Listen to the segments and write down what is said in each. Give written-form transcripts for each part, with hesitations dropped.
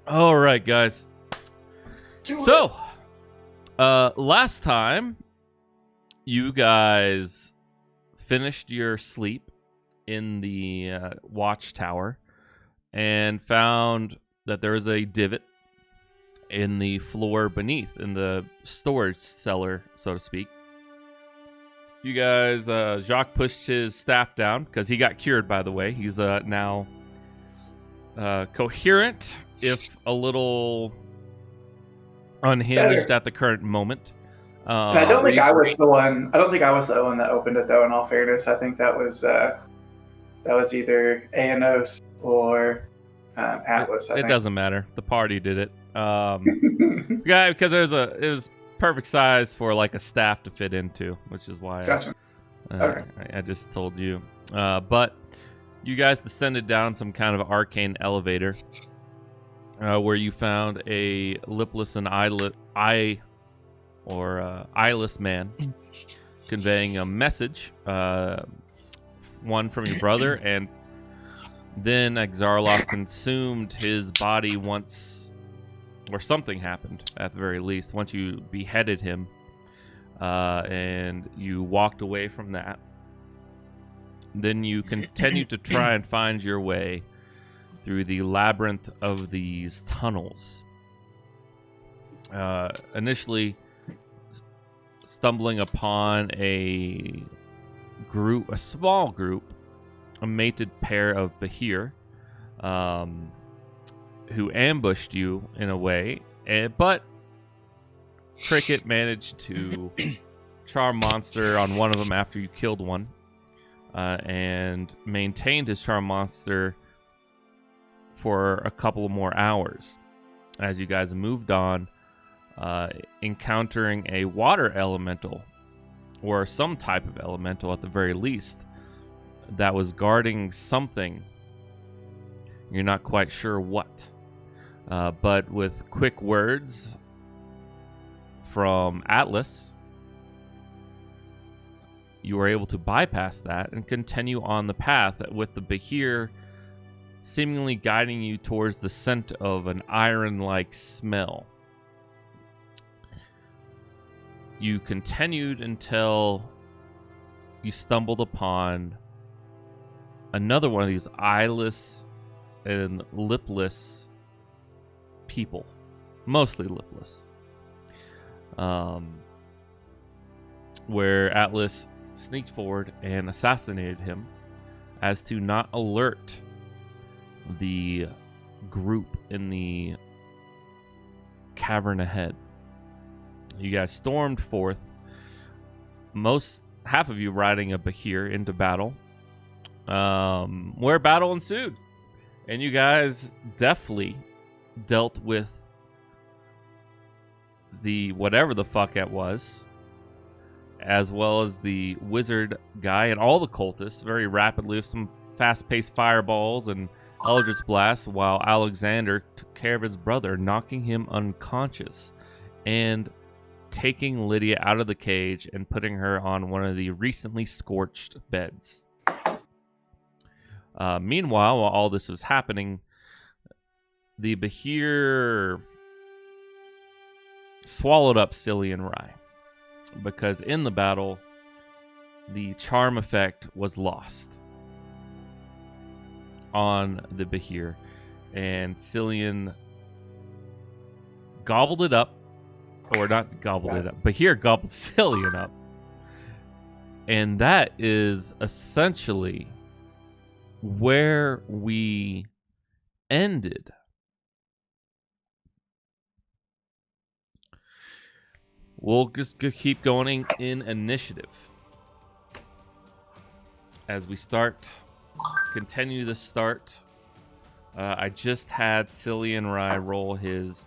All right, guys. So, last time you guys finished your sleep in the watchtower and found that there was a divot in the floor beneath, in the storage cellar, so to speak. You guys, Jacques pushed his staff down because he got cured, by the way. He's now coherent, if a little unhinged at the current moment. And I don't think I was the one. I don't think I was the one that opened it, though. In all fairness, I think that was either Anos or Atlas. It doesn't matter. The party did it. Yeah, because it was perfect size for like a staff to fit into, which is why gotcha. Okay. I just told you. But you guys descended down some kind of arcane elevator where you found a lipless and eyeless man conveying a message, one from your brother, and then Exarloth consumed his body once, or something happened at the very least, once you beheaded him, and you walked away from that. Then you continued to try and find your way through the labyrinth of these tunnels. Initially stumbling upon a small group, a mated pair of Bahir, who ambushed you in a way, but Cricket managed to charm monster on one of them after you killed one, and maintained his charm monster for a couple more hours as you guys moved on, encountering a water elemental, or some type of elemental at the very least, that was guarding something. You're not quite sure what. But with quick words from Atlas, you were able to bypass that and continue on the path with the Bahir seemingly guiding you towards the scent of an iron-like smell. You continued until you stumbled upon another one of these eyeless and lipless people, mostly lipless, where Atlas sneaked forward and assassinated him as to not alert the group in the cavern ahead. You guys stormed forth, half of you riding a Bahir into battle, where battle ensued, and you guys deftly dealt with the whatever the fuck it was, as well as the wizard guy and all the cultists very rapidly with some fast-paced fireballs and Eldritch Blast, while Alexander took care of his brother, knocking him unconscious and taking Lydia out of the cage and putting her on one of the recently scorched beds. Meanwhile, while all this was happening, the Bahir swallowed up Cylian Rye, because in the battle, the charm effect was lost on the Bahir, and Cylian gobbled it up, or not gobbled it up, Bahir gobbled Cylian up, and that is essentially where we ended. We'll just keep going in initiative as we continue the start. I just had Cylian Rye roll his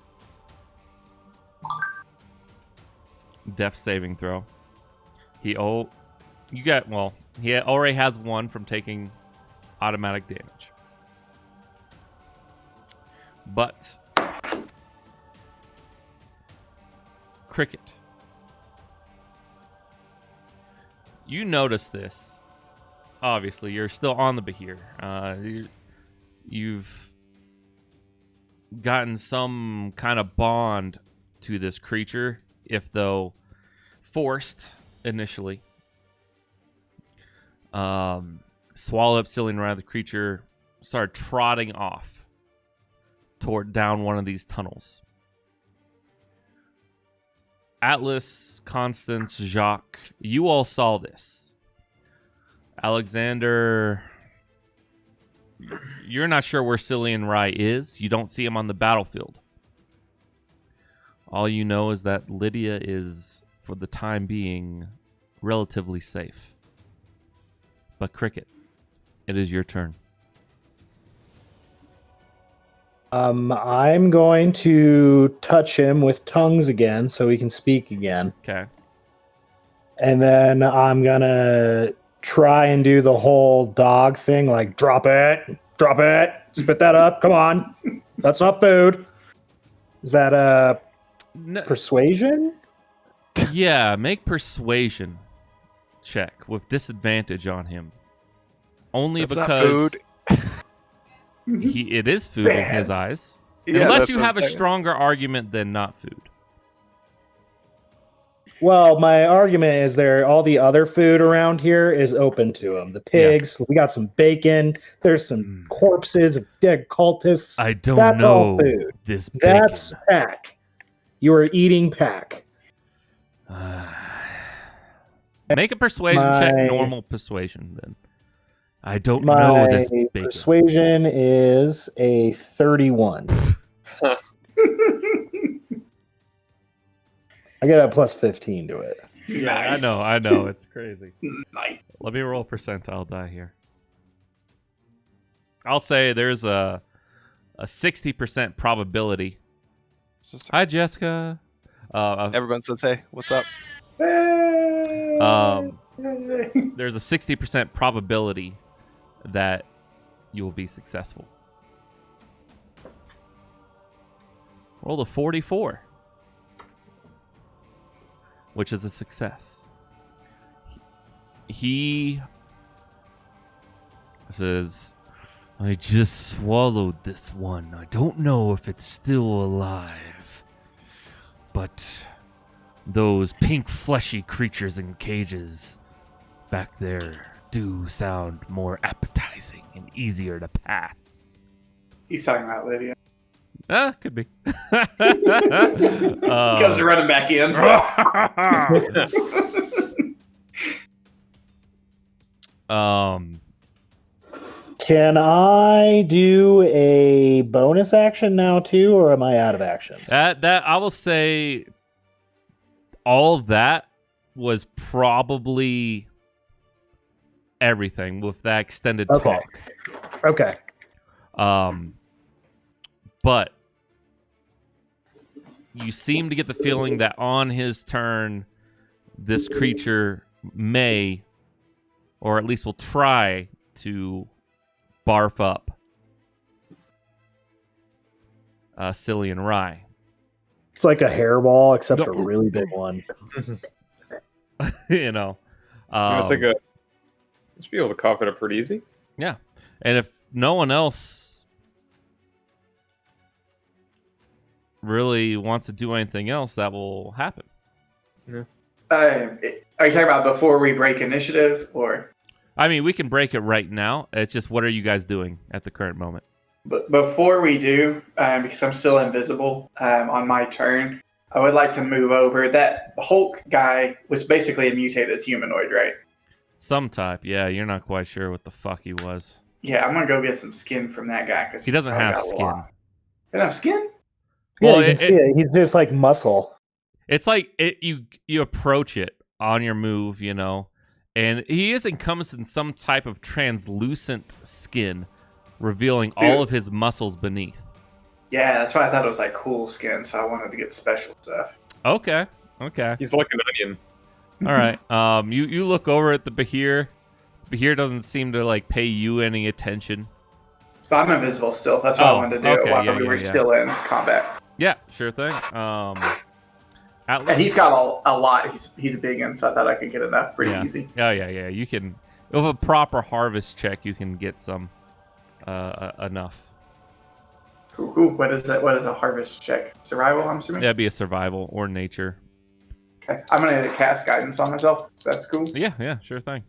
death saving throw. He already has one from taking automatic damage. But Cricket, you notice this. Obviously, you're still on the Bahir. You've gotten some kind of bond to this creature, if though forced initially. Swallow up Cylian Rye, the creature started trotting off toward down one of these tunnels. Atlas, Constance, Jacques, you all saw this. Alexander, you're not sure where Cylian Rye is. You don't see him on the battlefield. All you know is that Lydia is, for the time being, relatively safe. But Cricket, it is your turn. I'm going to touch him with tongues again so he can speak again. Okay. And then I'm going to try and do the whole dog thing, like drop it, spit that up, come on. That's not food. Is that persuasion? Yeah, make persuasion check with disadvantage on him. Only That's because not food. it is food in his eyes. Yeah, Unless that's you what have I'm a saying. stronger argument than not food. Well, my argument is all the other food around here is open to him. The pigs, we got some bacon, there's some corpses of dead cultists. I don't That's know all food. this bacon. That's pack. You are eating pack. Make a persuasion check, normal persuasion then. I don't know My this bacon. persuasion is a 31. I get a plus 15 to it. Yeah, I know. It's crazy. Nice. Let me roll percentile die here. I'll say there's a 60% probability. Hi, Jessica. Everyone says, hey, what's up? There's a 60% probability that you will be successful. Roll a 44, which is a success. He says, I just swallowed this one. I don't know if it's still alive, but those pink fleshy creatures in cages back there do sound more appetizing and easier to pass. He's talking about Lydia. Could be. He comes running back in. Can I do a bonus action now too, or am I out of actions? That I will say all of that was probably everything with that extended talk. Okay. But you seem to get the feeling that on his turn, this creature may, or at least will try to barf up Cylian Rye. It's like a hairball, except a really big one. You know. It's like you should be able to cough it up pretty easy. Yeah. And if no one else really wants to do anything else, that will happen. Yeah. Are you talking about before we break initiative, or? I mean, we can break it right now. It's just, what are you guys doing at the current moment? But before we do, because I'm still invisible on my turn, I would like to move over. That Hulk guy was basically a mutated humanoid, right? Some type. Yeah, you're not quite sure what the fuck he was. Yeah, I'm going to go get some skin from that guy. Cause He doesn't have got a skin. lot. He doesn't have skin? Yeah, Well, you can see it. He's just like muscle. It's like you approach it on your move, you know, and he is encompassed in some type of translucent skin, revealing all of his muscles beneath. Yeah, that's why I thought it was like cool skin, so I wanted to get special stuff. Okay. He's like an onion. All right. You look over at the Bahir. Bahir doesn't seem to like pay you any attention. But I'm invisible still. That's why I wanted to do it while we were still in combat. Yeah, sure thing. Atlas, And he's got a lot. He's a big one, so I thought I could get enough pretty easy. Yeah. You can, with a proper harvest check, you can get some enough. Cool. What is that? What is a harvest check? Survival, I'm assuming? That'd be a survival or nature. Okay. I'm going to cast guidance on myself. That's cool. Yeah, sure thing.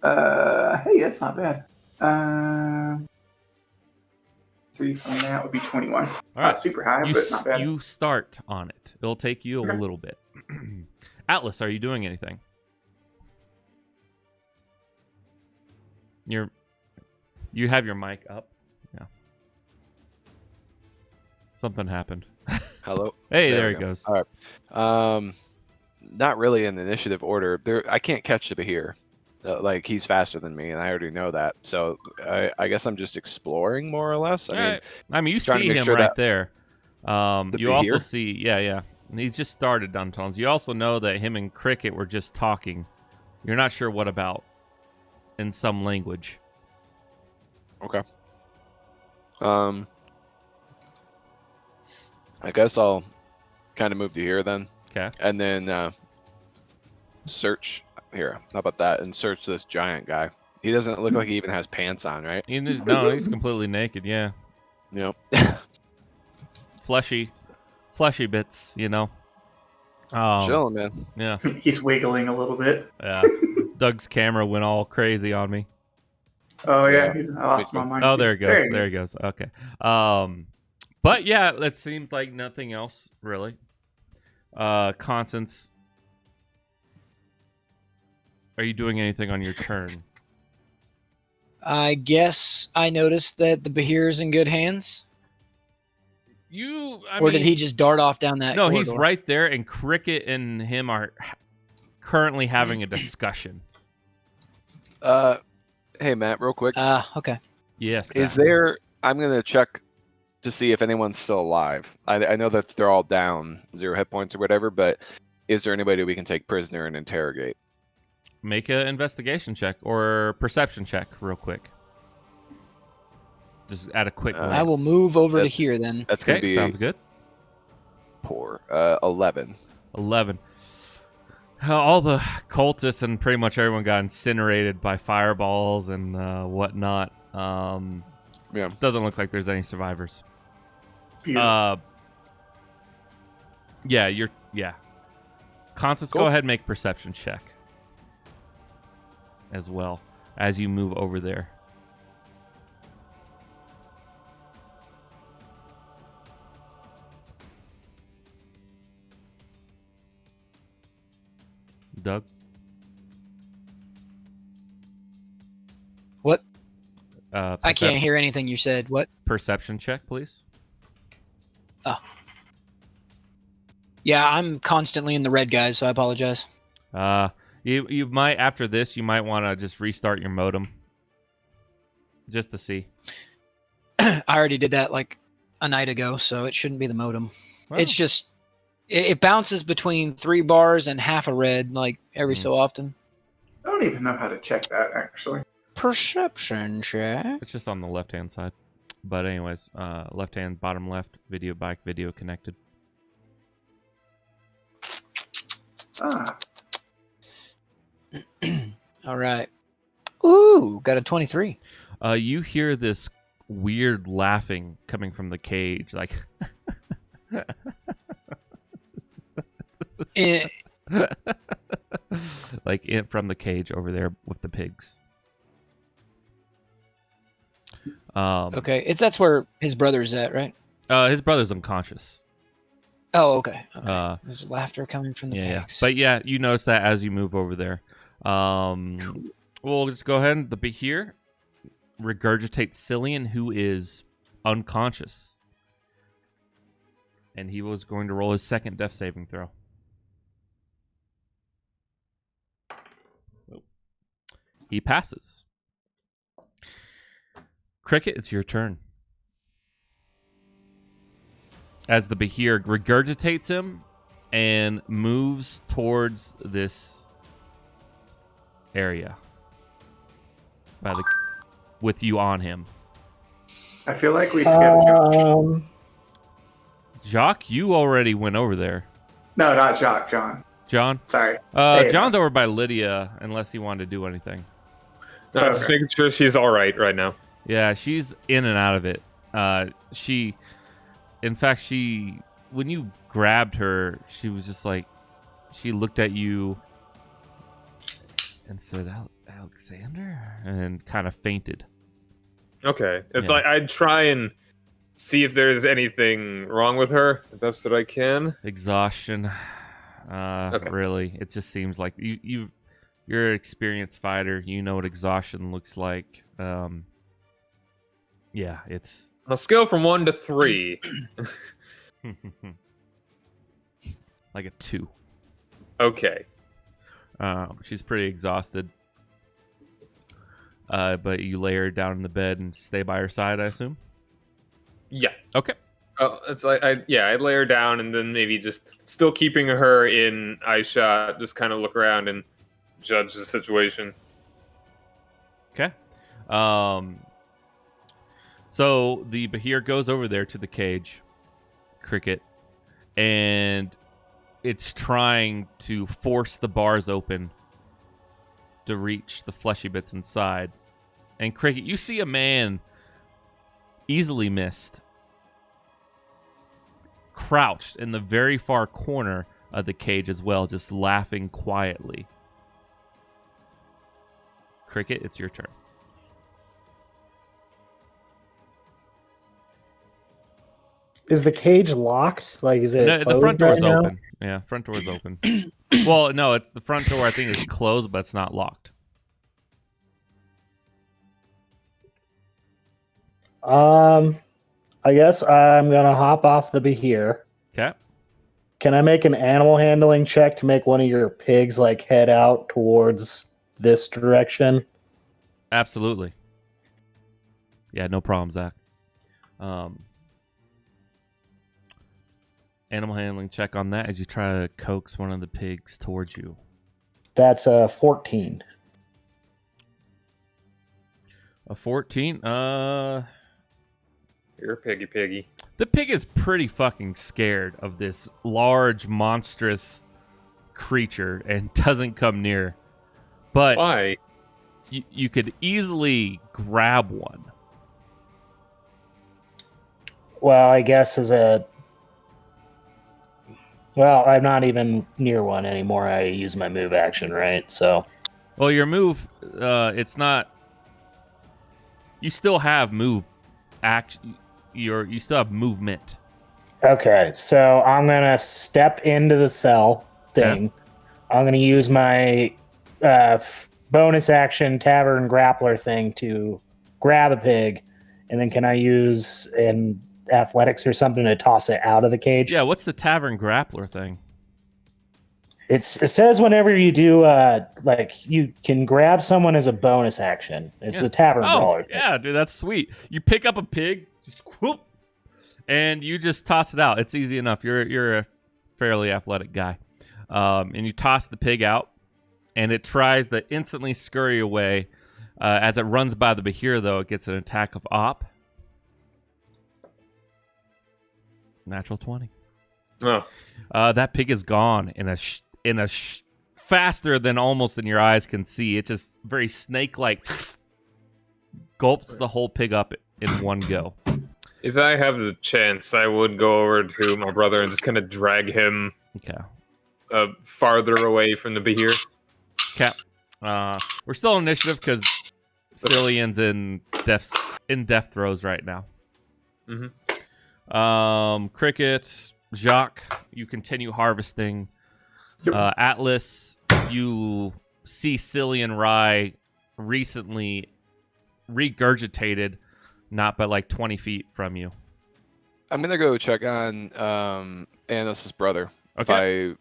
Hey, that's not bad. 3 from that would be 21. All Not right. super high, but not bad. You start on it. It'll take you a little bit. Atlas, are you doing anything? You have your mic up. Yeah. Something happened. Hello. Hey, there he goes. All right. Not really in initiative order. I can't catch the Bahir. Like he's faster than me, and I already know that. So I guess I'm just exploring more or less. I mean, you trying to see make him sure right that there. You Bahir? also see, yeah. And he just started Duntons. You also know that him and Cricket were just talking. You're not sure what about in some language. Okay. I guess I'll kind of move to here then. Okay. And then search here. How about that? And search this giant guy. He doesn't look like he even has pants on, right? No, he's completely naked. Yeah. Yep. Fleshy bits, you know. Chilling, man. Yeah. He's wiggling a little bit. Yeah. Doug's camera went all crazy on me. Oh, yeah. I lost my mind. Oh, too. there it goes. There he goes. Okay. But yeah, that seems like nothing else really. Constance, are you doing anything on your turn? I guess I noticed that the Bahir's in good hands. Or did he just dart off down that No, corridor? he's right there, and Cricket and him are currently having a discussion. Hey, Matt, real quick. Okay. Yes. Is there... I'm going to check to see if anyone's still alive. I know that they're all down 0 hit points or whatever, but is there anybody we can take prisoner and interrogate? Make an investigation check or perception check real quick. Just at a quick glance. I will move over to here then. That's going to be... Sounds good. Poor. 11. 11. All the cultists and pretty much everyone got incinerated by fireballs and whatnot. Yeah. Doesn't look like there's any survivors. Beautiful. Yeah. Constance, Cool. go ahead and make perception check as well as you move over there. Doug? What? I can't hear anything you said. What? Perception check, please. Oh. Yeah, I'm constantly in the red, guys, so I apologize. You might, after this, you might want to just restart your modem. Just to see. I already did that like a night ago, so it shouldn't be the modem. Well, It's just... It bounces between 3 bars and half a red, like, every so often. I don't even know how to check that, actually. Perception check. it's just on the left-hand side. But anyways, left-hand, bottom left, video bike, video connected. Ah, All right. Ooh, got a 23. You hear this weird laughing coming from the cage, like... from the cage over there with the pigs. Okay, that's where his brother's at, right? His brother's unconscious. Oh, okay. There's laughter coming from the Yeah. pigs. But yeah, you notice that as you move over there. We'll just go ahead and be here. Regurgitate Cylian, who is unconscious. And he was going to roll his second death saving throw. He passes. Cricket, it's your turn. As the Bahir regurgitates him and moves towards this area with you on him. I feel like we skipped Jock. Jock, you already went over there. No, not Jock, John. John? Sorry. John's over by Lydia, unless he wanted to do anything. No, just making sure she's all right now. Yeah, she's in and out of it. In fact, when you grabbed her, she was just like, she looked at you and said, Alexander? And kind of fainted. Okay. It's Yeah. like I'd try and see if there's anything wrong with her, the best that I can. Exhaustion. Okay. Really, it just seems like you're an experienced fighter. You know what exhaustion looks like. Yeah, it's On a scale from 1 to 3. like a 2. Okay. She's pretty exhausted. But you lay her down in the bed and stay by her side, I assume? Yeah. Okay. Oh, it's like I'd lay her down and then maybe just still keeping her in eye shot, just kind of look around and judge the situation. Okay. So the Bahir goes over there to the cage, Cricket, and it's trying to force the bars open to reach the fleshy bits inside. And Cricket, you see a man easily missed, crouched in the very far corner of the cage as well, just laughing quietly. Cricket, it's your turn. Is the cage locked? Like, is it? No, the closed front door's right now? open. Yeah, front door's open. Well, no, it's the front door. I think is closed, but it's not locked. I guess I'm gonna hop off the Bahir. Okay. Can I make an animal handling check to make one of your pigs like head out towards this direction? Absolutely. Yeah, no problem, Zach. Animal handling check on that as you try to coax one of the pigs towards you. That's 14. A 14? You're a piggy. The pig is pretty fucking scared of this large, monstrous creature and doesn't come near. But Why? you could easily grab one. Well, I guess well, I'm not even near one anymore. I use my move action, right? So, Well, your move, it's not. You still have move action. You still have movement. okay. So I'm gonna step into the cell thing. I'm gonna use my bonus action tavern grappler thing to grab a pig, and then can I use an athletics or something to toss it out of the cage? Yeah, what's the tavern grappler thing? It says whenever you do, like you can grab someone as a bonus action. It's the tavern brawler thing. Yeah, dude, that's sweet. You pick up a pig, just whoop, and you just toss it out. It's easy enough. You're a fairly athletic guy, and you toss the pig out, and it tries to instantly scurry away. As it runs by the Bahir, though, it gets an attack of op. Natural 20. Oh. That pig is gone in a faster than almost than your eyes can see. It's just very snake-like. Gulps the whole pig up in one go. If I have the chance, I would go over to my brother and just kind of drag him farther away from the Bahir. Okay. We're still in initiative because Cylian's in death throes right now. Mm-hmm. Cricket, Jacques, you continue harvesting. Atlas, you see Cylian Rye recently regurgitated, not but like 20 feet from you. I'm gonna go check on Anos' brother. Okay.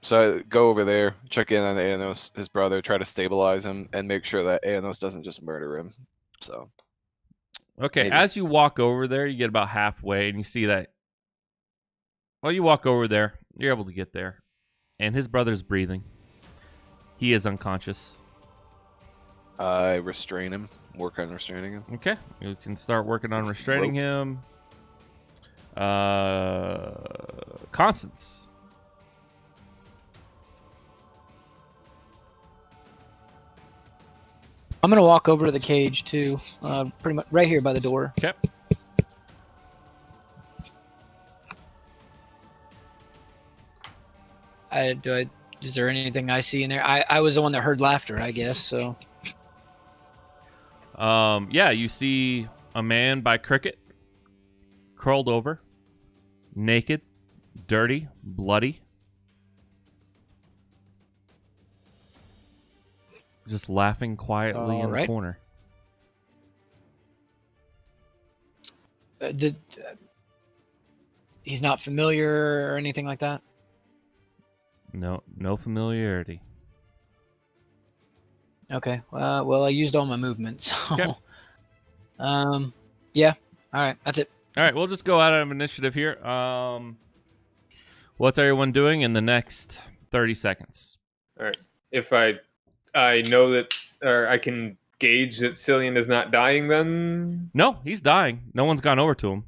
So I go over there, check in on Anos, his brother, try to stabilize him, and make sure that Anos doesn't just murder him. So. Okay, Maybe. as you walk over there, you get about halfway, and you see that. Well, you walk over there, you're able to get there, and his brother's breathing. He is unconscious. I restrain him. Work on restraining him. Okay, you can start working on restraining him. Constance. I'm gonna walk over to the cage too, pretty much right here by the door. Okay. Is there anything I see in there? I was the one that heard laughter, I guess. So. Yeah, you see a man by Cricket, curled over, naked, dirty, bloody. Just laughing quietly in the corner. He's not familiar or anything like that? No familiarity. Okay. Well, I used all my movements. So. Okay. Yeah. All right. That's it. All right, we'll just go out of initiative here. What's everyone doing in the next 30 seconds? All right. If I know that, or I can gauge that Cylian is not dying, then No, he's dying. No one's gone over to him.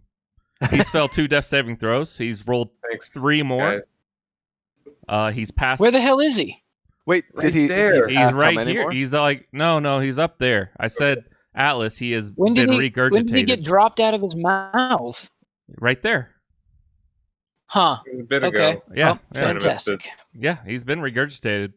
He's failed 2 death saving throws. He's rolled thanks. 3 more. Guys. He's passed. Where the hell is he? Wait, Right did he? there. He's pass how right many here. more? He's like, no, he's up there. I said, Atlas, he has When been did he regurgitated. get dropped out of his mouth? Right there. Huh. A bit Okay. ago. Yeah, Oh, yeah. fantastic. Yeah, he's been regurgitated.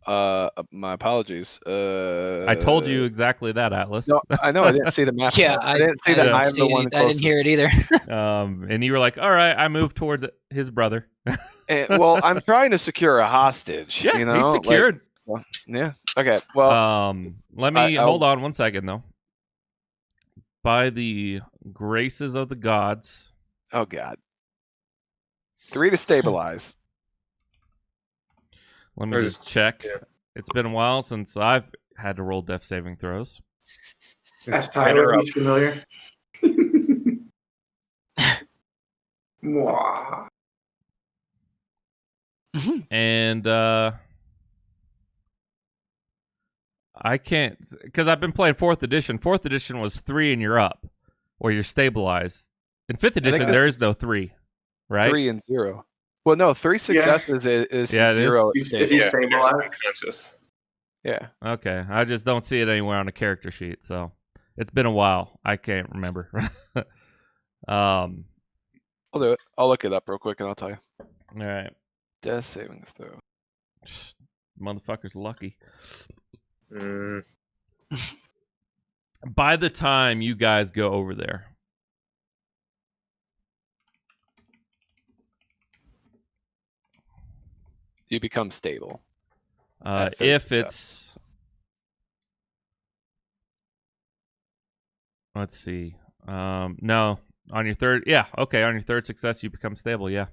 My apologies. I told you exactly that, Atlas. No, I know. I didn't see the map. Yeah, I didn't see that. I'm the one. I didn't hear it either. And you were like, all right, I moved towards his brother. Well, I'm trying to secure a hostage. Yeah, you know? he's secured. Yeah. Okay. Well, Let me I'll- hold on 1 second, though. By the graces of the gods. oh god. 3 to stabilize. Let me Or just check. yeah. It's been a while since I've had to roll death saving throws. That's Tyler. He's familiar. Mwah. And I can't, because I've been playing 4th edition. 4th edition was 3 and you're up, or you're stabilized. In 5th edition, this there is no 3, right? 3 and 0. Well, no, 3 successes is Yeah, it is. 0. Is stable. he Yeah, stabilized? conscious. Yeah. Okay, I just don't see it anywhere on a character sheet, so it's been a while. I can't remember. I'll do it. I'll look it up real quick and I'll tell you. All right, Death saving throw. motherfucker's lucky. Mm. By the time you guys go over there, You become stable. At third if success. it's, let's see, no, on your third, yeah, okay, on your 3rd success, you become stable. Yeah,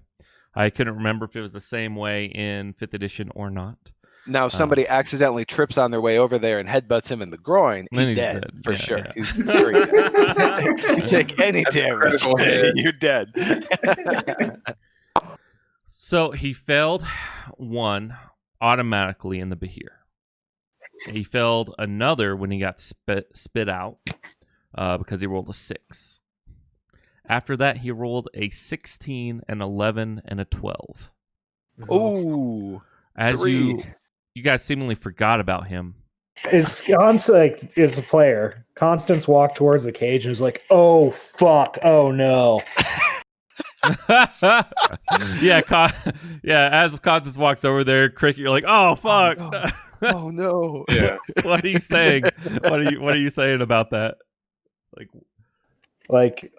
I couldn't remember if it was the same way in 5th edition or not. Now, if somebody accidentally trips on their way over there and headbutts him in the groin, Then he's he's dead, dead. for Yeah, sure. yeah. He's sure dead. You take any That's a damage, critical hit. you're dead. So he failed 1 automatically in the Behir. He failed another when he got spit out because he rolled a 6. After that, he rolled a 16, an 11, and a 12. Ooh. As 3. you guys seemingly forgot about him. Is a player. Constance walked towards the cage and was like, "Oh fuck! Oh no!" yeah, as Constance walks over there, Cricket, you're like, "Oh fuck!" Oh no. Yeah. What are you saying? What are you saying about that? Like,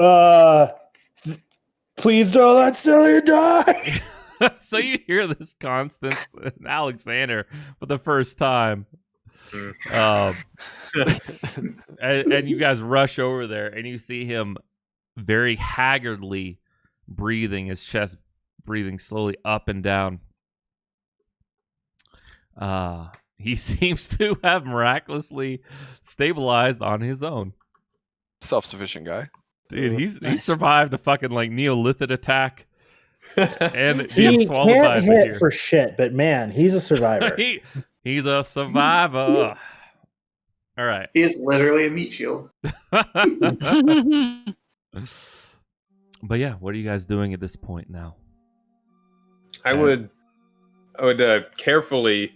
please don't let Cylian die. So you hear this Constance and Alexander for the first time. And you guys rush over there and you see him very haggardly breathing, his chest breathing slowly up and down. He seems to have miraculously stabilized on his own. Self-sufficient guy. Dude, he Nice. survived a fucking like Neolithic attack. And He being swallowed by can't a hit Behir. for shit, but man, he's a survivor. He's a survivor. All right. He is literally a meat shield. But yeah, what are you guys doing at this point now? I would carefully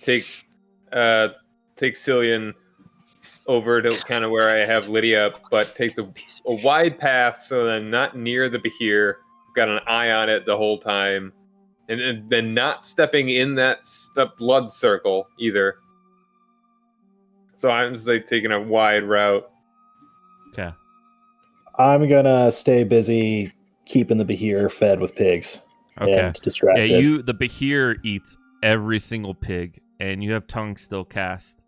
take Cylian over to kind of where I have Lydia, but take a wide path so that I'm not near the Behir. Got an eye on it the whole time, and then not stepping in that blood circle either. So I'm just like taking a wide route. Okay. I'm gonna stay busy keeping the Behir fed with pigs Okay. and distracted. Yeah, the Behir eats every single pig, and you have tongue still cast.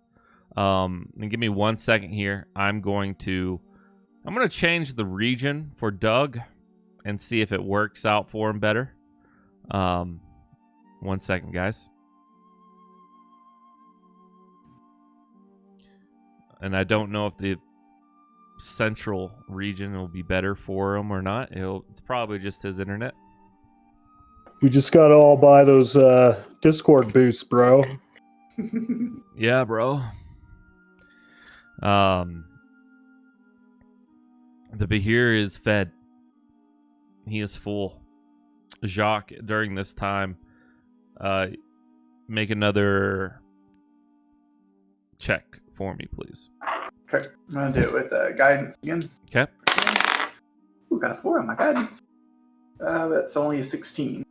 And give me 1 second here. I'm gonna change the region for Doug and see if it works out for him better. 1 second, guys. And I don't know if the central region will be better for him or not. It's probably just his internet. We just gotta all buy those Discord boosts, bro. Yeah, bro. The Behir is fed. He is full. Jacques, during this time, make another check for me, please. Okay, I'm gonna do it with guidance again. Okay. Ooh, got a 4 on my guidance. That's only a 16.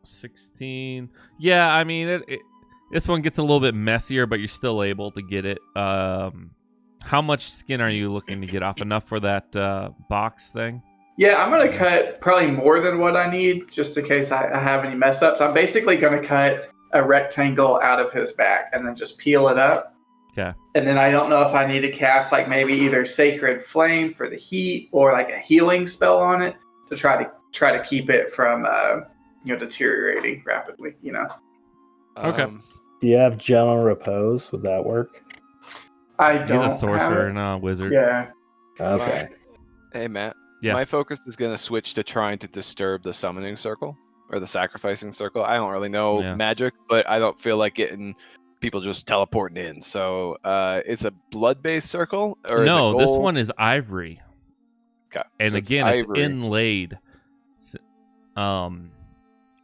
16. Yeah, I mean, this one gets a little bit messier, but you're still able to get it. How much skin are you looking to get off? Enough for that box thing? Yeah, I'm gonna cut probably more than what I need, just in case I have any mess ups. I'm basically gonna cut a rectangle out of his back and then just peel it up. Okay. And then I don't know if I need to cast like maybe either Sacred Flame for the heat or like a healing spell on it to try to keep it from deteriorating rapidly. Okay. Do you have Gentle Repose? Would that work? I don't. He's a sorcerer, have it. not a wizard. Yeah. Okay. Hey, Matt. Yeah. My focus is going to switch to trying to disturb the summoning circle or the sacrificing circle. I don't really know magic, but I don't feel like getting people just teleporting in. So it's a blood-based circle? Or No, is it this gold? one is ivory. Okay. And So again, it's ivory. inlaid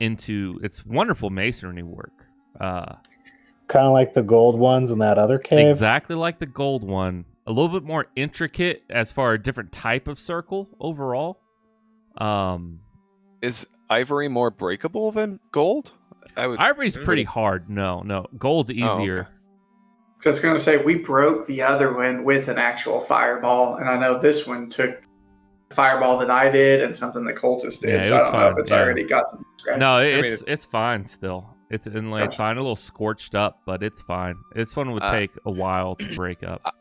into its wonderful masonry work. Kind of like the gold ones in that other cave. Exactly like the gold one. A little bit more intricate as far as a different type of circle overall. Is ivory more breakable than gold? Ivory's pretty hard. No. Gold's easier. okay. Just gonna say we broke the other one with an actual fireball, and I know this one took a fireball that I did and something the cultist did. Yeah, it so was I don't know fine, if it's yeah. already got some scratches. No, mean, it's fine still. It's inlaid Gotcha. fine. A little scorched up, but it's fine. This one would take a while to break up.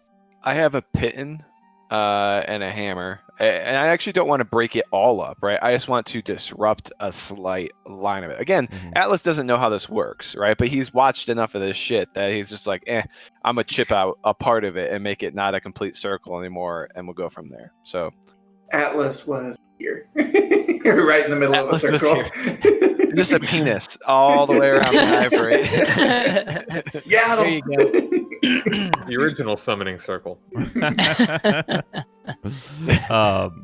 I have a piton and a hammer, and I actually don't want to break it all up, right? I just want to disrupt a slight line of it. Again, Mhm. Atlas doesn't know how this works, right? But he's watched enough of this shit that he's just like, I'm gonna chip out a part of it and make it not a complete circle anymore, and we'll go from there. So Atlas was here, right in the middle Atlas of a was circle. just a penis all the way around the ivory. Got There him. you The original summoning circle.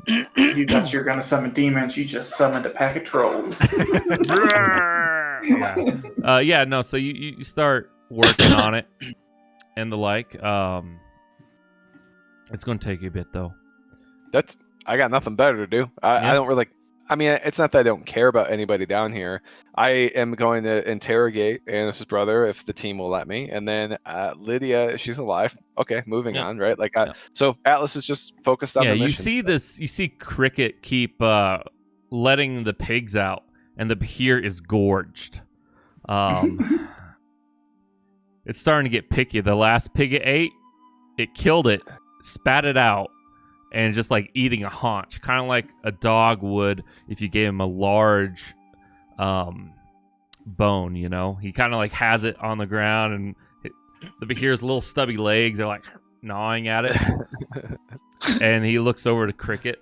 You thought you were gonna summon demons. You just summoned a pack of trolls. No. So you start working on it and the like. It's going to take you a bit though. I got nothing better to do. I don't really. I mean, it's not that I don't care about anybody down here. I am going to interrogate Anis's brother if the team will let me, and then Lydia, she's alive. Okay, moving on, right? So Atlas is just focused on the you mission see stuff. this. You see Cricket keep letting the pigs out, and the Behir is gorged. It's starting to get picky. The last pig it ate, it killed it, spat it out. And just like eating a haunch, kind of like a dog would if you gave him a large bone, He kind of like has it on the ground, and the Behir's little stubby legs are like gnawing at it. And he looks over to Cricket.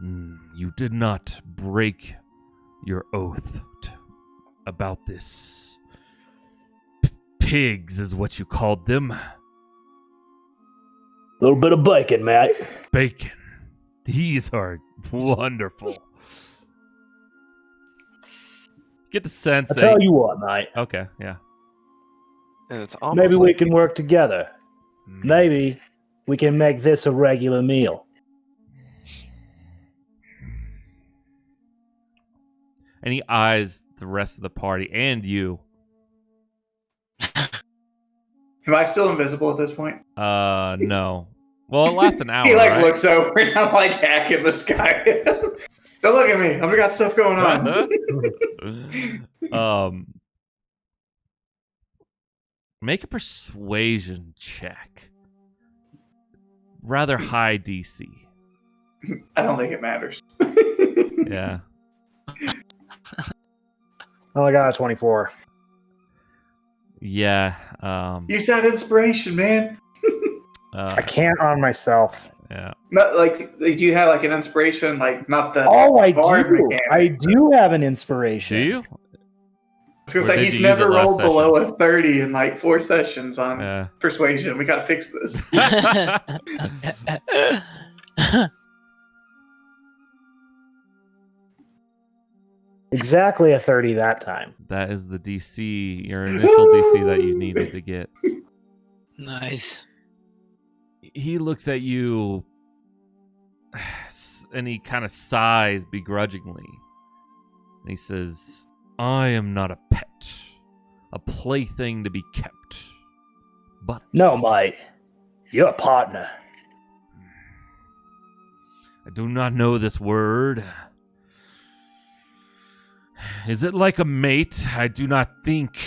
You did not break your oath about this. Pigs is what you called them. Little bit of bacon, Matt. Bacon. These are wonderful. Get the sense I that... tell you what, mate. Okay, yeah. And it's almost Maybe we like can work together. Maybe we can make this a regular meal. and he eyes the rest of the party and you. Am I still invisible at this point? No. Well, it lasts an hour. He like right? looks over and I'm like hacking this guy. Don't look at me. I've got stuff going on. Make a persuasion check. Rather high DC. I don't think it matters. Yeah. Oh, I got a 24. Yeah. Use that inspiration, man. I can't on myself. Yeah. Not like do you have like an inspiration, like not the Oh, I bard do. mechanic. I do have an inspiration. Do you? I was gonna Or say did he's you use never it last rolled below a 30 in like 4 sessions on persuasion. We gotta fix this. Exactly a 30 that time. That is the DC, your initial DC that you needed to get. Nice. He looks at you and he kind of sighs begrudgingly. And he says, I am not a pet, a plaything to be kept. But No, mate. You're a partner. I do not know this word. Is it like a mate? I do not think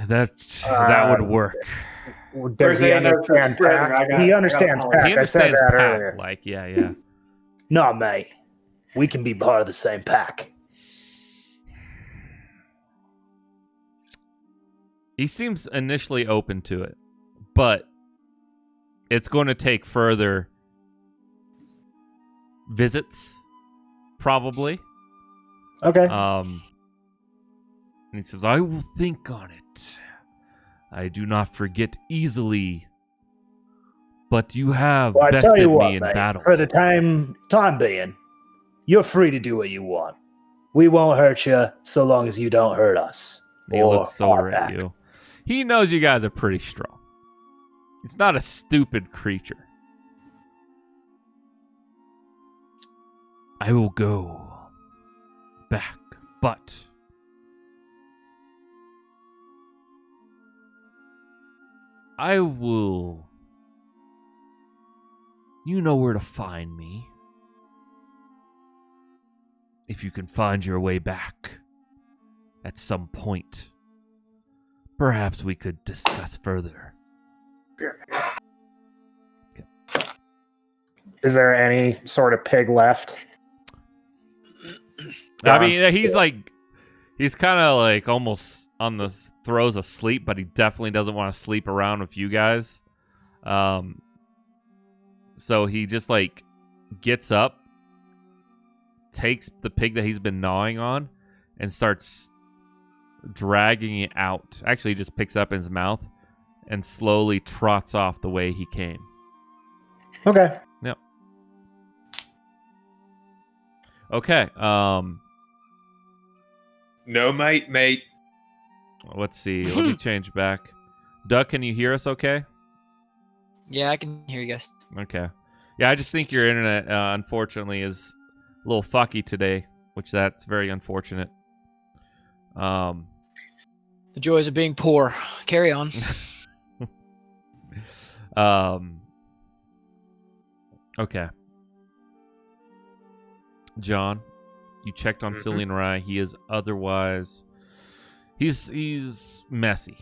that would work. Does he understand pack? He understands pack. He I said understands that pack, earlier. like, yeah. No, mate. We can be part of the same pack. He seems initially open to it, but it's going to take further visits, probably. Okay. And he says, I will think on it. I do not forget easily, but you have Well, I tell bested you me what, in mate, battle. for the time being, you're free to do what you want. We won't hurt you so long as you don't hurt us. He or looks our over at pack. you. He knows you guys are pretty strong. He's not a stupid creature. I will go back, but I will. You know where to find me. If you can find your way back at some point, perhaps we could discuss further. Is there any sort of pig left? I mean, he's kind of like almost on the throes of sleep, but he definitely doesn't want to sleep around with you guys. So he just like gets up, takes the pig that he's been gnawing on, and starts dragging it out. Actually, he just picks it up in his mouth and slowly trots off the way he came. Okay. Yep. Okay. No, mate. Let's see. Let me change back. Doug, can you hear us okay? Yeah, I can hear you guys. Okay. Yeah, I just think your internet, unfortunately, is a little fucky today, which that's very unfortunate. The joys of being poor. Carry on. Okay. John, you checked on Cylian Rye. He is otherwise... He's messy.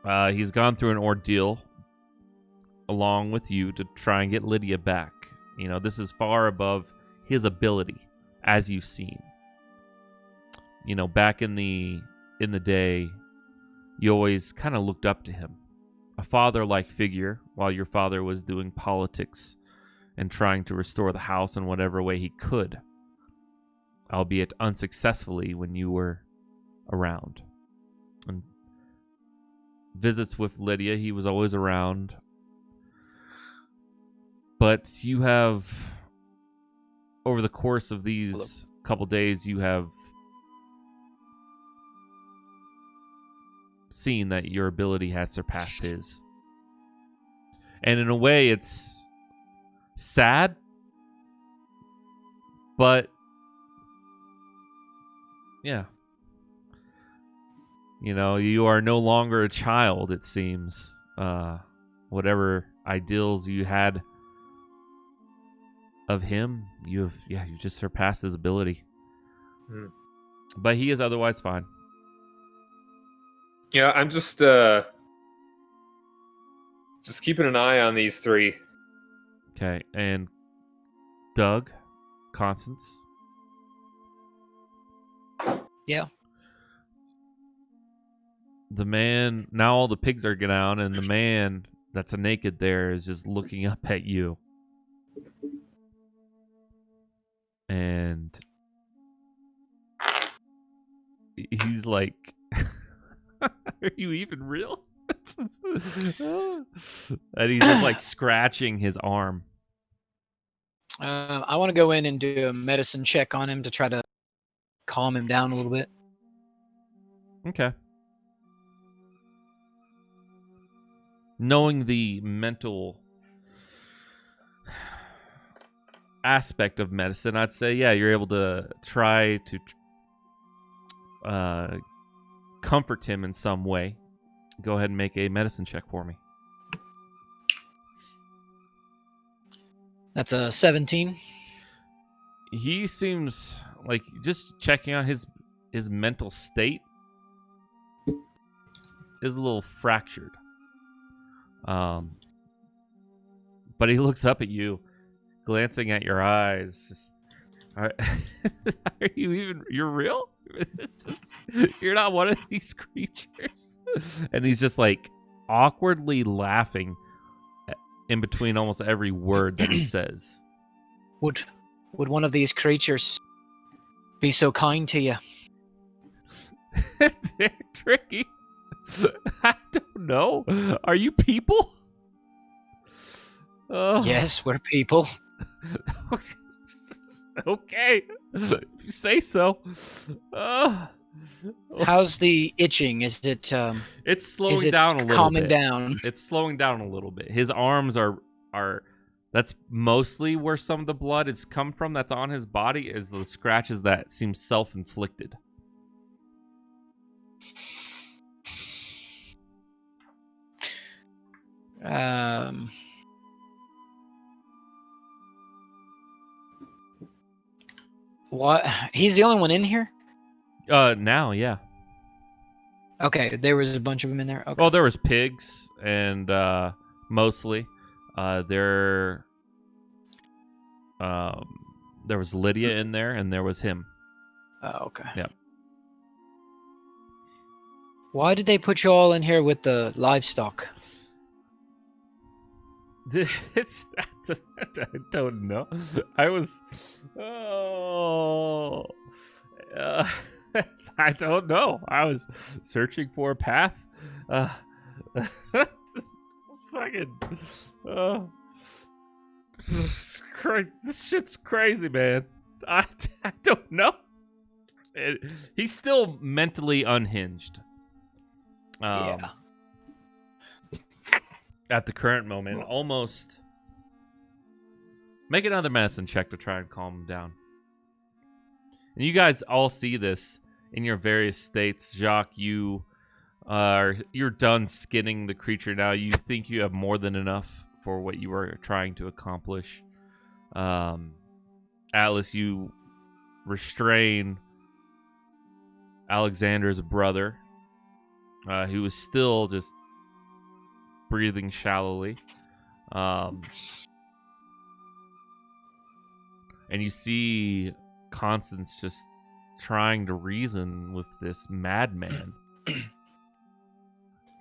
He's gone through an ordeal along with you to try and get Lydia back. You know, this is far above his ability, as you've seen. You know, back in the day, you always kind of looked up to him. A father-like figure while your father was doing politics and trying to restore the house in whatever way he could, albeit unsuccessfully when you were around. And visits with Lydia, he was always around. But you have, over the course of these couple days, you have seen that your ability has surpassed his. And in a way, it's sad But yeah. You know, you are no longer a child, it seems. Whatever ideals you had of him, you've just surpassed his ability. But he is otherwise fine. Yeah, I'm just keeping an eye on these three. Okay, and Doug, Constance. Yeah. The man, now all the pigs are down, and the man that's naked there is just looking up at you. And he's like, are you even real? And he's just like scratching his arm. I want to go in and do a medicine check on him to try to calm him down a little bit. Okay. Knowing the mental aspect of medicine, I'd say, yeah, you're able to try to comfort him in some way. Go ahead and make a medicine check for me. That's a 17. He seems like, just checking out his mental state is a little fractured. But he looks up at you, glancing at your eyes. Are you're real? You're not one of these creatures. And he's just like awkwardly laughing in between almost every word that he says. Would one of these creatures be so kind to you? They're tricky. I don't know. Are you people? Yes, we're people. Okay, if you say so. How's the itching? Is it? It's slowing is it down a little calming bit. down? It's slowing down a little bit. His arms are. That's mostly where some of the blood has come from. That's on his body. Is the scratches that seem self-inflicted. What? He's the only one in here? Now, yeah. Okay, there was a bunch of them in there. Okay. Well, there was pigs, and mostly there was Lydia in there, and there was him. Oh, okay. Yep. Why did they put you all in here with the livestock? I don't know. I don't know. I was searching for a path. This shit's crazy, man. I don't know. He's still mentally unhinged. Yeah. At the current moment, almost. Make another medicine check to try and calm him down. And you guys all see this in your various states. Jacques, you're done skinning the creature now. You think you have more than enough for what you were trying to accomplish. Atlas, you restrain Alexander's brother, who is still just breathing shallowly. And you see Constance just trying to reason with this madman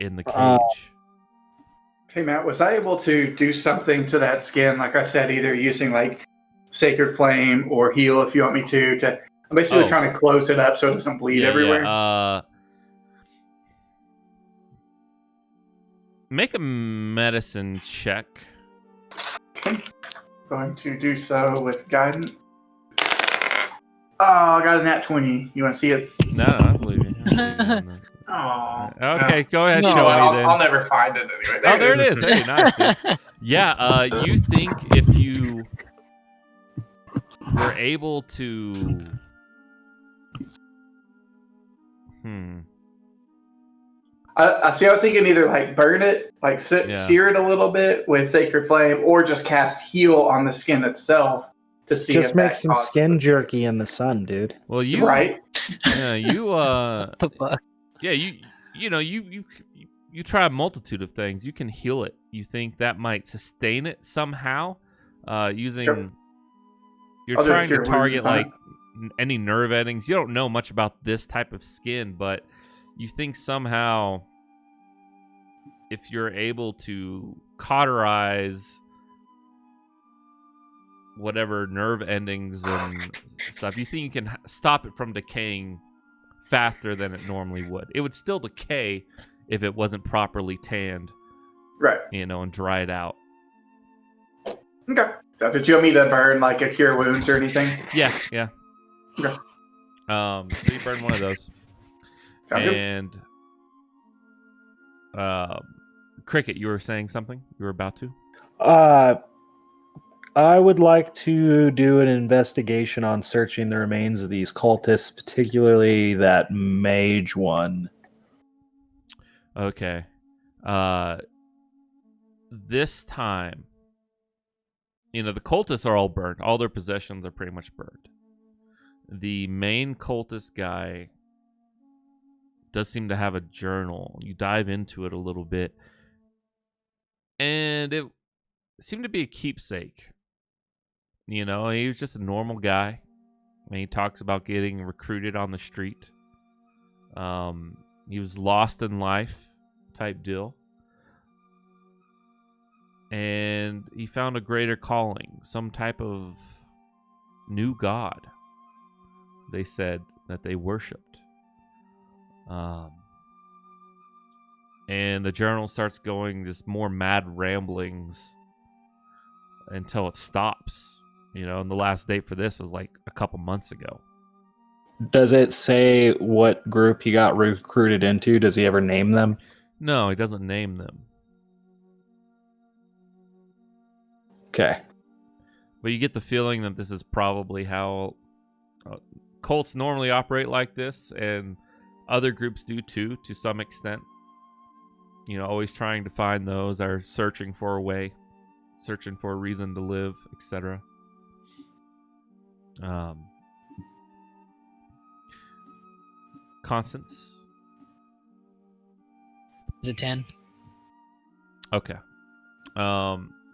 in the cage. Okay, Matt, was I able to do something to that skin? Like I said, either using like Sacred Flame or Heal if you want me to I'm basically trying to close it up so it doesn't bleed everywhere. Yeah. Make a medicine check. Okay. Going to do so with guidance. Oh, I got a nat 20. You want to see it? No, I believe you. Oh. Okay, no. go ahead. No, Show me then. I'll never find it anyway. Oh, there it is. Hey, nice. Dude. Yeah, you think if you you're able to. I see. I was thinking either like burn it, like sear it a little bit with Sacred Flame, or just cast Heal on the skin itself to see. Just if make that some causes skin it. jerky in the sun, dude. Well, you Right? Yeah, you The fuck? yeah, you try a multitude of things. You can heal it. You think that might sustain it somehow, using. Sure. You're I'll do a trying to cure target wounds on like it. any nerve endings. You don't know much about this type of skin, but you think somehow if you're able to cauterize whatever nerve endings and stuff, you think you can stop it from decaying faster than it normally would. It would still decay if it wasn't properly tanned, Right. and dried out. Okay. So that's what you want me to burn, like a cure wounds or anything? Yeah. Okay. So you burn one of those. Sounds good. And Cricket, you were saying something? You were about to? I would like to do an investigation on searching the remains of these cultists, particularly that mage one. Okay. This time, the cultists are all burned. All their possessions are pretty much burned. The main cultist guy does seem to have a journal. You dive into it a little bit, and it seemed to be a keepsake. He was just a normal guy, and he talks about getting recruited on the street. He was lost in life type deal. And he found a greater calling, some type of new god, they said, that they worshipped. And the journal starts going this more mad ramblings until it stops. And the last date for this was like a couple months ago. Does it say what group he got recruited into? Does he ever name them? No, he doesn't name them. Okay. But you get the feeling that this is probably how cults normally operate like this, and other groups do too, to some extent. Always trying to find those, are searching for a way, searching for a reason to live, etc. Constance? Is it 10? Okay.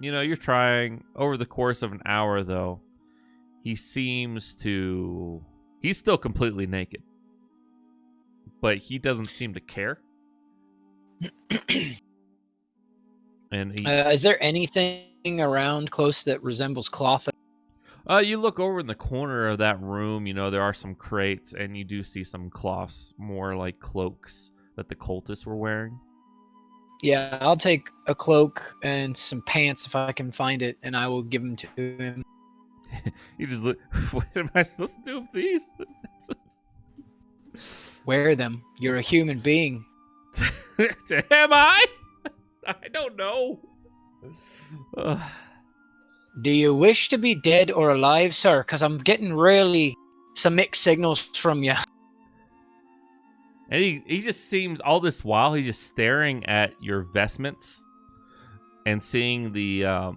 You're trying over the course of an hour, though. He's still completely naked, but he doesn't seem to care. And Is there anything around close that resembles cloth? You look over in the corner of that room. There are some crates, and you do see some cloths, more like cloaks that the cultists were wearing. Yeah, I'll take a cloak and some pants if I can find it, and I will give them to him. You just look. What am I supposed to do with these? Wear them. You're a human being. Am I? I don't know. Do you wish to be dead or alive, sir? Because I'm getting really some mixed signals from you. And he just seems, all this while, he's just staring at your vestments and seeing the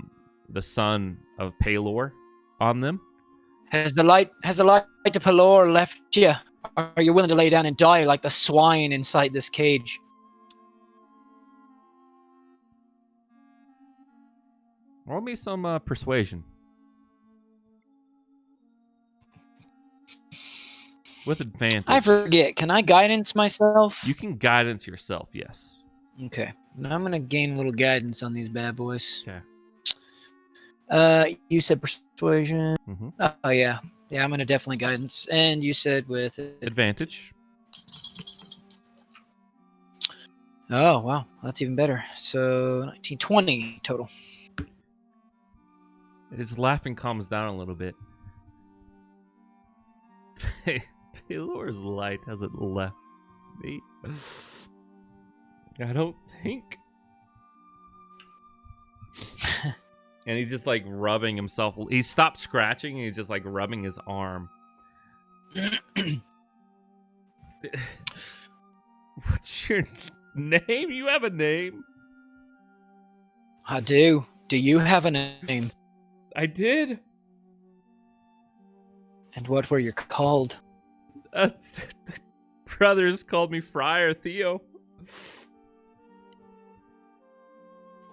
sun of Palor on them. Has the light to Pelor left you? Or are you willing to lay down and die like the swine inside this cage? Roll me some persuasion. With advantage. I forget. Can I guidance myself? You can guidance yourself, yes. Okay. Now I'm going to gain a little guidance on these bad boys. Okay. You said persuasion. Mm-hmm. Oh, yeah. Yeah, I'm going to definitely guidance. And you said with advantage. Oh, wow. That's even better. So 19, 20 total. His laughing calms down a little bit. Pelor's light hasn't left me. I don't think. And he's just like rubbing himself. He stopped scratching and he's just like rubbing his arm. What's your name? You have a name? I do. Do you have a name? I did. And what were you called? Brothers called me Friar Theo.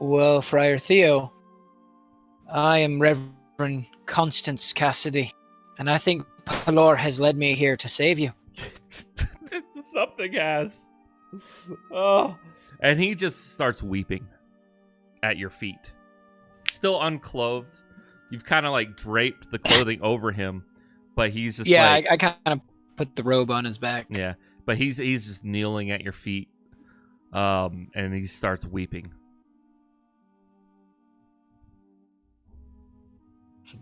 Well, Friar Theo, I am Reverend Constance Cassidy, and I think Pelor has led me here to save you. Something has. Oh. And he just starts weeping at your feet. Still unclothed. You've kind of like draped the clothing over him, but he's just like... I kind of put the robe on his back. Yeah, but he's just kneeling at your feet, and he starts weeping.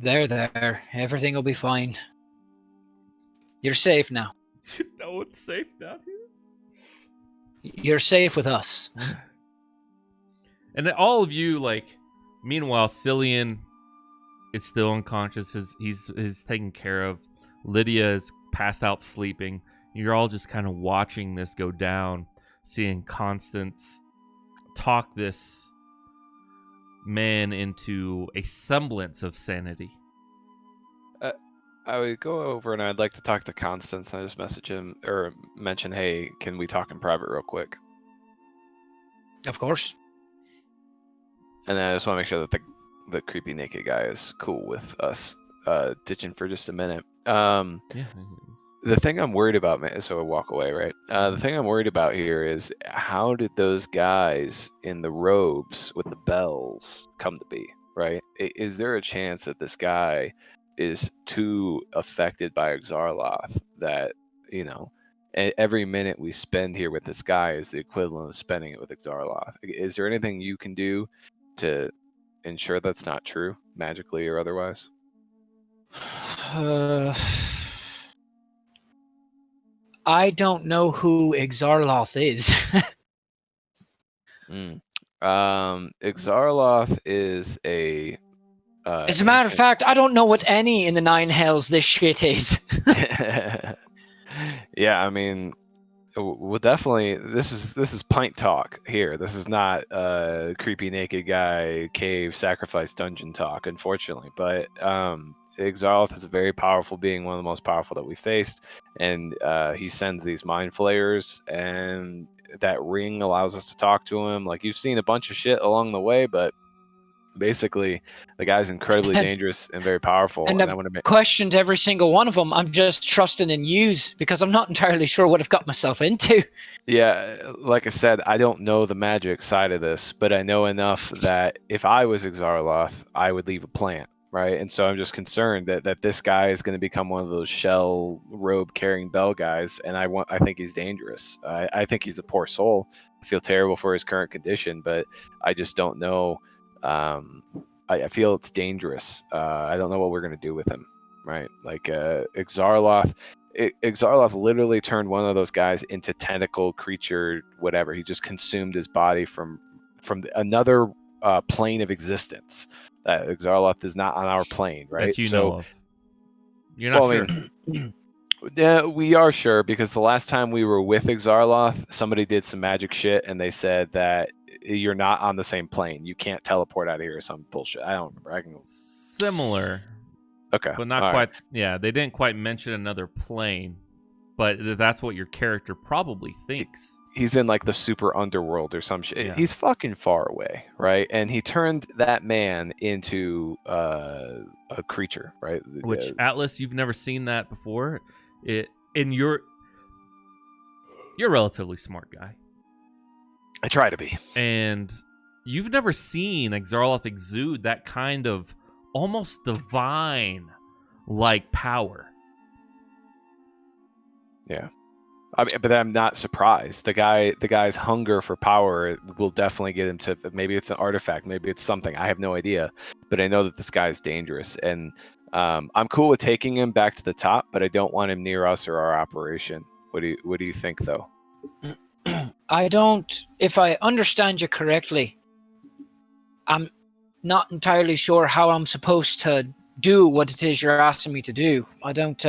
There. Everything will be fine. You're safe now. No one's safe down here. You're safe with us. And then all of you, like, meanwhile, Cylian is still unconscious. He's taken care of. Lydia is passed out sleeping. You're all just kind of watching this go down, seeing Constance talk this man into a semblance of sanity. I would go over and I'd like to talk to Constance. I just message him or mention, hey, can we talk in private real quick? Of course. And then I just want to make sure that the creepy naked guy is cool with us ditching for just a minute. Yeah. The thing I'm worried about, so I walk away, right? The thing I'm worried about here is how did those guys in the robes with the bells come to be, right? Is there a chance that this guy is too affected by Exarloth that, every minute we spend here with this guy is the equivalent of spending it with Exarloth? Is there anything you can do to ensure that's not true, magically or otherwise? I don't know who Exarloth is. Exarloth is a... As a matter of fact, I don't know what any in the Nine Hells this shit is. Yeah, I mean, well, definitely, this is pint talk here. This is not creepy naked guy cave sacrifice dungeon talk, unfortunately. But Exarloth is a very powerful being, one of the most powerful that we faced, and he sends these mind flayers, and that ring allows us to talk to him. Like, you've seen a bunch of shit along the way, but basically the guy's incredibly dangerous and very powerful. And I've questioned every single one of them. I'm just trusting in yous because I'm not entirely sure what I've got myself into. Yeah, like I said, I don't know the magic side of this, but I know enough that if I was Exarloth, I would leave a plant, right? And so I'm just concerned that this guy is going to become one of those shell robe carrying bell guys, and I think he's dangerous. I think he's a poor soul. I feel terrible for his current condition, but I just don't know. I feel it's dangerous. I don't know what we're going to do with him, right? Like Exarloth literally turned one of those guys into tentacle creature, whatever. He just consumed his body from another plane of existence. Exarloth is not on our plane, right? That you know of. You're not sure. I mean, yeah, we are sure because the last time we were with Exarloth, somebody did some magic shit and they said that you're not on the same plane. You can't teleport out of here or some bullshit. I don't remember. Similar. Okay. But not quite. Right. Yeah, they didn't quite mention another plane, but that's what your character probably thinks. He's in like the super underworld or some shit. Yeah. He's fucking far away, right? And he turned that man into a creature, right? Which, Atlas, you've never seen that before. You're a relatively smart guy. I try to be. And you've never seen Exarloth exude that kind of almost divine-like power. Yeah. I mean, but I'm not surprised. The guy's hunger for power will definitely get him to, maybe it's an artifact, maybe it's something. I have no idea. But I know that this guy's dangerous. And I'm cool with taking him back to the top, but I don't want him near us or our operation. What do you think, though? I don't. If I understand you correctly, not entirely sure how I'm supposed to do what it is you're asking me to do. I don't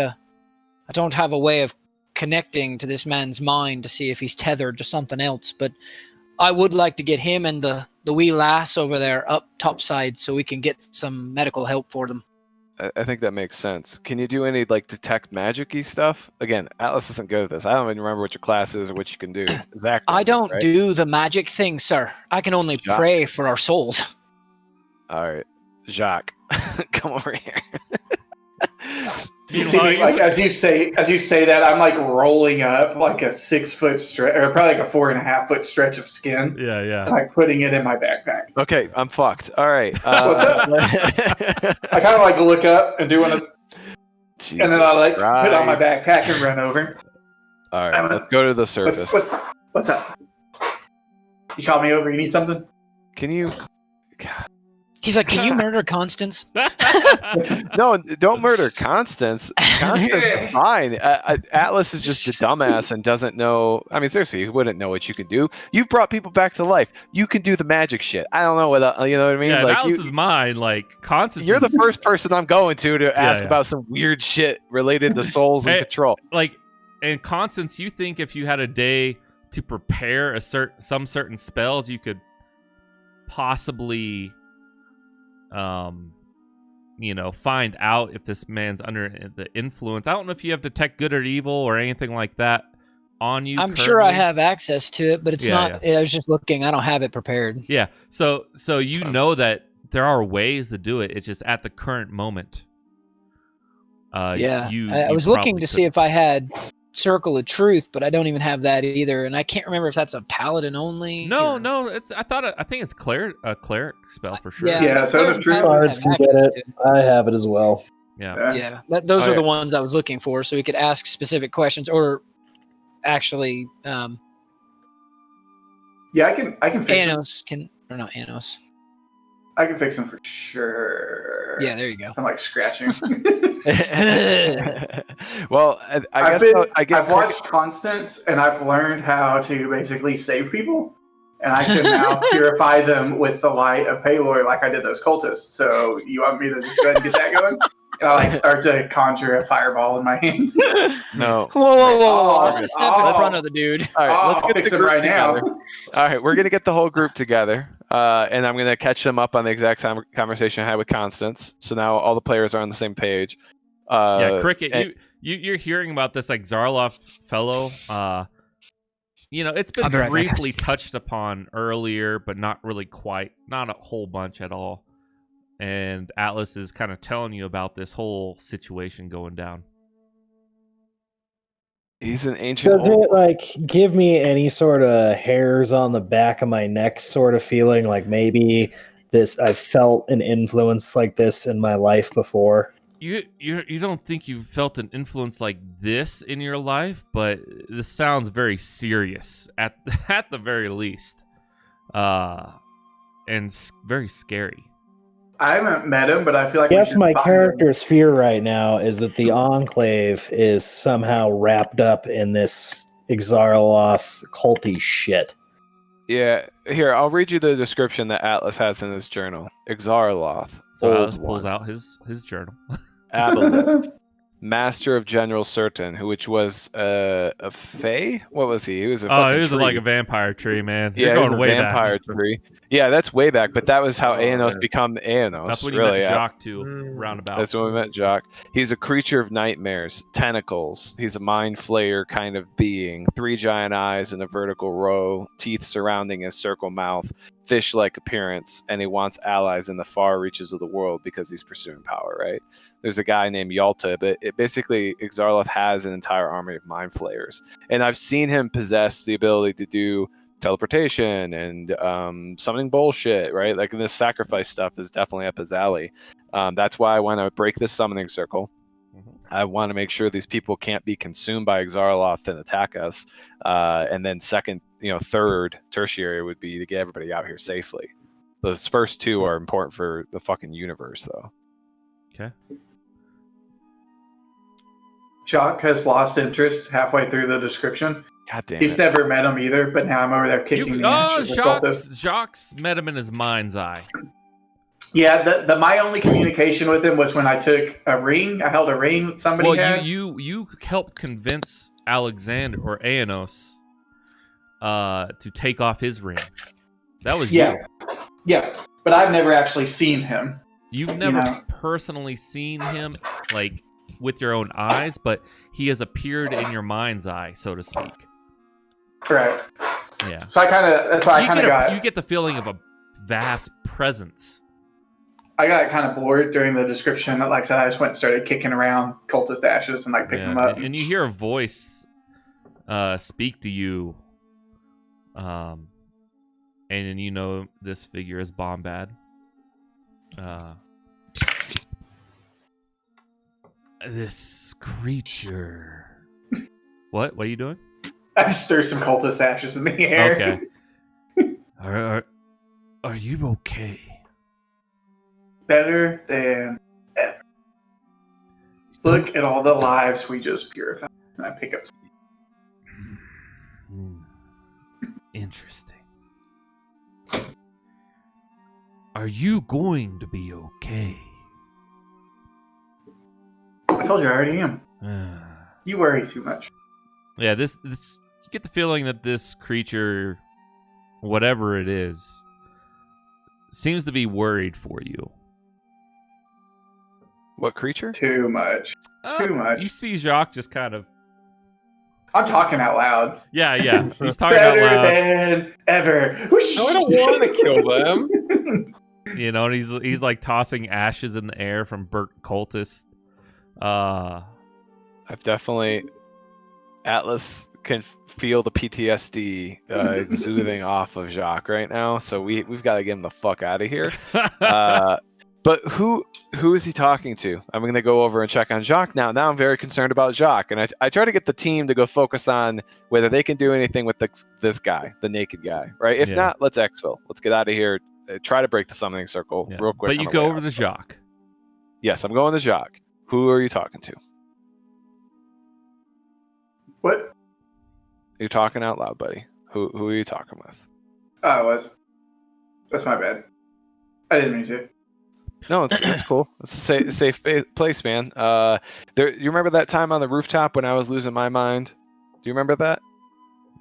have a way of connecting to this man's mind to see if he's tethered to something else, but I would like to get him and the wee lass over there up topside so we can get some medical help for them. I think that makes sense. Can you do any like detect magic-y stuff? Again, Atlas isn't good at this. I don't even remember what your class is or what you can do. Zach, I don't right? do the magic thing, sir. I can only Jacques. pray for our souls. All right, Jacques, come over here. You see me, like as you say that, I'm like rolling up like a 6 foot stretch, or probably like a 4.5 foot stretch of skin, Yeah, yeah. and like putting it in my backpack. Okay, I'm fucked. All right. I kind of like look up and do one of, and then I like put on my backpack and run over. All right, let's go to the surface. What's up? You called me over. You need something? Can you? He's like, can you murder Constance? No, don't murder Constance. Constance is fine. Atlas is just a dumbass and doesn't know. I mean, seriously, he wouldn't know what you can do. You've brought people back to life. You can do the magic shit. I don't know what you know what I mean. Yeah, like Alice is mine. Like Constance. You're the first person I'm going to ask yeah. about some weird shit related to souls and Hey, control. Like, and Constance, you think if you had a day to prepare some certain spells, you could possibly, find out if this man's under the influence. I don't know if you have detect good or evil or anything like that on you. I'm sure I have access to it, but it's not. Yeah. I was just looking. I don't have it prepared. Yeah. So you know that there are ways to do it. It's just at the current moment. I was looking to see if I had Circle of Truth, but I don't even have that either, and I can't remember if that's a paladin only. No, or... no. I think it's a cleric spell for sure. Yeah, Sword of Truth. Bards can get it. I have it as well. Yeah. Those are the ones I was looking for, so we could ask specific questions, or actually, Yeah, I can fix Anos them. Not Anos. I can fix them for sure. Yeah, there you go. I'm like scratching. Well, I've watched Constance, and I've learned how to basically save people, and I can now purify them with the light of Palor like I did those cultists. So you want me to just go ahead and get that going? And I like start to conjure a fireball in my hand. No. Whoa. Let's step in front of the dude. All right, let's get fix the it group right together. now. All right, we're going to get the whole group together, and I'm going to catch them up on the exact conversation I had with Constance. So now all the players are on the same page. Cricket, you're hearing about this like Zarloff fellow. It's been briefly touched upon earlier, but not really not a whole bunch at all. And Atlas is kind of telling you about this whole situation going down. He's an ancient. Does it give me any sort of hairs on the back of my neck sort of feeling like maybe I've felt an influence like this in my life before? You don't think you've felt an influence like this in your life, but this sounds very serious at the very least, and very scary. I haven't met him, but I feel like Yes, my character's fear right now is that the Enclave is somehow wrapped up in this Exarloth culty shit. Yeah, here, I'll read you the description that Atlas has in his journal. Exarloth. So Atlas pulls out his journal. Aboleth. Master of General Certain, which was a fae? What was he? He was a he was tree. like a vampire tree, man. Yeah, You're going way vampire back. Tree. Yeah, that's way back, but that was how Aenos become Aenos. That's when you really, met Jacques too, roundabout. That's when we met Jacques. He's a creature of nightmares, tentacles. He's a mind flayer kind of being. 3 giant eyes in a vertical row, teeth surrounding his circle mouth, fish-like appearance, and he wants allies in the far reaches of the world because he's pursuing power, right? There's a guy named Yalta, but basically Exarloth has an entire army of mind flayers. And I've seen him possess the ability to do teleportation and summoning bullshit, right? Like this sacrifice stuff is definitely up his alley. That's why I want to break this summoning circle. I want to make sure these people can't be consumed by Exarloth and attack us. And then third, tertiary would be to get everybody out here safely. Those first 2 are important for the fucking universe, though. Okay. Jacques has lost interest halfway through the description. God damn He's never met him either, but now I'm over there kicking the ass. Jacques met him in his mind's eye. Yeah, my only communication with him was when I took a ring. I held a ring that somebody had. You helped convince Alexander or Aenos to take off his ring. That was you. Yeah, but I've never actually seen him. You've never personally seen him like with your own eyes, but he has appeared in your mind's eye, so to speak. Correct. Yeah. So that's why I kind of got. You get the feeling of a vast presence. I got kind of bored during the description. Like I said, I just went and started kicking around cultist ashes and like picking them up. And you hear a voice speak to you. And then you know this figure is Bombad. This creature. What? What are you doing? I just stir some cultist ashes in the air. Okay. Are you okay? Better than ever. Look at all the lives we just purified. And I pick up. Interesting. Are you going to be okay? I told you I already am. You worry too much. Yeah, this you get the feeling that this creature, whatever it is, seems to be worried for you. What creature? Too much. Too much. You see Jacques just kind of... I'm talking out loud. Yeah. He's talking out loud. Better than ever. Whoosh. No, I don't want to kill them. You know, and he's like tossing ashes in the air from burnt cultists. I've definitely... Atlas can feel the PTSD exuding off of Jacques right now, so we've got to get him the fuck out of here. But who is he talking to? I'm going to go over and check on Jacques now. Now I'm very concerned about Jacques, and I try to get the team to go focus on whether they can do anything with this guy, the naked guy, right? If not, let's exfil. Let's get out of here. Try to break the summoning circle real quick. But you go over to Jacques. Yes, I'm going to Jacques. Who are you talking to? What? You're talking out loud, buddy. Who are you talking with? Oh, it was. That's my bad. I didn't mean to. No, it's cool. It's a safe place, man. You remember that time on the rooftop when I was losing my mind? Do you remember that?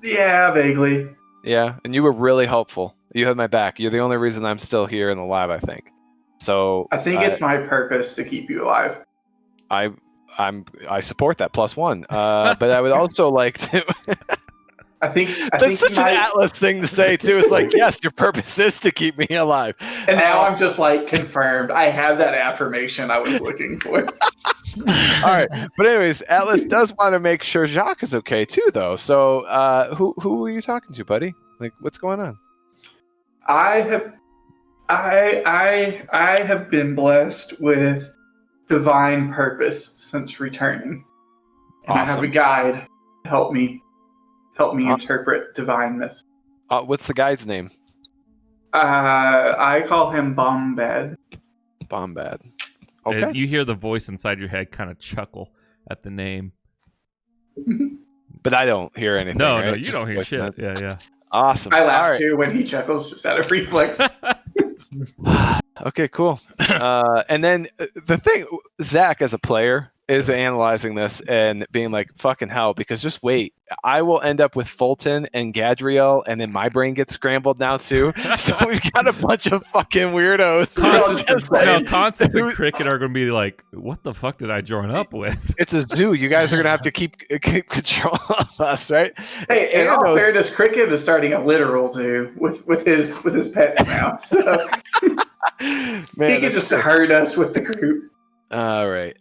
Yeah, vaguely. Yeah, and you were really helpful. You had my back. You're the only reason I'm still here in the lab, I think. So I think it's my purpose to keep you alive. I support that +1. But I would also like to. I think That's such an Atlas thing to say too. It's like, yes, your purpose is to keep me alive. And now I'm just like confirmed. I have that affirmation I was looking for. All right, but anyways, Atlas does want to make sure Jacques is okay too, though. So, who are you talking to, buddy? Like, what's going on? I have been blessed with divine purpose since returning, and I have a guide to help me interpret divineness. What's the guide's name? I call him Bombad. Bombad. Okay. And you hear the voice inside your head kind of chuckle at the name. But I don't hear anything. No, right? no, you Just don't hear shit. Yeah. Awesome. I laugh All right. too when he chuckles, just out of reflex. Okay, cool. And then the thing, Zach, as a player, is analyzing this and being like, fucking hell, because just wait. I will end up with Fulton and Gadriel, and then my brain gets scrambled now too. So we've got a bunch of fucking weirdos. Constance and Cricket are going to be like, what the fuck did I join up with? It's a zoo. You guys are going to have to keep control of us, right? Hey, in all fairness, Cricket is starting a literal zoo with his pets now. So Man, he can just herd us with the group. All right.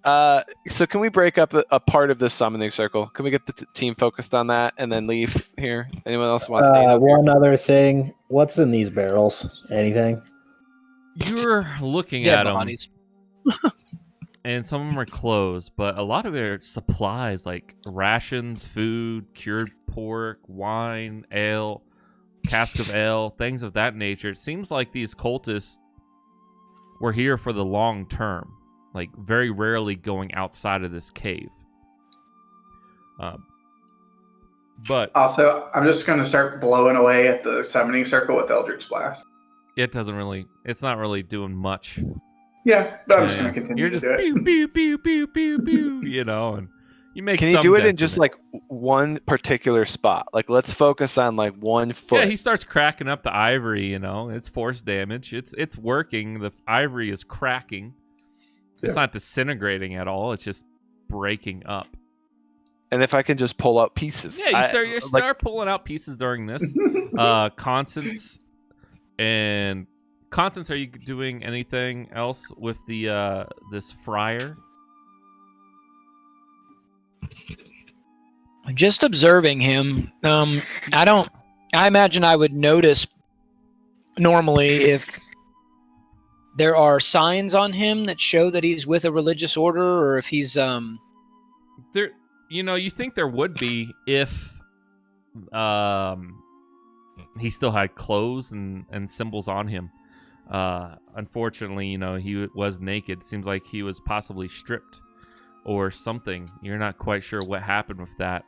So can we break up a part of the summoning circle? Can we get the team focused on that and then leave here? Anyone else want to stay up one other thing. What's in these barrels? Anything? You're looking at them, and some of them are closed, but a lot of it are supplies like rations, food, cured pork, wine, ale, cask of ale, things of that nature. It seems like these cultists were here for the long term. Like, very rarely going outside of this cave. But also, I'm just going to start blowing away at the summoning circle with Eldritch Blast. It's not really doing much. Yeah, but I'm just going to continue You're to just do it. pew, pew, pew, pew, pew, pew, you know, and you make Can you some do it in dents just like one particular spot? Like, let's focus on like one foot. Yeah, he starts cracking up the ivory, you know. It's force damage. It's working. The ivory is cracking. It's not disintegrating at all. It's just breaking up. And if I can just pull out pieces. Yeah, you start pulling out pieces during this. Constance, are you doing anything else with the this friar? Just observing him. I imagine I would notice normally if there are signs on him that show that he's with a religious order, or if he's There, you think there would be if he still had clothes and symbols on him. Unfortunately, he was naked. Seems like he was possibly stripped or something. You're not quite sure what happened with that.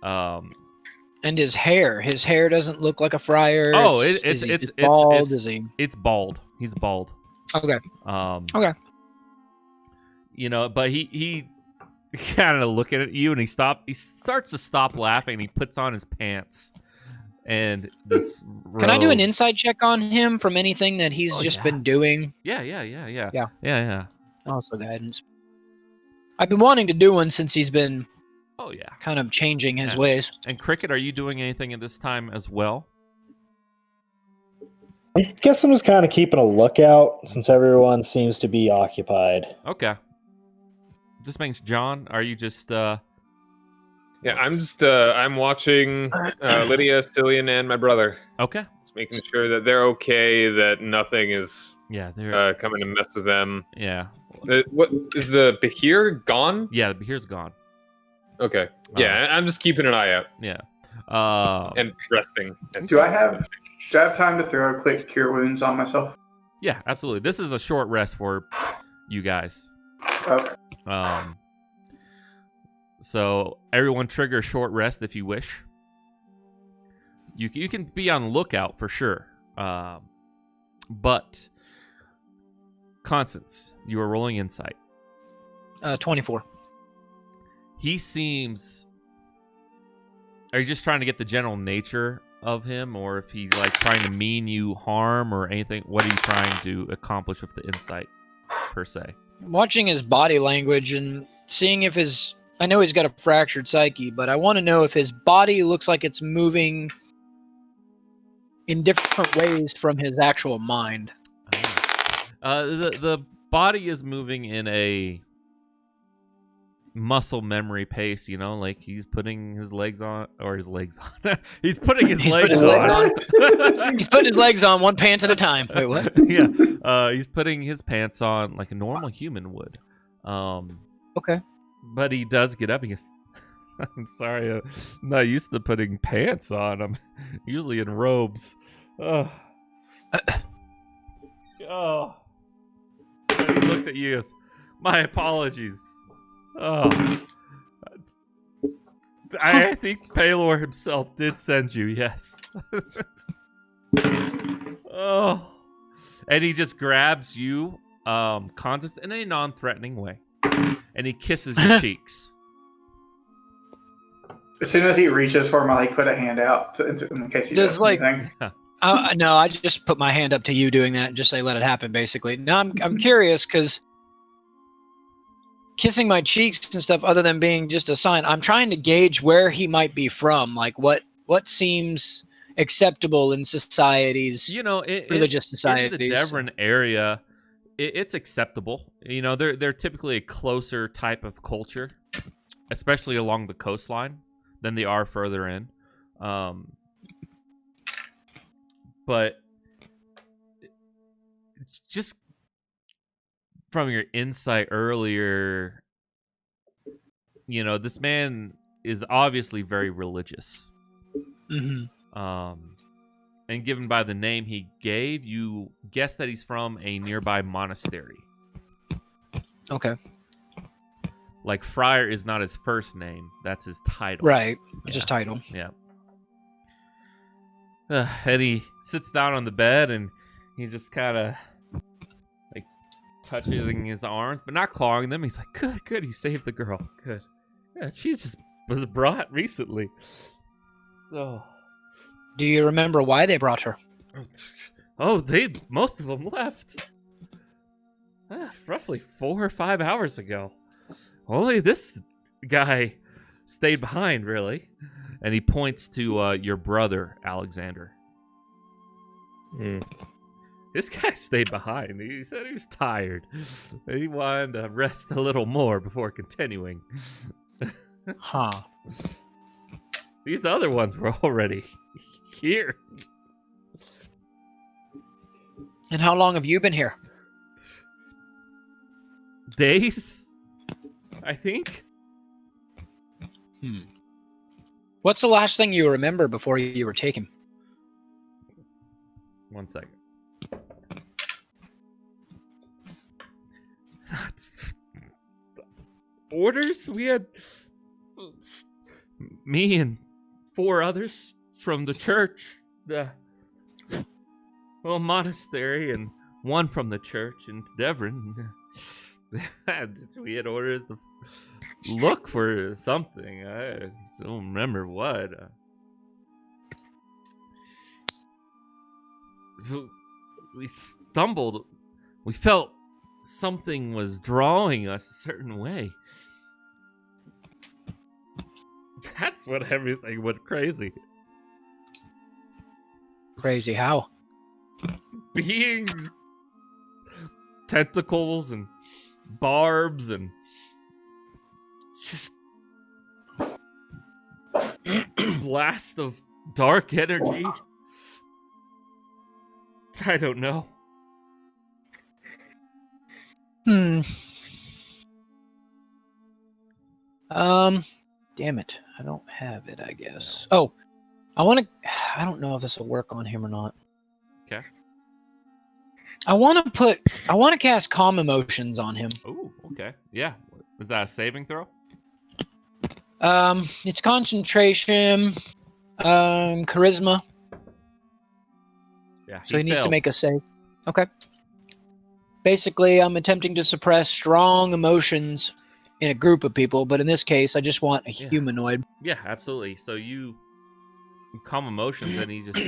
And his hair doesn't look like a friar. Oh, it's bald. It's bald. He's bald. Okay. Okay. But he kind of looking at you, and he starts to stop laughing, and he puts on his pants. And this Can I do an insight check on him from anything that he's been doing? Yeah. Also guidance. I've been wanting to do one since he's been kind of changing his ways. And Cricket, are you doing anything at this time as well? I guess I'm just kind of keeping a lookout since everyone seems to be occupied. Okay. This means John, are you just Yeah, I'm watching Lydia, Cylian, and my brother. Okay. Just making sure that they're okay, that nothing is they're coming to mess with them. Yeah. What is the Bahir gone? Yeah, the Bahir's gone. Okay. Yeah, I'm just keeping an eye out. Yeah. And resting. Do I have time to throw a quick cure wounds on myself? Yeah, absolutely. This is a short rest for you guys. Okay. So everyone trigger a short rest if you wish. You can be on the lookout for sure. But Constance, you are rolling insight. 24. He seems. Are you just trying to get the general nature of him, or if he's like trying to mean you harm or anything? What are you trying to accomplish with the insight, per se? Watching his body language and seeing if his. I know he's got a fractured psyche, but I want to know if his body looks like it's moving in different ways from his actual mind. The body is moving in a muscle memory pace, like he's putting his legs on, or his legs on. He's putting his legs on. He's putting his legs on one pant at a time. Wait, what? Yeah. He's putting his pants on like a normal human would. Okay. But he does get up and he goes, I'm sorry, I'm not used to putting pants on. I'm usually in robes. Oh. And he looks at you and goes, my apologies. Oh. I think Paylor himself did send you, yes. Oh. And he just grabs you, Constance, in a non-threatening way. And he kisses your cheeks. As soon as he reaches for him, I put a hand out in case he does anything. No, I just put my hand up to you doing that and just say, let it happen, basically. Now, I'm curious because kissing my cheeks and stuff, other than being just a sign, I'm trying to gauge where he might be from. Like, what seems acceptable in societies, religious societies. In the Devon area, it's acceptable. They're typically a closer type of culture, especially along the coastline, than they are further in. But just from your insight earlier, this man is obviously very religious. Mm-hmm. And given by the name he gave, you guess that he's from a nearby monastery. Okay. Like Friar is not his first name; that's his title. Right, it's his title. Yeah. And he sits down on the bed and He's just kind of like touching his arms, but not clawing them. He's like, good, good. You saved the girl. Good. Yeah, she just was brought recently. Oh. Do you remember why they brought her? Oh, most of them left. Roughly 4 or 5 hours ago. Only this guy stayed behind, really. And he points to your brother, Alexander. This guy stayed behind. He said he was tired. He wanted to rest a little more before continuing. Huh. These other ones were already here. And how long have you been here? Days, I think. What's the last thing you remember before you were taken? 1 second. Orders? We had me and 4 others from the church, the monastery, and 1 from the church in Devon. We had orders to look for something. I don't remember what. We stumbled. We felt something was drawing us a certain way. That's what everything went crazy. Crazy how? Beings, tentacles, and barbs, and just blast of dark energy. I don't know. Damn it. I don't have it, I guess. Oh, I don't know if this will work on him or not. Okay. I want to cast calm emotions on him. Oh, okay. Yeah. Is that a saving throw? It's concentration, charisma. Yeah. So he needs to failed. make a save. Okay. Basically, I'm attempting to suppress strong emotions in a group of people, but in this case, I just want a humanoid. Yeah, absolutely. So you calm emotions, and he just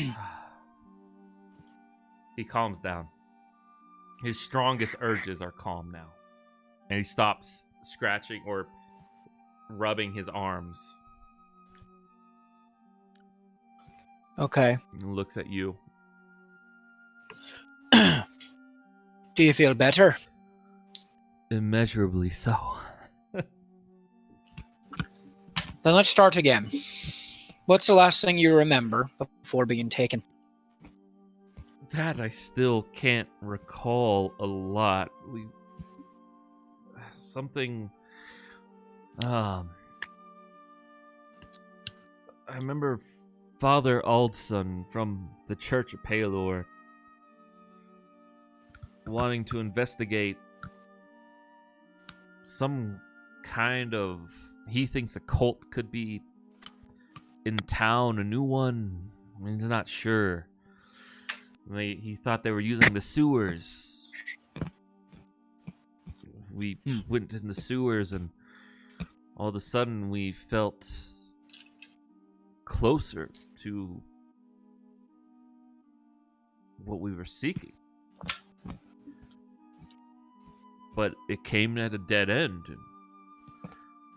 he calms down. His strongest urges are calm now, and he stops scratching or rubbing his arms. Okay. And looks at you. Do you feel better? Immeasurably so. Then let's start again. What's the last thing you remember before being taken? That I still can't recall a lot. Something. I remember Father Aldson from the Church of Palor wanting to investigate some kind of. He thinks a cult could be in town, a new one. He's not sure. He thought they were using the sewers. We went in the sewers, and all of a sudden we felt closer to what we were seeking. But it came at a dead end, and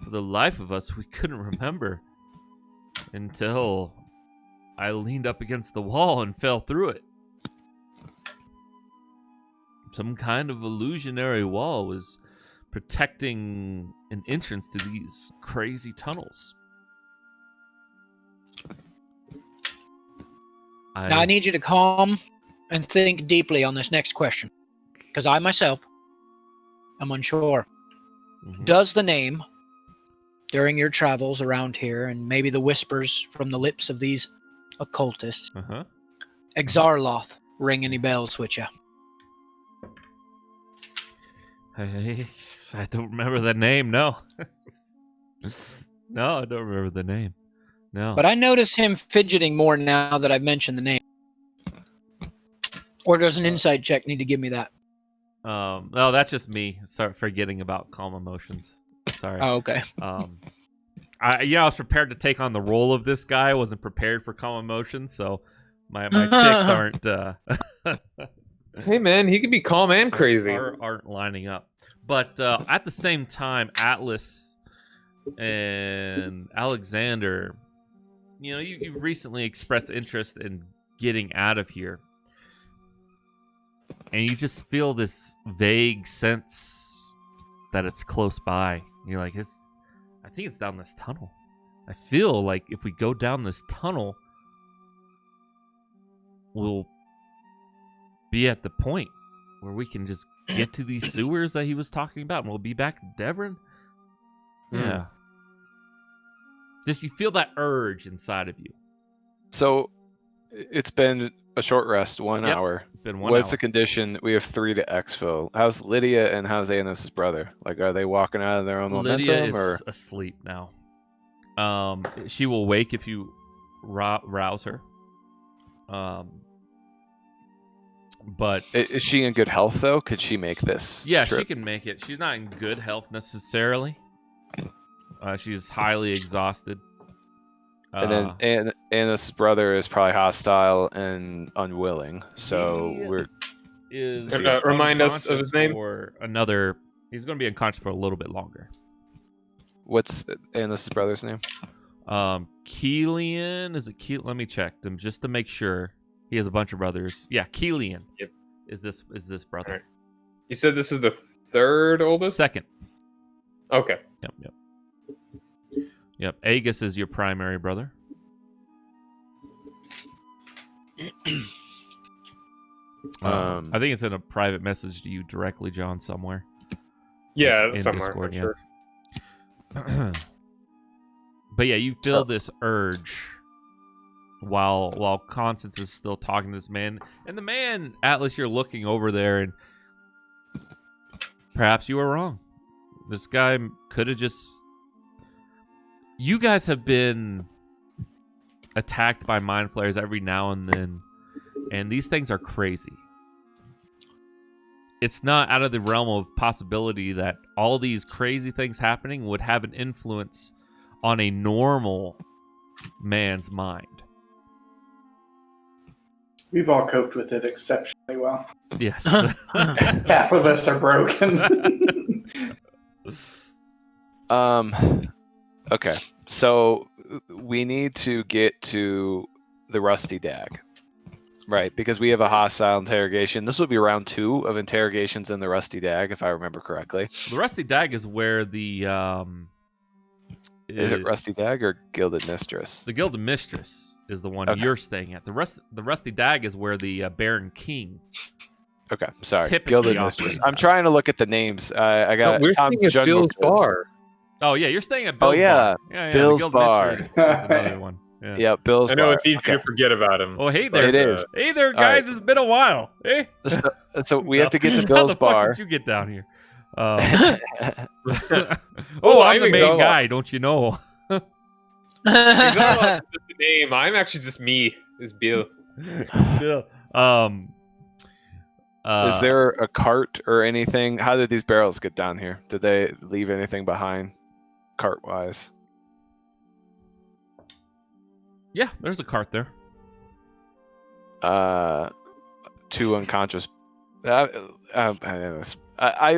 for the life of us, we couldn't remember until I leaned up against the wall and fell through it. Some kind of illusionary wall was protecting an entrance to these crazy tunnels. Now I need you to calm and think deeply on this next question, because I myself am unsure. Mhm. Does the name, during your travels around here, and maybe the whispers from the lips of these occultists, Exarloth, ring any bells with you? I don't remember the name, no. No, I don't remember the name. No. But I notice him fidgeting more now that I've mentioned the name. Or does an insight check need to give me that? No, that's just me. Start forgetting about calm emotions. Sorry. Oh, okay. I was prepared to take on the role of this guy. I wasn't prepared for calm emotions, so my ticks aren't Hey man, he could be calm and crazy. aren't lining up. But at the same time, Atlas and Alexander, you've recently expressed interest in getting out of here. And you just feel this vague sense that it's close by. You're like, I think it's down this tunnel. I feel like if we go down this tunnel, we'll be at the point where we can just get to these sewers that he was talking about, and we'll be back in Devon. Yeah. Just you feel that urge inside of you. So it's been a short rest, 1 hour. Been 1 What's hour. the condition? We have 3 to exfil. How's Lydia and how's Anos' brother? Like, are they walking out of their own Lydia momentum? is Or asleep now. She will wake if you rouse her. But is she in good health though? Could she make this? yeah, trip? she can make it. She's not in good health necessarily. She's highly exhausted. And then Anos' brother is probably hostile and unwilling. So we're is remind us of his name? For another. He's going to be unconscious for a little bit longer. What's Anos' brother's name? Cylian, is it Let me check them just to make sure. He has a bunch of brothers. Yeah, Cylian. Yep. Is this brother? All right. You said this is the third oldest? Second. Okay. Yep. Agus is your primary brother. I think it's in a private message to you directly, John, somewhere. Yeah, In somewhere. Discord, I'm sure. But yeah, you feel this urge while Constance is still talking to this man. And the man, Atlas, you're looking over there, and perhaps you were wrong. This guy could have just... You guys have been attacked by mind flayers every now and then, and these things are crazy. It's not out of the realm of possibility that all these crazy things happening would have an influence on a normal man's mind. We've all coped with it exceptionally well. Yes. Half of us are broken. Okay. So we need to get to the Rusty Dag. Right, because we have a hostile interrogation. This will be round 2 of interrogations in the Rusty Dag, if I remember correctly. The Rusty Dag is where the Is it Rusty Dag or Gilded Mistress? The Gilded Mistress is the one Okay. you're staying at. The Rusty Dag is where the Baron King. Okay, sorry. Typically Gilded operates Mistress. out I'm of. trying to look at the names. I got. We're staying at Bill's Bar. Oh yeah, you're staying at Bill's yeah. Bar. Yeah, Bill's the Gilded Bar. Mistress is another one. Yeah. Yep, Bill's I know Bar. it's easy Okay. to forget about him. Oh hey there, It is. Hey there, All guys. right. It's been a while. Hey. So we have to get to How Bill's the Bar. fuck did you get down here? Oh, I'm the I'm main exhausted. guy. Don't you know? It's not about just the name. I'm actually just me. It's Bill. Bill. Is there a cart or anything? How did these barrels get down here? Did they leave anything behind, cart-wise? Yeah, there's a cart there. 2 unconscious. I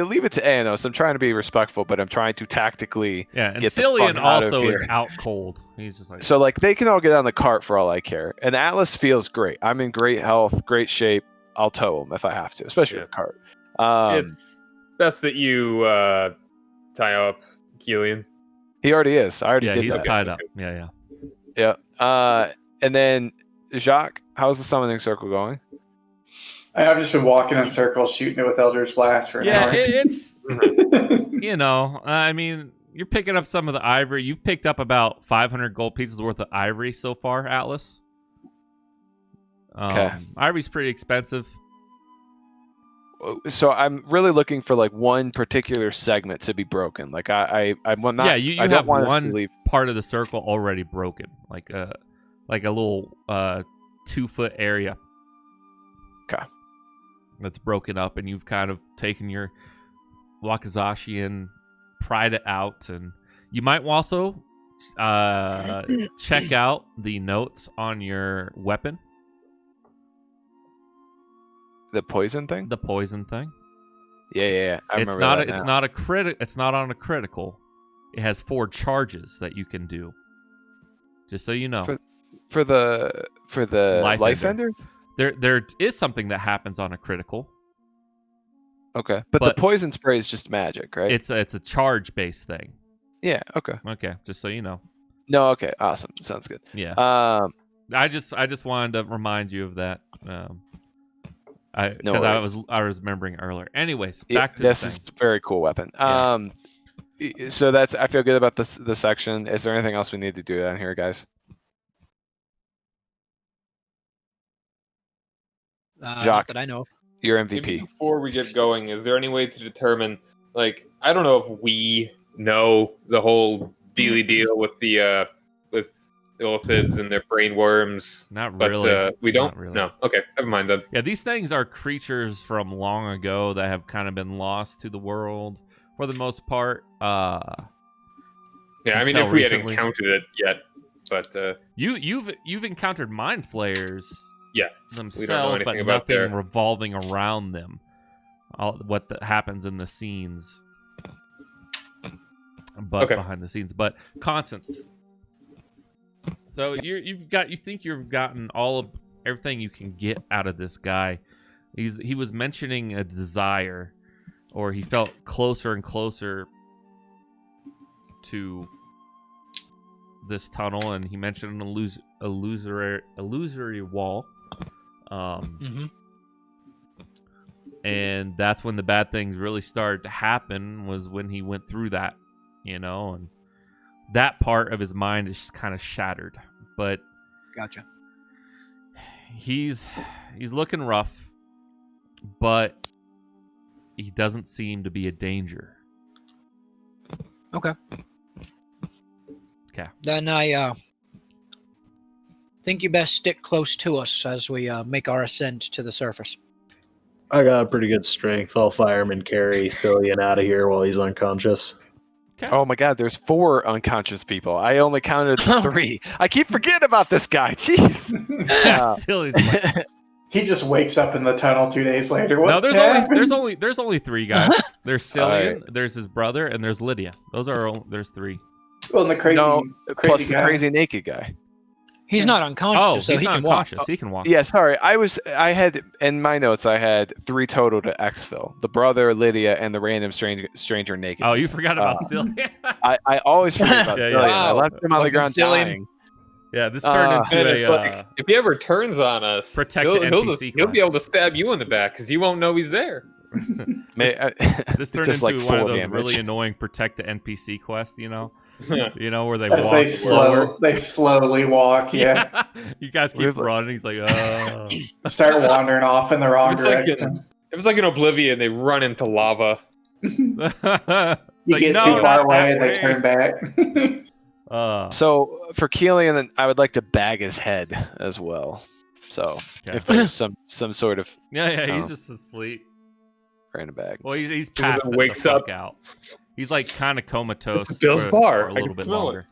leave it to Anos. I'm trying to be respectful, but I'm trying to tactically. Yeah, and Get the Cylian fuck out of also is here. out cold. He's just like, So like they can all get on the cart for all I care. And Atlas feels great. I'm in great health, great shape. I'll tow him if I have to, especially with the cart. It's best that you tie up Cylian. He already is. I already yeah, did he's that. tied up. Yeah. Yeah. And then Jacques, how's the summoning circle going? I've just been walking in circles, shooting it with Eldritch Blast for an Yeah, hour. it's I mean, you're picking up some of the ivory. You've picked up about 500 gold pieces worth of ivory so far, Atlas. Okay. Ivory's pretty expensive. So I'm really looking for like one particular segment to be broken. Like I'm not. Yeah, you I don't have want us one to leave. part of the circle already broken, like a little 2-foot area. that's broken up, and you've kind of taken your wakizashi and pried it out. And you might also check out the notes on your weapon. The poison thing? The poison thing. Yeah. I It's remember not. that It's now. not a crit. It's not on a critical. It has 4 charges that you can do. Just so you know. For the life ender? There is something that happens on a critical. Okay. But the poison spray is just magic, right? It's a charge based thing. Yeah, okay. Okay, just so you know. No, okay. Awesome. Sounds good. Yeah. I just wanted to remind you of that. Because I was remembering earlier. Anyways, back to this the is thing. a very cool weapon. Yeah. So I feel good about this section. Is there anything else we need to do down here, guys? Not Jacques, that I know of. your Maybe MVP. before we get going, is there any way to determine, like, I don't know if we know the whole deal with the with illithids and their brain worms? Not But really. we don't? Not really. No. Okay, never mind then. Yeah, these things are creatures from long ago that have kind of been lost to the world for the most part. Yeah, I mean, Until if we recently. hadn't encountered it yet, but you've encountered mind flayers. Yeah, Themselves, but anything about nothing their- revolving around them. What happens in the scenes, but Okay. behind the scenes. But Constance, so you think you've gotten everything you can get out of this guy. He was mentioning a desire, or he felt closer and closer to this tunnel, and he mentioned an illusory wall. And that's when the bad things really started to happen, was when he went through that, and that part of his mind is kind of shattered. But Gotcha. he's looking rough, but he doesn't seem to be a danger. Okay. Okay. Then I think you best stick close to us as we make our ascent to the surface. I got pretty good strength. I'll fireman carry Cylian out of here while he's unconscious. Okay. Oh my god, there's 4 unconscious people. I only counted 3. I keep forgetting about this guy. Jeez. Silly. Like, He just wakes up in the tunnel 2 days later. What no, happened? there's only 3 guys. There's Cylian, there's his brother, and there's Lydia. There's 3. Well, and the crazy, Plus crazy the guy. crazy naked guy. He's not unconscious, Oh, so he's he not can walk. unconscious. He can walk. Yeah, sorry. I had in my notes. I had 3 total to exfil: the brother, Lydia, and the random stranger naked. Oh, you forgot about Cylian. I always forget about Yeah, Cylian. yeah. I left him on the Fucking ground Cylian. dying. Yeah, this turned And into it's a. like, if he ever turns on us, Protect he'll, the he'll, NPC he'll be quest. able to stab you in the back because you won't know he's there. This turned just into like one of full those damage. really annoying protect the NPC quests, where they As walk they slowly walk, yeah. You guys keep We've- running. He's like, oh. Start wandering off in the wrong It's like direction. It was like in Oblivion, they run into lava. You Like, get no, too not far that away and they way. turn back. So for Keelian, I would like to bag his head as well. So Okay. if there's some sort of Yeah, he's Oh. just asleep. random bag. Well, he's He then passed it wakes the fuck up. out. He's like kind of comatose It's Bill's for bar. a I little can bit smell it. longer.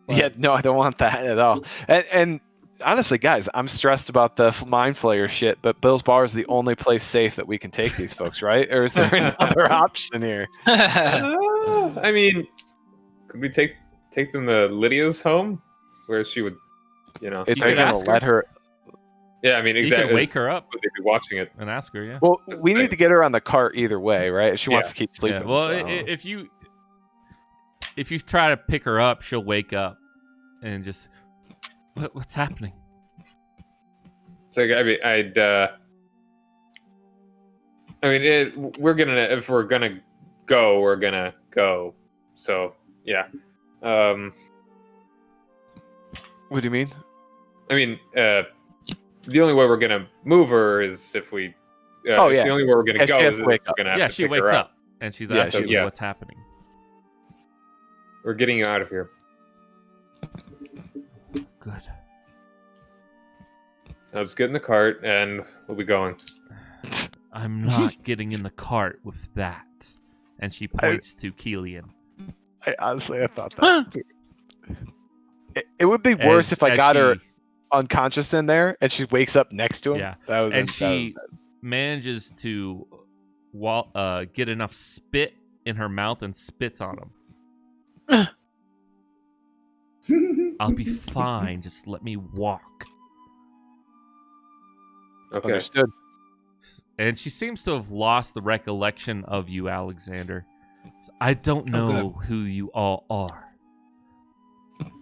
Yeah, no, I don't want that at all. And honestly, guys, I'm stressed about the mind flayer shit, but Bill's Bar is the only place safe that we can take these folks, right? Or is there another option here? I mean, could we take them to Lydia's home, where she would, If You they're could gonna ask her. let her. Yeah, I mean, You exactly. can wake her up Would they be watching it? and ask her, yeah. Well, That's we the need thing. to get her on the cart either way, right? If she wants Yeah. to keep sleeping. Yeah, well, so. if you try to pick her up, she'll wake up and just, what's happening? So I mean, we're gonna if we're gonna go, we're gonna go. So yeah. What do you mean? I mean, the only way we're gonna move her is if we. Oh, yeah. The only way we're gonna Yeah, go she has is to if wake we're up. gonna have Yeah, to she pick wakes her up and she's Yeah, asking so- you yeah. what's happening. We're getting you out of here. Good. Now let's get in the cart and we'll be going. I'm not getting in the cart with that. And she points to Cylian. I honestly thought that. It would be worse if I got her unconscious in there and she wakes up next to him. Yeah, that would and she manages to get enough spit in her mouth and spits on him. I'll be fine. Just let me walk. Okay. Understood. And she seems to have lost the recollection of you, Alexander. I don't know who you all are,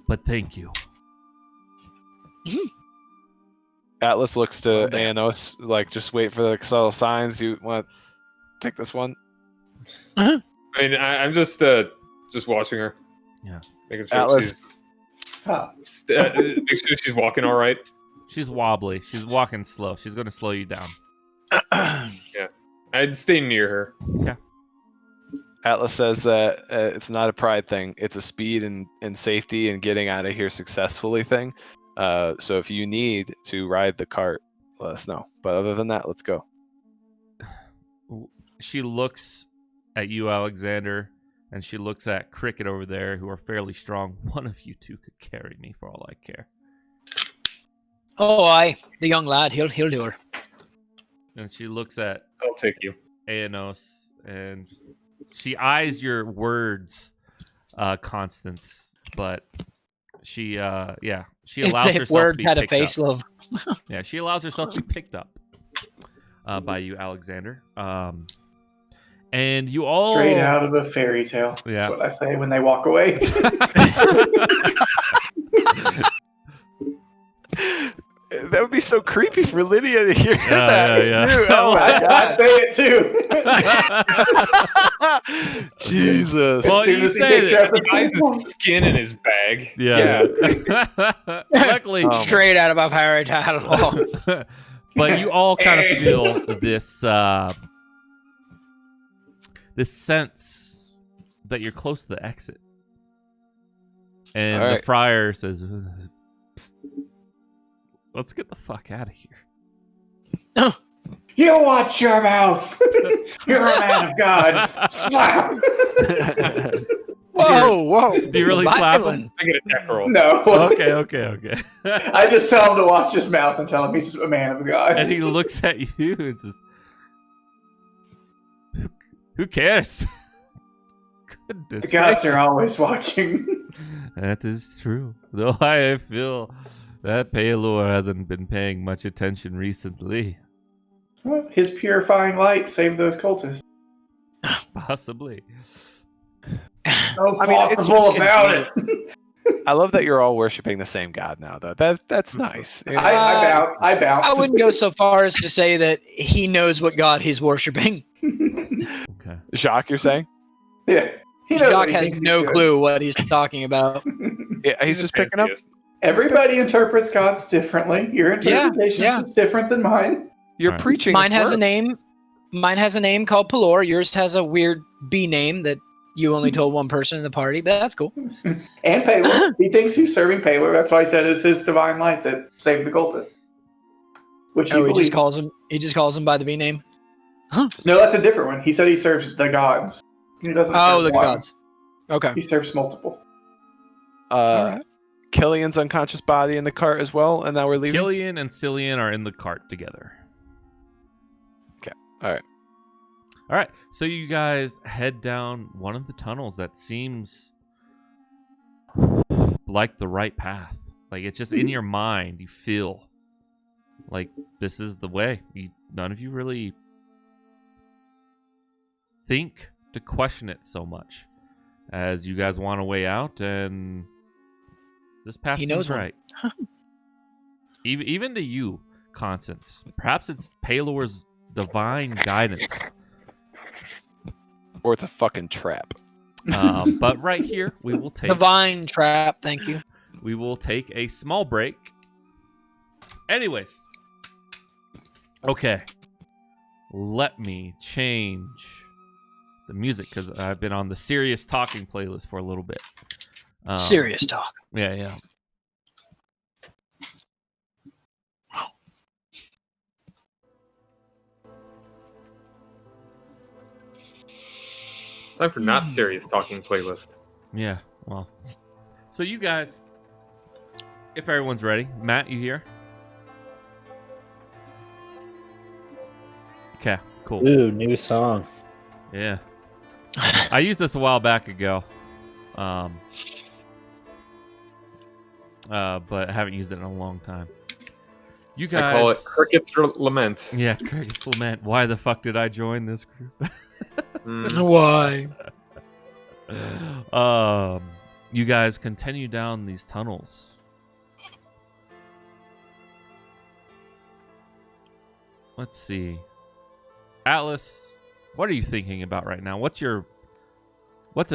but thank you. Atlas looks to Anos, like, just wait for the subtle signs. You want to take this one? I mean, I'm just watching her. Yeah. Making sure Atlas. make sure she's walking all right. She's wobbly. She's walking slow. She's going to slow you down. Yeah. I'd stay near her. Okay. Atlas says that it's not a pride thing. It's a speed and safety and getting out of here successfully thing. So if you need to ride the cart, let us know. But other than that, let's go. She looks at you, Alexander, and she looks at Cricket over there, who are fairly strong. One of you two could carry me for all I care. Oh, aye. The young lad, he'll do her. And she looks at I'll take you. Aenos, and she eyes your words, Constance, but she allows If herself to word be had a picked up. facelift. Yeah, she allows herself to be picked up by you, Alexander. And you all Straight out of a fairy tale. Yeah. That's what I say when they walk away. That would be so creepy for Lydia to hear that. Yeah. Too. Oh my I god. say it too. Jesus. Well, As soon you as he say picks it. her up, He hides his skin in his bag. Yeah. Luckily, Straight out of a fairy tale. but you all kind of feel this this sense that you're close to the exit. And All the right. friar says, "Psst, let's get the fuck out of here." You watch your mouth. You're a man of God. Slap. Whoa. Do you really slap him? Violent. I get a deck roll. No. Okay. I just tell him to watch his mouth and tell him he's a man of God. And he looks at you and says, "Who cares?" Goodness The gods are gracious. always watching. That is true. Though I feel that Paylor hasn't been paying much attention recently. Well, his purifying light saved those cultists. Possibly. No I mean, it's possible just about it. I love that you're all worshiping the same god now, though. That's nice. You know? I bounce. I wouldn't go so far as to say that he knows what god he's worshiping. Okay. Jacques, you're saying? Yeah. He knows what Jacques he has thinks no he's doing. clue what he's talking about. Yeah, he's just picking up. Pantheist. Everybody interprets gods differently. Your interpretation Yeah. is different than mine. You're Alright. preaching. Mine has a word. name. Mine has a name called Pelor. Yours has a weird B name that you only told one person in the party, but that's cool. And Paylor. He thinks he's serving Paylor. That's why he said it's his divine light that saved the cultists. Which he Oh, he believes. just calls him by the B name. No, that's a different one. He said he serves the gods. He doesn't Oh, serve the one. gods. Okay. He serves multiple. Alright. Killian's unconscious body in the cart as well, and now we're leaving. Cylian and Cylian are in the cart together. Alright. All right. So you guys head down one of the tunnels that seems like the right path. Like it's just in your mind. You feel like this is the way. None of you really think to question it so much as you guys want a way out, and this path He seems knows one. right. Even to you, Constance. Perhaps it's Paylor's divine guidance. Or it's a fucking trap. But right here, we will take Divine trap. Thank you. a small break. Anyways, okay, let me change the music because I've been on the serious talking playlist for a little bit. Serious talk. Yeah. Time for not serious talking playlist. Yeah, well. So you guys, if everyone's ready, Matt, you here? Okay, cool. Ooh, new song. Yeah. I used this a while back ago. But I haven't used it in a long time. You guys, I call it Cricket's Lament. Yeah, Cricket's Lament. Why the fuck did I join this group? Why? You guys continue down these tunnels. Let's see. Atlas, what are you thinking about right now? What's a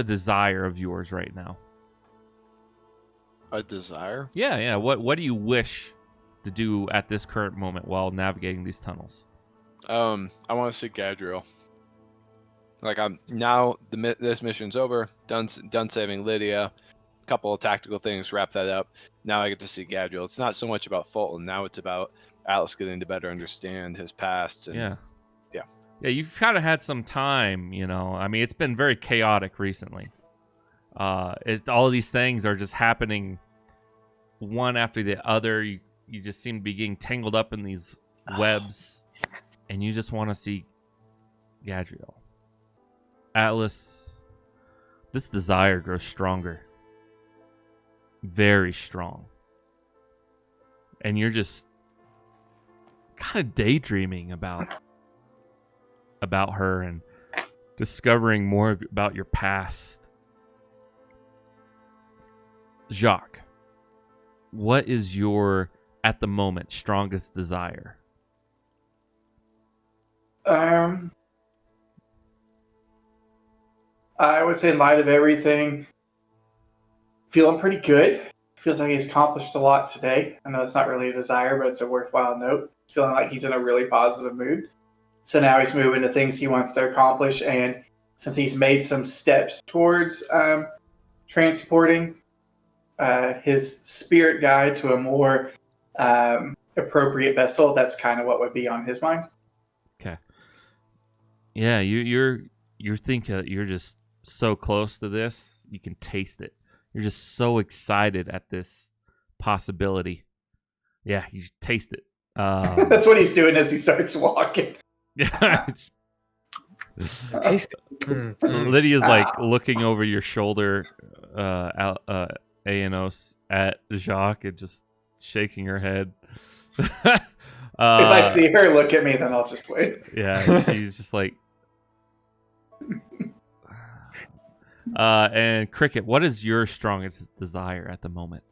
desire of yours right now? A desire? Yeah. What do you wish to do at this current moment while navigating these tunnels? I want to see Gadriel. Like I'm now, this mission's over. Done saving Lydia. Couple of tactical things, wrap that up. Now I get to see Gadriel. It's not so much about Fulton. Now it's about Atlas getting to better understand his past. And, Yeah, you've kind of had some time, I mean, it's been very chaotic recently. All of these things are just happening one after the other. You just seem to be getting tangled up in these webs, and you just want to see Gadriel. Atlas, this desire grows stronger. Very strong. And you're just kind of daydreaming about her and discovering more about your past. Jacques, what is your, at the moment, strongest desire? I would say in light of everything, feeling pretty good. Feels like he's accomplished a lot today. I know it's not really a desire, but it's a worthwhile note. Feeling like he's in a really positive mood. So now he's moving to things he wants to accomplish. And since he's made some steps towards transporting his spirit guide to a more appropriate vessel, that's kind of what would be on his mind. Okay. Yeah, you're thinking you're just so close to this. You can taste it. You're just so excited at this possibility. Yeah, you taste it. That's what he's doing as he starts walking. Yeah. Lydia's like looking over your shoulder, Aenos, at Jacques and just shaking her head. If I see her look at me, then I'll just wait. Yeah, she's just like. And Cricket, what is your strongest desire at the moment?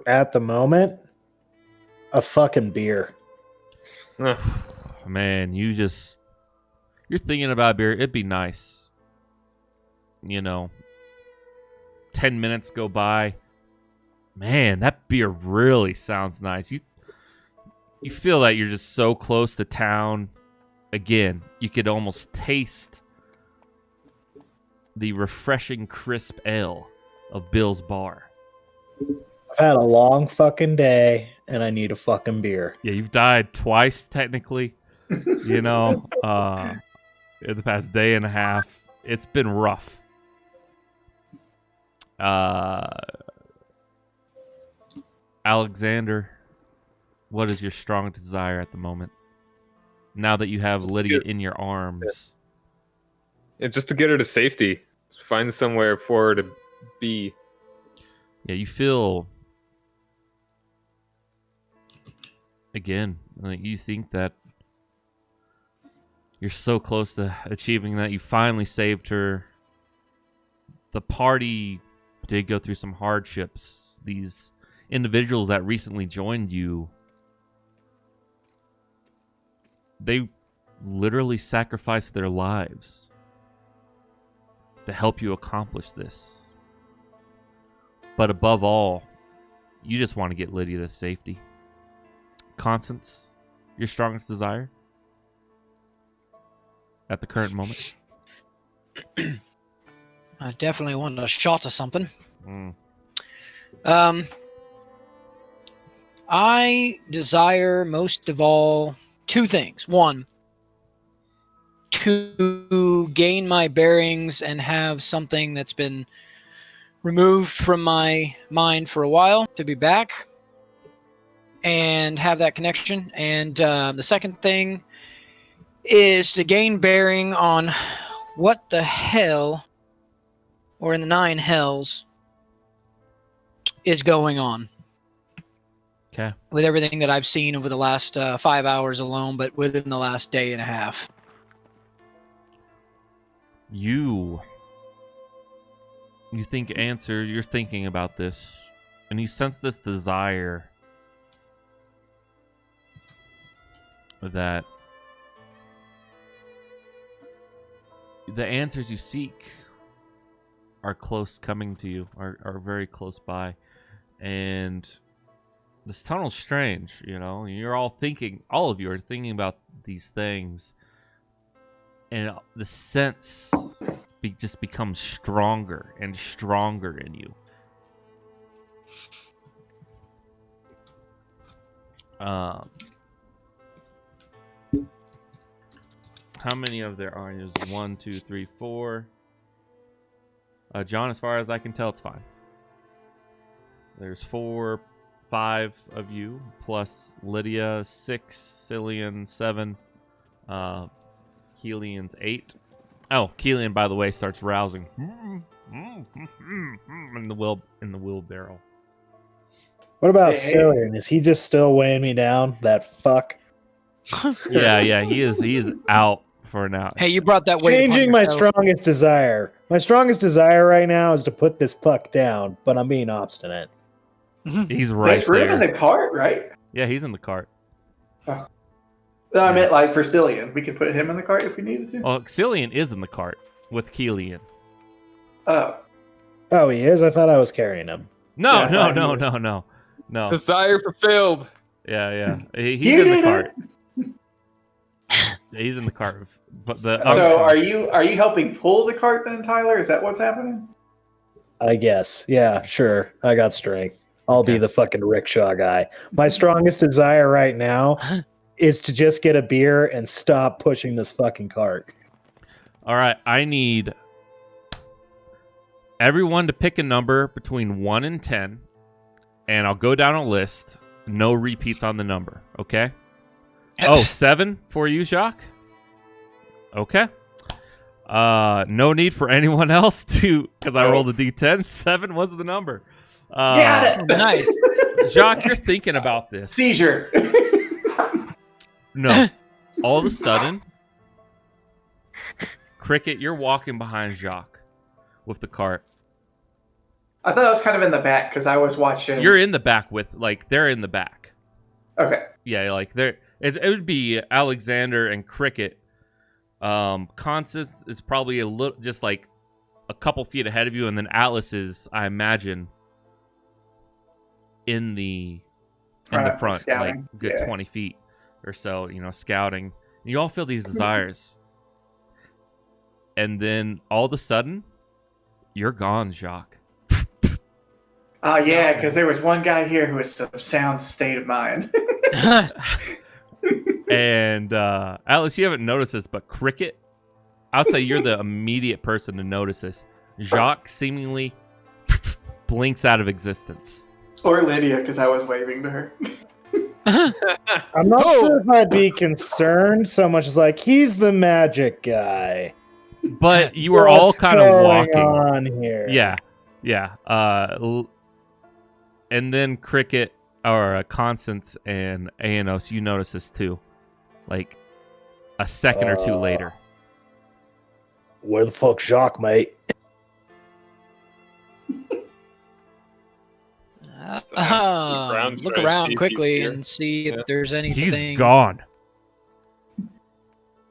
At the moment, a fucking beer. Man, you're thinking about beer. It'd be nice. 10 minutes go by. Man, that beer really sounds nice. You feel that you're just so close to town. Again, you could almost taste the refreshing crisp ale of Bill's Bar. I've had a long fucking day, and I need a fucking beer. Yeah, you've died twice, technically. In the past day and a half. It's been rough. Alexander, what is your strong desire at the moment? Now that you have Lydia in your arms. Yeah, just to get her to safety. Find somewhere for her to be. Yeah, you feel... Again, like you think that you're so close to achieving that. You finally saved her. The party did go through some hardships. These individuals that recently joined you, they literally sacrificed their lives to help you accomplish this. But above all, you just want to get Lydia to safety. Constance, your strongest desire at the current moment? I definitely want a shot of something. I desire most of all two things. One, to gain my bearings and have something that's been removed from my mind for a while to be back and have that connection. And the second thing is to gain bearing on what the hell, or in the 9 hells, is going on. Okay. With everything that I've seen over the last 5 hours alone, but within the last day and a half. You think answer, you're thinking about this, and you sense this desire that the answers you seek are close coming to you, are very close by. And this tunnel's strange, you know? You're all of you are thinking about these things. And the sense just becomes stronger and stronger in you. How many of there are? There's 1, 2, 3, 4. John, as far as I can tell, it's fine. There's 4, 5 of you, plus Lydia, 6, Cylian, 7, Keelian's 8. Oh, Cylian, by the way, starts rousing in the wheelbarrow. What about Hey. Cylian? Is he just still weighing me down? That fuck. Yeah, he is out for now. Hey, you brought that weight upon Changing my yourself. strongest desire. My strongest desire right now is to put this fuck down, but I'm being obstinate. He's right There's room in there. the cart, right? Yeah, he's in the cart. No, I meant like for Cylian. We could put him in the cart if we needed to. Well, Cylian is in the cart with Keelian. Oh, Oh, he is? I thought I was carrying him. No, Yeah, I thought he no. Desire fulfilled. Yeah. He's You in the did cart. Yeah, he's in the cart. But the so are you helping pull the cart then, Tyler? Is that what's happening? I guess. Yeah, sure. I got strength. I'll be Okay. the fucking rickshaw guy. My strongest desire right now is to just get a beer and stop pushing this fucking cart. All right, I need everyone to pick a number between 1 and 10, and I'll go down a list. No repeats on the number, okay? Oh, 7 for you, Jacques? Okay. No need for anyone else to, because I rolled a d10. 7 was the number. Got it. Nice. Jacques, you're thinking about this. Seizure. No. All of a sudden, Cricket, you're walking behind Jacques with the cart. I thought I was kind of in the back because I was watching. You're in the back with, like, they're in the back. Okay. Yeah, like, it would be Alexander and Cricket. Constance is probably a little, just like a couple feet ahead of you, and then Atlas is, I imagine, in the front, scouting. like good Yeah. 20 feet or so, you know, scouting. You all feel these desires. And then all of a sudden, you're gone, Jacques. Oh, yeah, because there was one guy here who was of sound state of mind. And Atlas, you haven't noticed this, but Cricket, I'll say you're the immediate person to notice this. Jacques seemingly blinks out of existence. Or Lydia, because I was waving to her. I'm not sure if I'd be concerned so much as like, he's the magic guy. But you were all What's kind of going walking. on here? Yeah. And then Cricket, or Constance and Aenos, you notice this too. Like a second or two later. Where the fuck's Jacques, mate? Look try to see around if he's quickly here. and see Yeah. if there's anything. He's gone.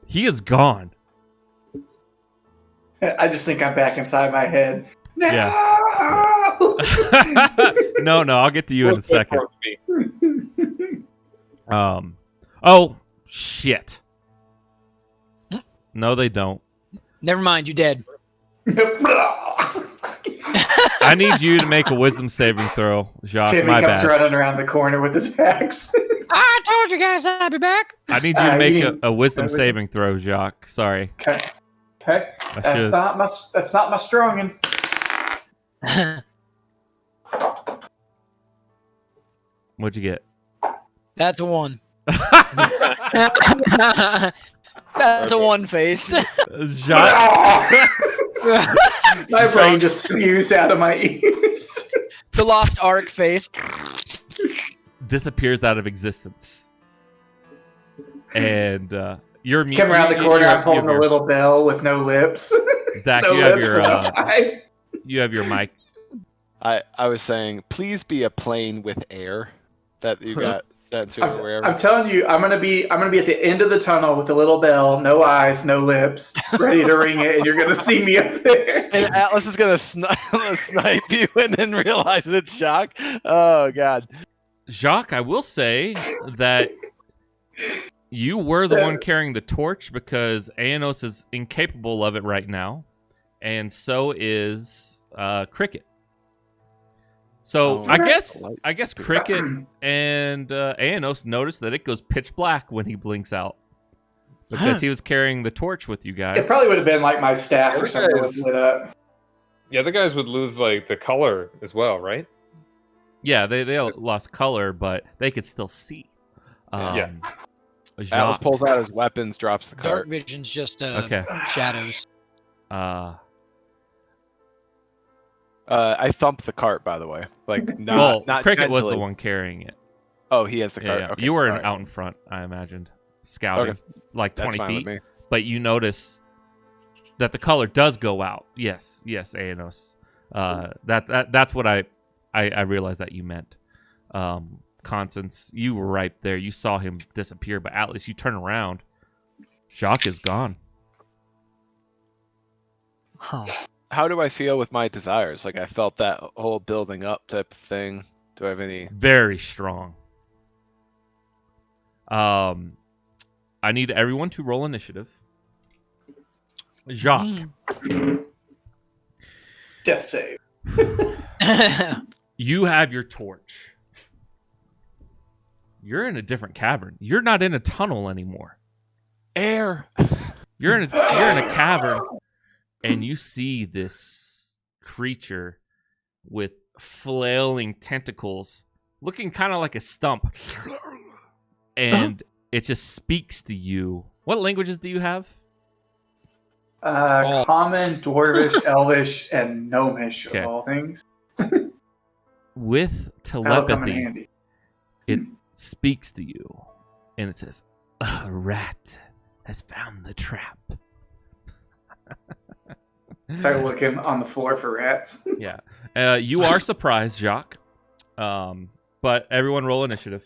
He is gone. I just think I'm back inside my head. No! Yeah. No, I'll get to you in a What's good second. for me? Oh, shit. No, they don't. Never mind, you dead. I need you to make a wisdom saving throw, Jacques. Timmy My comes bad. running around the corner with his axe. I told you guys I'd be back. I need you to make you a wisdom wisdom- saving throw, Jacques. Sorry. Okay. should- That's not my strongin'. What'd you get? That's a 1. That's a 1 face. Jacques. My brain just spews out of my ears. The lost arc face. disappears out of existence. And you're Come around the corner, I'm holding a little bell with no lips. Zach, No you have lips, your no eyes. you have your mic. I was saying, please be a plane with air that you got sent to or wherever. I'm telling you, I'm gonna be at the end of the tunnel with a little bell, no eyes, no lips, ready to ring it, and you're gonna see me up there. And Atlas is gonna snipe you and then realize it's Shock. Oh god. Jacques, I will say that you were the one carrying the torch because Aenos is incapable of it right now, and so is Cricket. So Oh, I guess Cricket and Aenos noticed that it goes pitch black when he blinks out because he was carrying the torch with you guys. It probably would have been like my staff or something was lit up. Yeah, the guys would lose like the color as well, right? Yeah, they lost color, but they could still see. Yeah. Atlas Jacques, pulls out his weapons, drops the Dark cart. vision's just Okay. shadows. I thumped the cart, by the way. Like, well, not Cricket was the gently. one carrying it. Oh, he has the Yeah, cart. yeah. Okay. You were all right. out in front, I imagined, scouting, Okay. like That's 20 fine feet. with me. But you notice that the color does go out. Yes, Aenos. That's what I realized that you meant. Constance, you were right there. You saw him disappear, but Atlas, you turn around. Jacques is gone. Huh. How do I feel with my desires? Like, I felt that whole building up type of thing. Do I have any? Very strong. I need everyone to roll initiative. Jacques, Death save. you have your torch. You're in a different cavern. You're not in a tunnel anymore. Air! You're in a cavern, and you see this creature with flailing tentacles, looking kind of like a stump, and it just speaks to you. What languages do you have? Common, Dwarvish, Elvish, and Gnomish Okay. of all things. With That'll come in telepathy, handy. it speaks to you, and it says, "A rat has found the trap." Start looking on the floor for rats. Yeah. You are surprised, Jacques. But everyone roll initiative.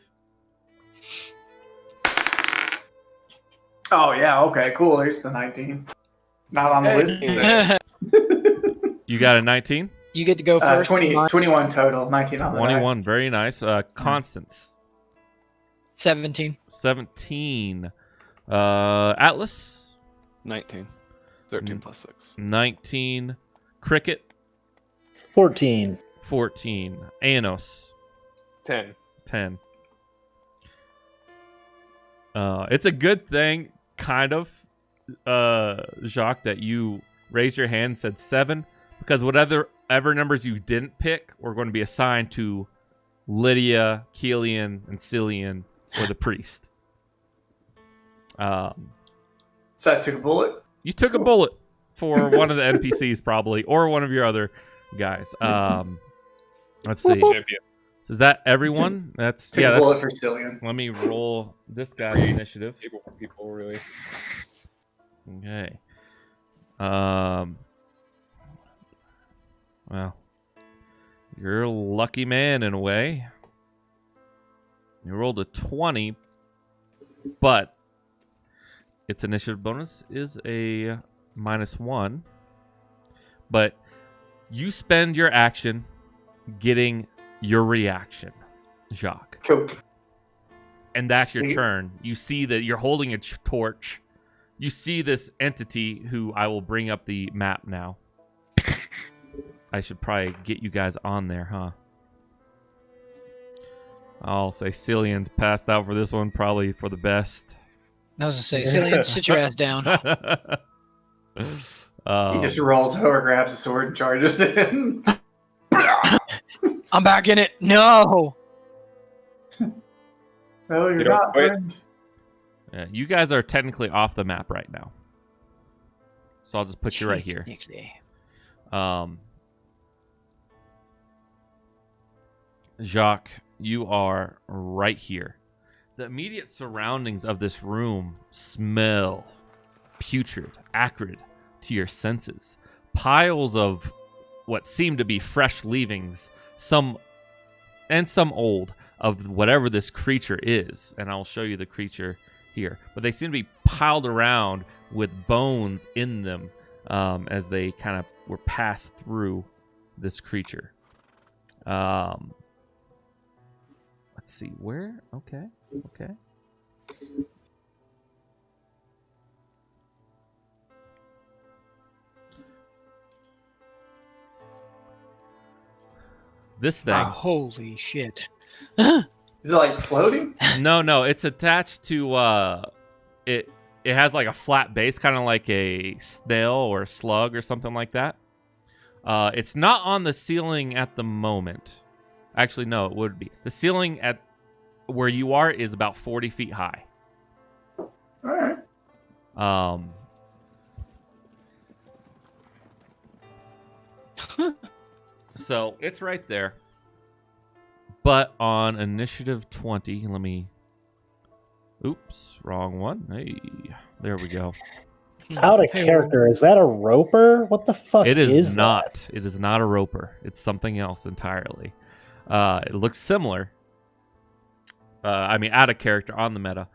Oh yeah, okay, cool. There's the 19. Not on the list. You got a 19? You get to go first. 21 total, 19 on the die. 21. Very nice. Constance. 17. 17. Atlas. 19. 13 plus 6. 19. Cricket. 14. 14. Aenos. 10. 10. It's a good thing, kind of, Jacques, that you raised your hand and said 7, because whatever numbers you didn't pick were going to be assigned to Lydia, Cylian, and Cylian, or the priest. So I took a bullet. You took a bullet for one of the NPCs, probably, or one of your other guys. Let's see. Champion. Is that everyone? That's Took a that's. bullet for Cylian. Let me roll this guy's initiative. People really. Okay. Well, you're a lucky man in a way. You rolled a 20, but its initiative bonus is a -1. But you spend your action getting your reaction, Jacques. Cool. And that's your turn. You see that you're holding a torch. You see this entity who I will bring up the map now. I should probably get you guys on there, huh? I'll say Cylian's passed out for this one, probably for the best. I was gonna say, Cylian, sit your ass down. He just rolls over, grabs a sword, and charges in. I'm back in it. No. No, you're You don't not, quit? friend. Yeah, you guys are technically off the map right now. So I'll just put you right here. Technically. Jacques, you are right here. The immediate surroundings of this room smell putrid, acrid to your senses. Piles of what seem to be fresh leavings, some old, of whatever this creature is. And I'll show you the creature here. But they seem to be piled around with bones in them as they kind of were passed through this creature. Let's see, where? Okay. This thing. Holy shit. Is it like floating? No, it's attached to it has like a flat base, kind of like a snail or a slug or something like that. It's not on the ceiling at the moment. Actually, no, it would be. The ceiling at where you are is about 40 feet high. All right. So it's right there. But on initiative 20, let me... Oops, wrong one. Hey, there we go. Out of character, is that a roper? What the fuck It is that? not. It is not a roper. It's something else entirely. It looks similar. I mean, out of character on the meta.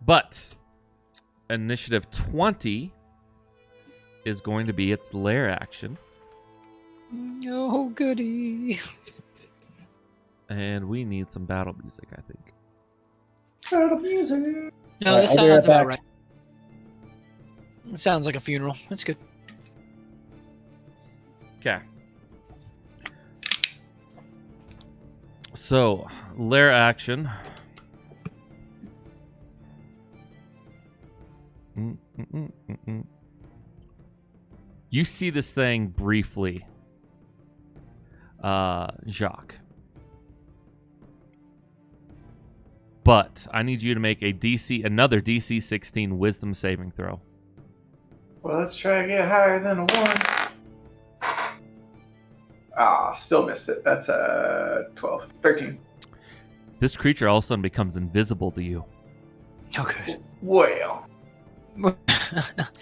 But initiative 20 is going to be its lair action. Oh, goody. And we need some battle music, I think. Battle music. No, Alright, this I'll be right sounds about back. right. It sounds like a funeral. That's good. Okay. So, lair action. You see this thing briefly, Jacques. But I need you to make another DC 16 Wisdom saving throw. Well, let's try to get higher than a 1. Still missed it. That's 12. 13. This creature all of a sudden becomes invisible to you. Oh, good. Well.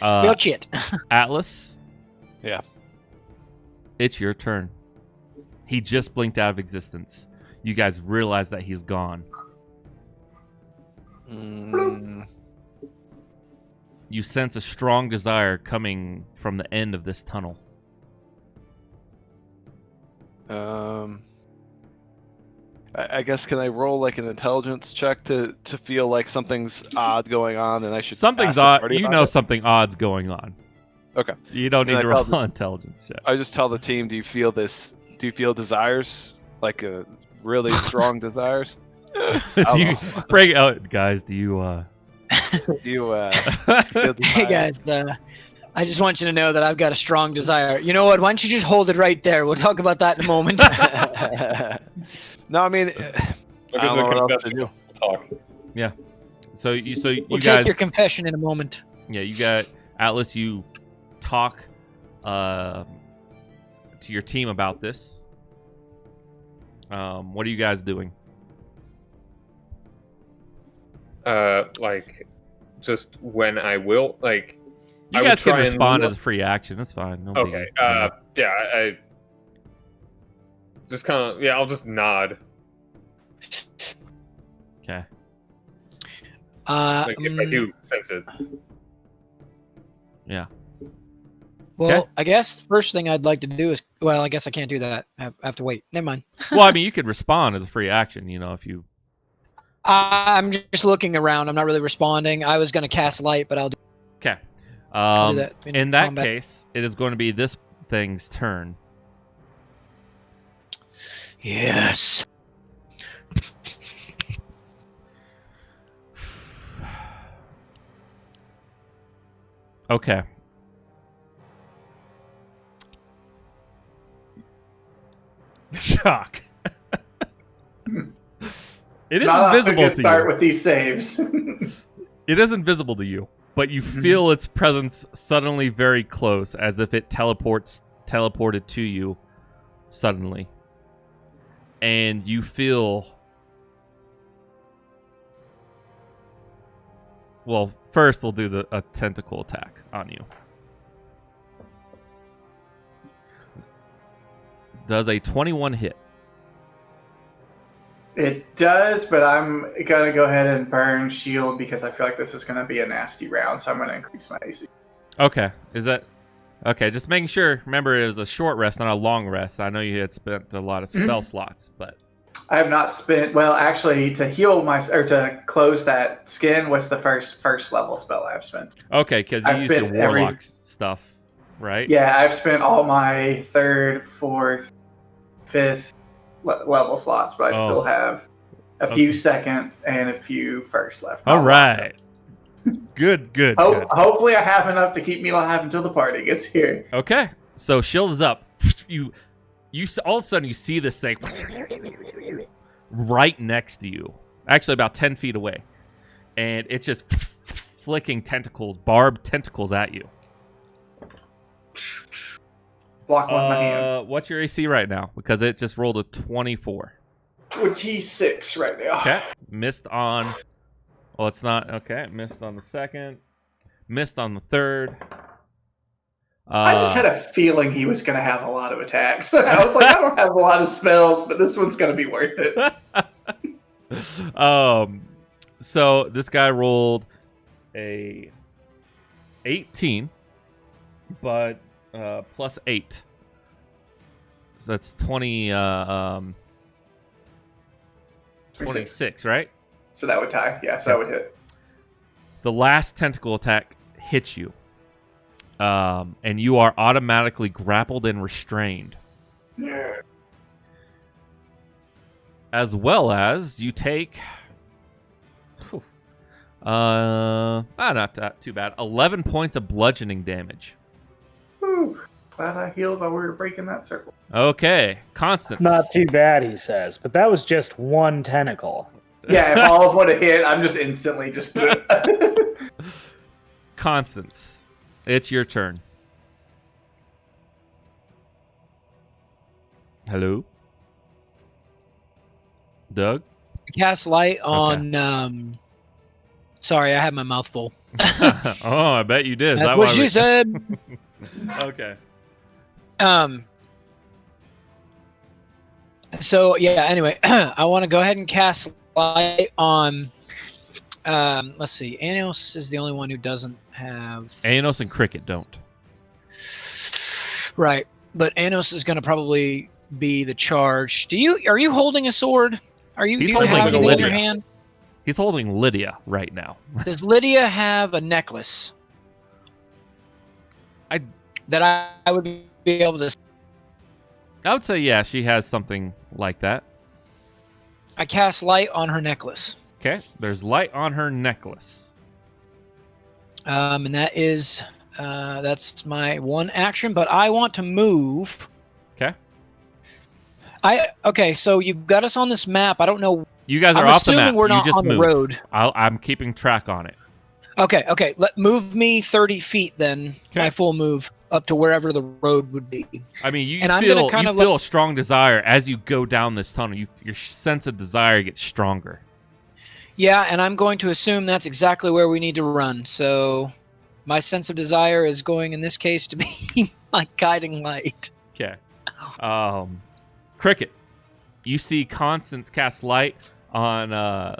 Real shit. Atlas. Yeah. It's your turn. He just blinked out of existence. You guys realize that he's gone. You sense a strong desire coming from the end of this tunnel. I guess, can I roll like an intelligence check to feel like something's odd going on, and I should Something's ask the odd. party You about know it? something odd's going on. Okay. You don't And need to I roll tell an intelligence check. I just tell the team, do you feel desires, like a really strong desires? Do you break it out, guys? Do you Do you feel Hey, desires? guys. I just want you to know that I've got a strong desire. You know what? Why don't you just hold it right there? We'll talk about that in a moment. No, I mean, Look I at don't know what the else to confession. do. Talk. So you We'll guys take your confession in a moment. Yeah, you got Atlas. You talk to your team about this. What are you guys doing? Like, just when I will, like. You I would guys can try and respond look- as a free action. That's fine. No Okay. biggie. Yeah. I just kind of. Yeah. I'll just nod. Okay. Like if I do sense it. Yeah. Well, Okay. I guess the first thing I'd like to do is, well, I guess I can't do that. I have to wait. Never mind. Well, I mean, you could respond as a free action. You know, if you. I'm just looking around. I'm not really responding. I was going to cast light, but I'll do Okay. I'll do that In that combat. case, it is going to be this thing's turn. Yes. Okay. Shock. It is Not off to a invisible good to start you. with these saves. It is invisible to you, but you feel its presence suddenly very close, as if it teleported to you suddenly. And you feel... Well, first we'll do a tentacle attack on you. Does a 21 hit? It does, but I'm going to go ahead and burn shield because I feel like this is going to be a nasty round, so I'm going to increase my AC. Okay. Is that... Okay, just making sure. Remember, it was a short rest, not a long rest. I know you had spent a lot of spell slots, but... I have not spent... Well, actually, to heal my... Or to close that skin was the first level spell I've spent. Okay, because you I've used your spent every- warlock stuff, right? Yeah, I've spent all my 3rd, 4th, 5th level slots, but I still have a few second and a few first left. All right. Good. Good. Hopefully I have enough to keep me alive until the party gets here. Okay. So shield is up. You all of a sudden you see this thing right next to you, actually about 10 feet away, and it's just flicking tentacles, barbed tentacles at you. Block one with my hand. What's your AC right now? Because it just rolled a 24. 26 right now. Okay. Missed on... Well, it's not... Okay. Missed on the second. Missed on the third. I just had a feeling he was going to have a lot of attacks. I was like, I don't have a lot of spells, but this one's going to be worth it. So this guy rolled a 18, but plus 8. So that's 26, right? So that would tie. Yeah, so that would hit. The last tentacle attack hits you. And you are automatically grappled and restrained. Yeah. As well as you take... not that too bad. 11 points of bludgeoning damage. Whew. Glad I healed while we were breaking that circle. Okay, Constance. Not too bad, he says, but that was just one tentacle. Yeah, if all of would have hit, I'm just instantly just... Constance, it's your turn. Oh, Doug? Cast light on... Sorry, I had my mouth full. Oh, I bet you did. Is That's that what why she said. Okay. So yeah, anyway, I want to go ahead and cast light on let's see. Anos is the only one who doesn't have Anos and Cricket don't. Right. But Anos is going to probably be the charge. Are you holding a sword? He's Do you holding have anything in Lydia. your hand? He's holding Lydia right now. Does Lydia have a necklace? That I would be able to... I would say, yeah, she has something like that. I cast light on her necklace. Okay, there's light on her necklace. And that is... that's my one action, but I want to move. Okay. Okay, so you've got us on this map. I don't know... You guys are I'm off the map. assuming we're You not just on move. the road. I'm keeping track on it. Okay. Move me 30 feet then. Okay. My full move up to wherever the road would be. I mean, you And I'm feel gonna you feel a strong desire as you go down this tunnel. Your sense of desire gets stronger. Yeah, and I'm going to assume that's exactly where we need to run. So my sense of desire is going, in this case, to be my guiding light. Okay. Cricket, you see Constance cast light on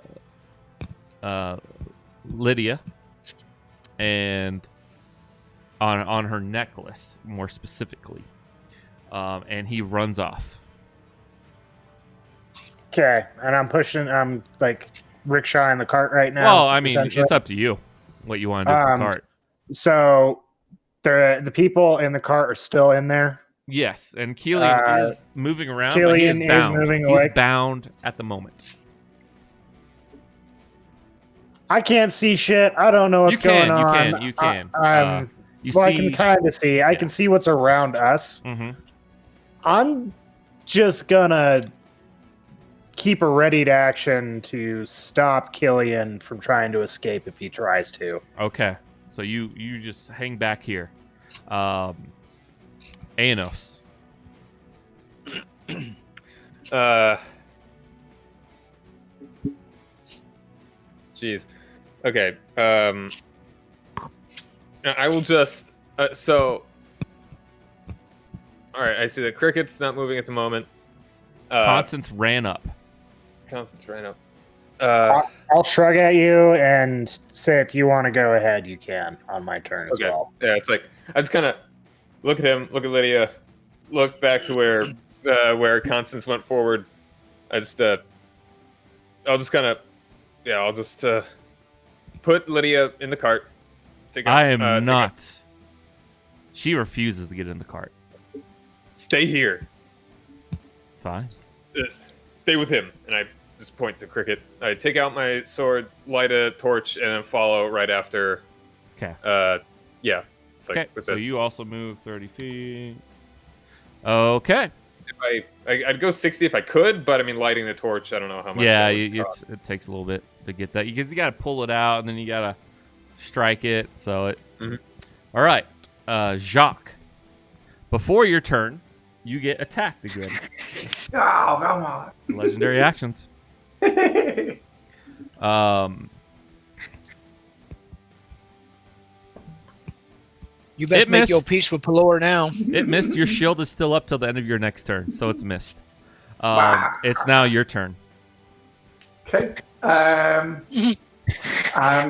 Lydia and on her necklace, more specifically. And he runs off. Okay, and I'm like rickshawing the cart right now. Well, I mean, essentially. it's up to you what you want to do with the cart. So the people in the cart are still in there. Yes, and Cylian is moving around. But he Cylian is moving He's away. bound at the moment. I can't see shit. I don't know what's going on. You can. You Well, see. I can kind of see. I can see what's around us. Mhm. I'm just gonna keep a ready to action to stop Cylian from trying to escape if he tries to. Okay, so you just hang back here. Aenos. Jeez. Okay. I will just. So. All right. I see the cricket's not moving at the moment. Constance ran up. Constance ran up. I'll shrug at you and say if you want to go ahead, you can on my turn as Okay. well. Yeah, it's like I just kind of look at him, look at Lydia, look back to where Constance went forward. I'll just kind of put Lydia in the cart. I am not. She refuses to get in the cart. Stay here. Fine. Stay with him. And I just point to Cricket. I take out my sword, light a torch, and then follow right after. Okay. Yeah. It's like Okay. with So the, you also move 30 feet. Okay. if I'd go 60 if I could, but I mean, lighting the torch, I don't know how much. Yeah, that would cost. it takes a little bit to get that because you got to pull it out and then you got to strike it. So it. Mhm. All right, Jacques. Before your turn, you get attacked again. Oh, come on. Legendary actions. You best It make your missed. peace with Pelor now. It missed. Your shield is still up till the end of your next turn, so it's missed. Wow. It's now your turn. Okay. I'm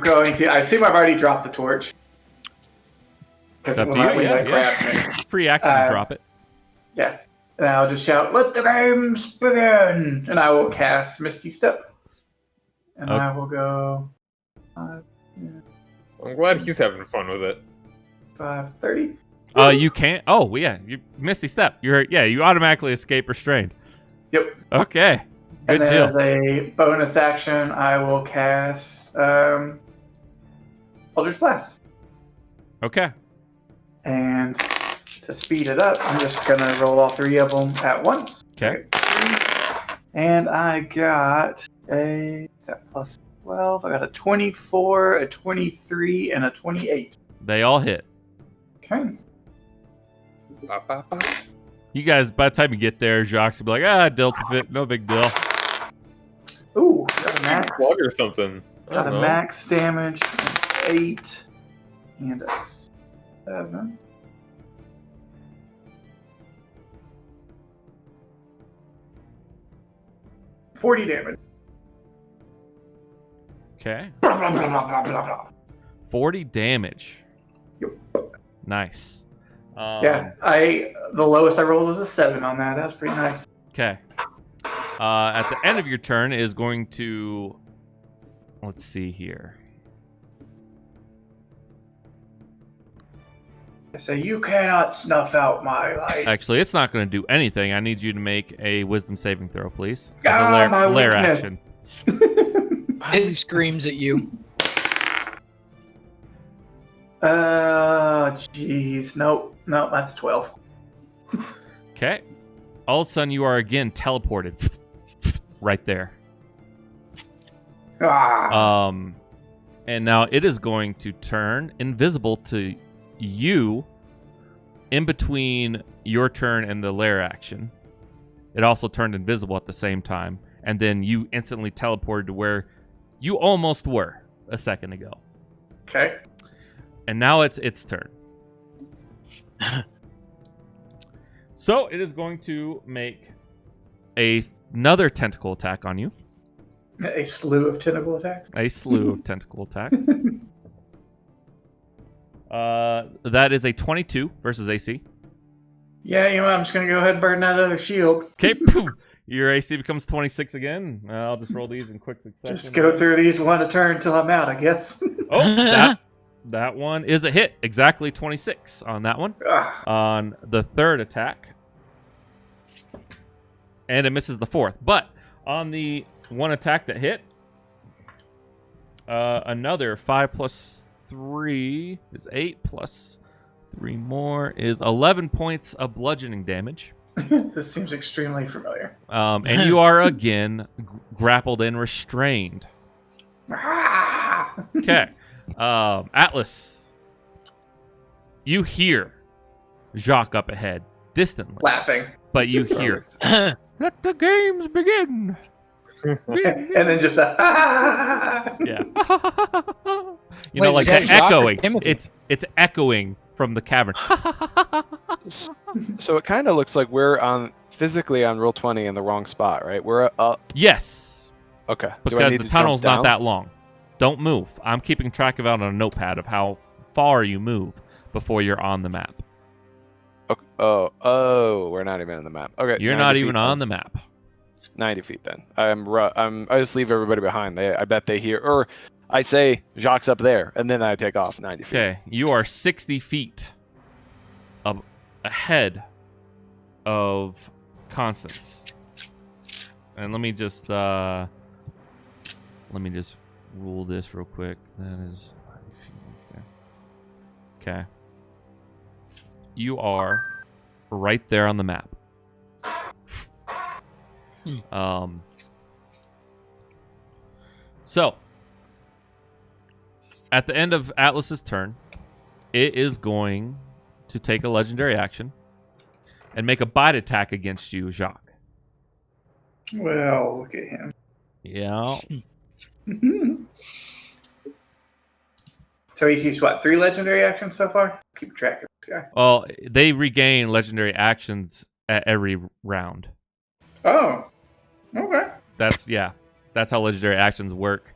going to. I assume I've already dropped the torch. It's Because up when to I you. when Yeah, they yeah. grabbed me. Free action to drop it. Yeah. And I'll just shout, "Let the games begin!" And I will cast Misty Step. And Okay. I will go I'm glad he's having fun with it. 5:30. You can't. Oh, yeah. You Misty Step. You automatically escape restrained. Yep. Okay. Good And then deal. as a bonus action, I will cast Eldritch Blast. Okay. And to speed it up, I'm just going to roll all three of them at once. Okay. And I got is that plus 12? I got a 24, a 23, and a 28. They all hit. Okay. Ba, ba, ba. You guys, by the time you get there, Jacques will be like, Delta fit, no big deal. Ooh, got a max. Plug or something. I Got don't a know. max damage, an 8, and a 7. $40 damage. Okay. Blah, blah, blah, blah, blah, blah, blah. 40 damage. Yep. Nice. Yeah, the lowest I rolled was a 7 on that. That's pretty nice. Okay. At the end of your turn is going to... Let's see here. I say, you cannot snuff out my light. Actually, it's not going to do anything. I need you to make a wisdom saving throw, please. As Ah, a my lair weakness. action. It screams at you. Jeez. Nope, that's 12. Okay. All of a sudden, you are again teleported. Right there. Ah. And now it is going to turn invisible to you in between your turn and the lair action. It also turned invisible at the same time. And then you instantly teleported to where you almost were a second ago. Okay. And now it's its turn. So it is going to make another tentacle attack on you. A slew of tentacle attacks. A slew of tentacle attacks. That is a 22 versus AC. Yeah, you know what? I'm just going to go ahead and burn that other shield. Okay, poof. Your AC becomes 26 again. I'll just roll these in quick succession. Just go through these one a turn until I'm out, I guess. Oh, That one is a hit. Exactly 26 on that one. On the third attack. And it misses the fourth. But on the one attack that hit, another 5 plus 3 is 8 plus 3 more is 11 points of bludgeoning damage. This seems extremely familiar. And you are again grappled and restrained. Okay. Atlas, you hear Jacques up ahead, distantly. Laughing. But you hear, let the games begin. And then just Yeah. You know, Wait, like is that that Jacques or echoing. Timothy? It's echoing from the cavern. So it kind of looks like we're physically on roll 20 in the wrong spot, right? We're up. Yes, Okay. Do I because need the to tunnel's jump not down? that long. Don't move. I'm keeping track of it on a notepad of how far you move before you're on the map. Okay. Oh, we're not even on the map. Okay. You're 90 not feet even then. on the map. 90 feet then. I just leave everybody behind. I bet they hear, or I say Jacques up there, and then I take off 90 feet. Okay, you are 60 feet ahead of Constance. And let me just rule this real quick. That is 90 feet. Okay. You are right there on the map. So at the end of Atlas's turn, it is going to take a legendary action and make a bite attack against you, Jacques. well, look at him. Yeah. So he's used what, 3 legendary actions so far? Keep track of this guy. Well, they regain legendary actions at every round. Oh, okay. That's how legendary actions work.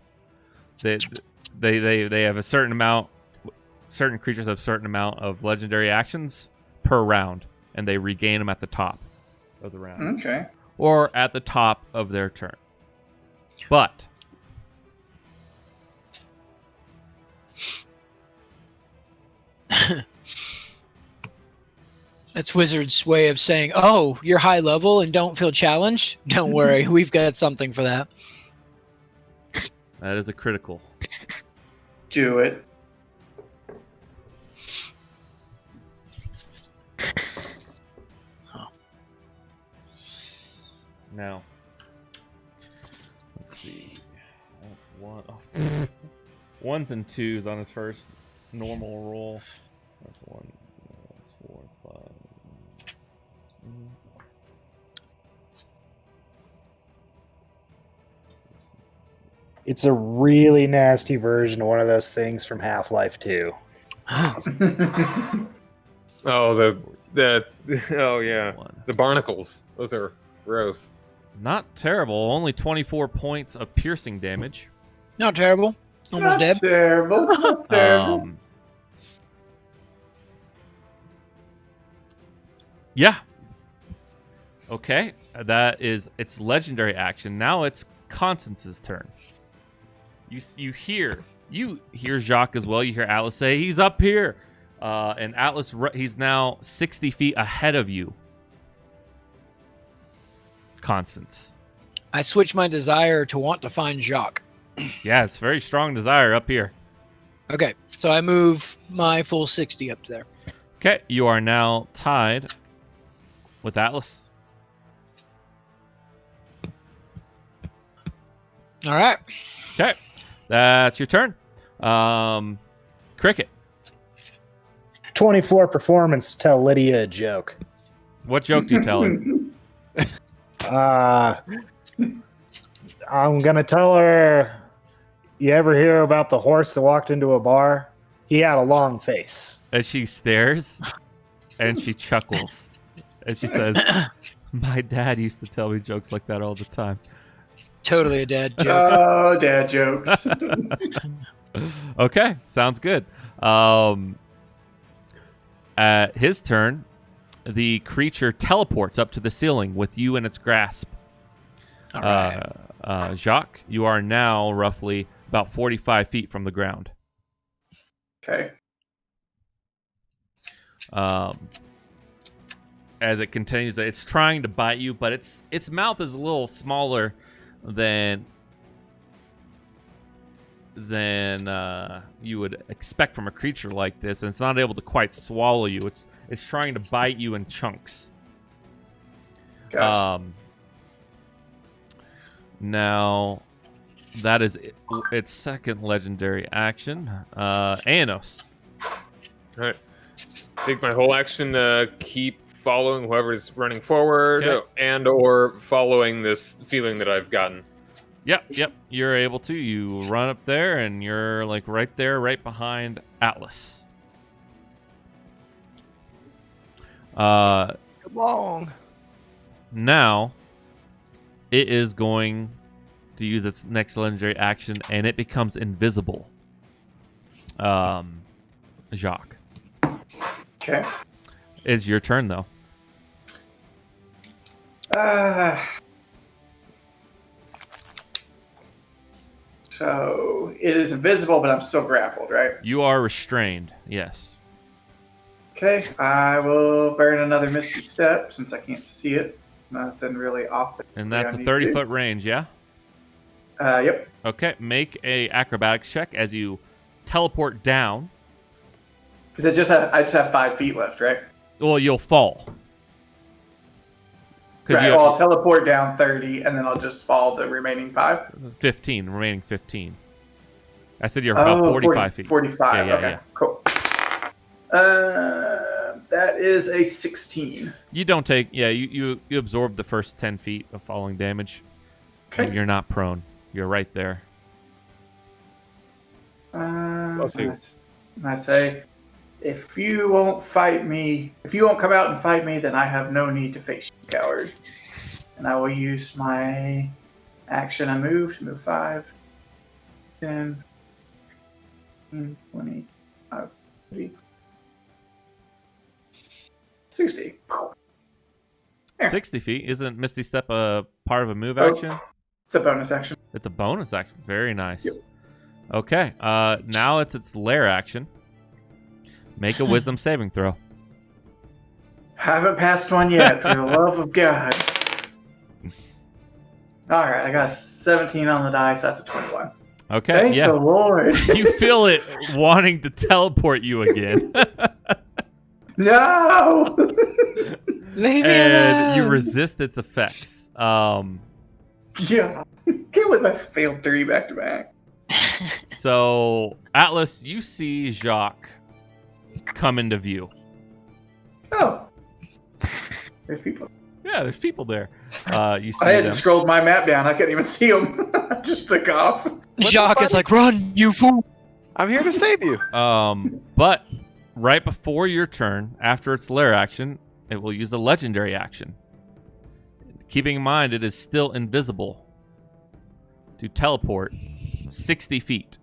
They have a certain amount. Certain creatures have a certain amount of legendary actions per round, and they regain them at the top of the round Okay. or at the top of their turn. But That's Wizard's way of saying, "Oh, you're high level and don't feel challenged. Don't worry, we've got something for that." that is a critical. Do it. Now, let's see. That's 1s and 2s on his first normal roll. That's 1, that's 4, that's 5. It's a really nasty version of one of those things from Half-Life 2. Oh, the oh yeah, One. the barnacles. Those are gross. Not terrible. Only 24 points of piercing damage. Not terrible. Almost dead. Terrible. Not terrible. Yeah. Okay. That is its legendary action. Now it's Constance's turn. You hear Jacques as well. You hear Atlas say, "He's up here." And Atlas, he's now 60 feet ahead of you. Constance. I switch my desire to want to find Jacques. Yeah, it's very strong desire up here. Okay, so I move my full 60 up to there. Okay, you are now tied with Atlas. All right. Okay, that's your turn. Cricket. 24 performance to tell Lydia a joke. What joke do you tell her? I'm going to tell her, you ever hear about the horse that walked into a bar? He had a long face. As she stares and she chuckles. And she says, "My dad used to tell me jokes like that all the time." Totally a dad joke. Oh, dad jokes. Okay, sounds good. At his turn, the creature teleports up to the ceiling with you in its grasp. All right. Jacques, you are now roughly about 45 feet from the ground. Okay. As it continues, it's trying to bite you, but its mouth is a little smaller than you would expect from a creature like this, and it's not able to quite swallow you. It's trying to bite you in chunks. Gotcha. Now, that is its second legendary action. Anos. All right. Take my whole action to keep following whoever's running forward and or following this feeling that I've gotten. Yep. You're able to. You run up there, and you're like right there, right behind Atlas. Come on. Now, it is going to use its next legendary action, and it becomes invisible. Jacques. Okay. It's your turn, though. So it is invisible, but I'm still grappled, right? You are restrained, yes. Okay, I will burn another Misty Step since I can't see it. Nothing really off the And that's a 30-foot range, yeah? Yep. Okay, make a acrobatics check as you teleport down. Because I just have 5 feet left, right? Well, you'll fall. Right, well, I'll teleport down 30, and then I'll just fall the remaining 5? 15, remaining 15. I said you're about 45 feet. 45, Yeah, okay, cool. That is a 16. You don't take, you absorb the first 10 feet of falling damage. Okay. And you're not prone. You're right there. I say, if you won't come out and fight me, then I have no need to face you, coward. And I will use my action and move to move 5, 10, 15, 20, 30, 60. 60 feet. Isn't Misty Step a part of a move action? It's a bonus action. It's a bonus action. Very nice. Yep. Okay. Now it's its lair action. Make a wisdom saving throw. Haven't passed one yet, for the love of God. All right, I got a 17 on the dice. That's a 21. Okay. Thank the Lord. You feel it wanting to teleport you again. No! Leave me And alone. you resist its effects. Yeah. Can't with my failed 3 back to back. So, Atlas, you see Jacques come into view. Oh. There's people. Yeah, there's people there. You see I hadn't them. scrolled my map down. I couldn't even see them. I just took off. Jacques is like, run, you fool! I'm here to save you. But right before your turn, after its lair action, it will use a legendary action. Keeping in mind, it is still invisible to teleport 60 feet.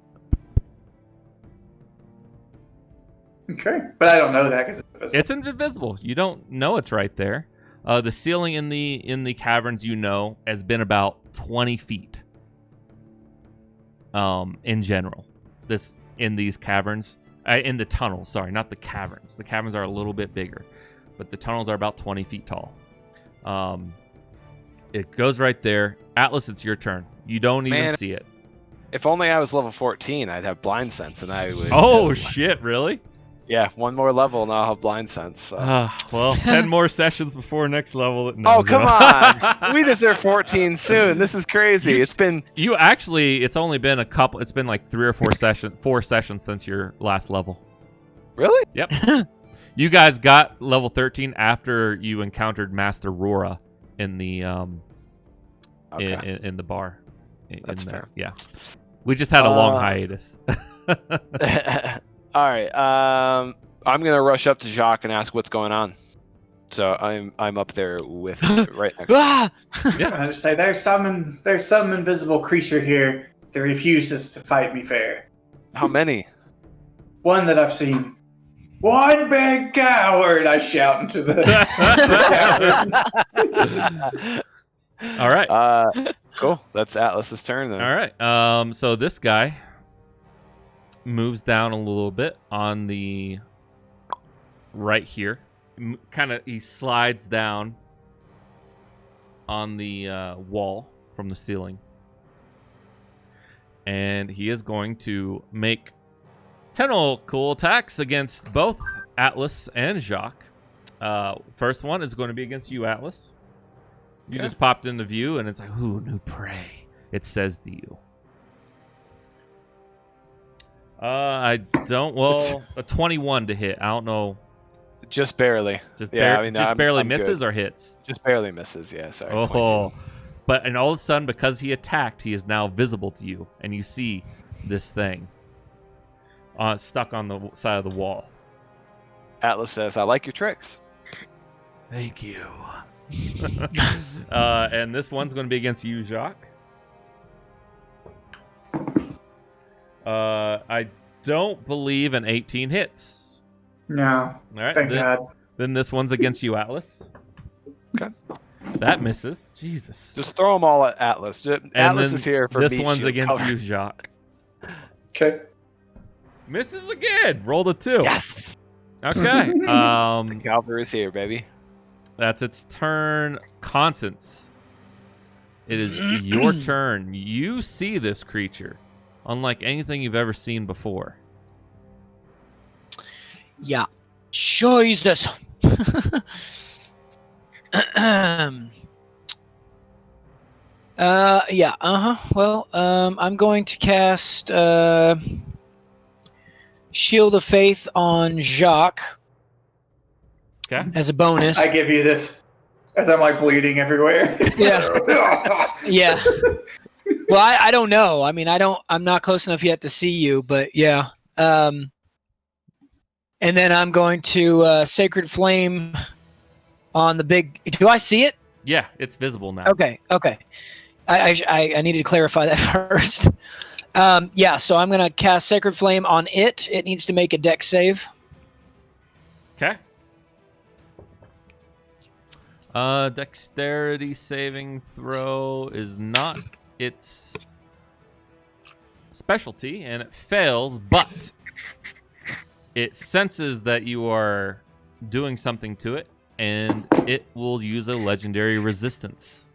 Okay. But I don't know that because It's invisible. You don't know it's right there. The ceiling in the caverns, has been about 20 feet. In general, in these caverns, in the tunnels. Sorry, not the caverns. The caverns are a little bit bigger, but the tunnels are about 20 feet tall. It goes right there. Atlas, it's your turn. You don't even see it. If only I was level 14, I'd have blind sense, and I would. Oh shit! Really? Yeah, one more level, and I'll have blind sense. So. Well, 10 more sessions before next level. No, oh, come on! We deserve 14 soon. This is crazy. It's been. It's only been a couple. It's been like 4 sessions since your last level. Really? Yep. You guys got level 13 after you encountered Master Rora in the in the bar. That's fair. Yeah. We just had a long hiatus. All right. I'm gonna rush up to Jacques and ask what's going on. So I'm up there with right next. Ah! I just say there's some invisible creature here that refuses to fight me fair. How many? One that I've seen. One big coward! I shout into the cavern. All right. Cool. That's Atlas's turn then. All right. So this guy moves down a little bit on the right here. He slides down on the wall from the ceiling. And he is going to make tentacle attacks against both Atlas and Jacques. First one is going to be against you, Atlas. You just popped in the view, and it's like, "Ooh, new prey," it says to you. I don't. Well, a 21 to hit. I don't know. Just barely. Just I'm barely good. misses or hits. Just barely misses. Yeah, sorry. Oh, 22. and all of a sudden, because he attacked, he is now visible to you, and you see this thing stuck on the side of the wall. Atlas says, "I like your tricks." Thank you. And this one's going to be against you, Jacques. I don't believe an 18 hits. No. All right. Thank God. Then this one's against you, Atlas. Okay. That misses. Jesus. Just throw them all at Atlas. Atlas is here for this meat one's shield against cover. you, Jacques. Okay. Misses again. Rolled a 2. Yes. Okay. Calvary is here, baby. That's its turn. Constance. It is your turn. You see this creature, unlike anything you've ever seen before. Yeah. Jesus. Yeah. Well, I'm going to cast Shield of Faith on Jacques. Okay. As a bonus. I give you this as I'm like bleeding everywhere. Yeah. Yeah. Well, I don't know. I mean, I'm not close enough yet to see you, but yeah. And then I'm going to Sacred Flame on the big. Do I see it? Yeah, it's visible now. Okay. I needed to clarify that first. Yeah, so I'm going to cast Sacred Flame on it. It needs to make a dex save. Okay. Dexterity saving throw is not its specialty, and it fails, but it senses that you are doing something to it, and it will use a legendary resistance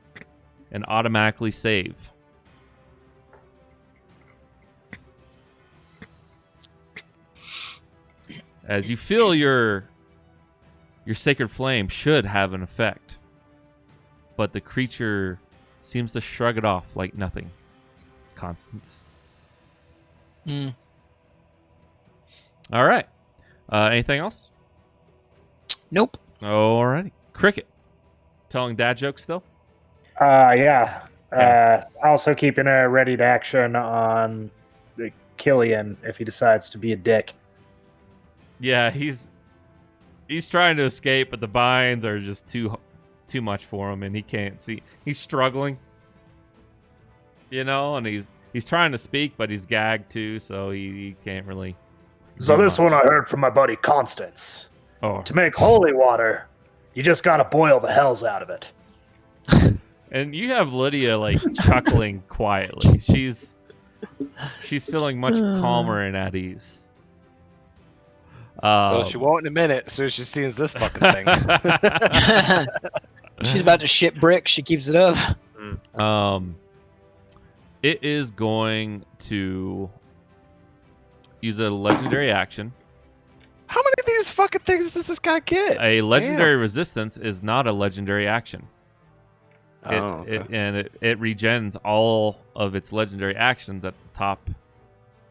and automatically save. As you feel your sacred flame should have an effect, but the creature seems to shrug it off like nothing. Constance. Mm. All right. Anything else? Nope. Alrighty. Cricket. Telling dad jokes still? Yeah. Okay. Also keeping a ready to action on Cylian if he decides to be a dick. Yeah, he's trying to escape, but the binds are just too much for him, and he can't see. He's struggling, and he's trying to speak, but he's gagged too, so he can't really. So do this much. one I heard from my buddy Constance. Oh, To make holy water, you just gotta boil the hells out of it. and you have Lydia like chuckling quietly. She's feeling much calmer and at ease. Well, she won't in a minute as soon as she sees this fucking thing. She's about to shit bricks. She keeps it up. It is going to use a legendary action. How many of these fucking things does this guy get? A legendary resistance is not a legendary action. Okay. It regens all of its legendary actions at the top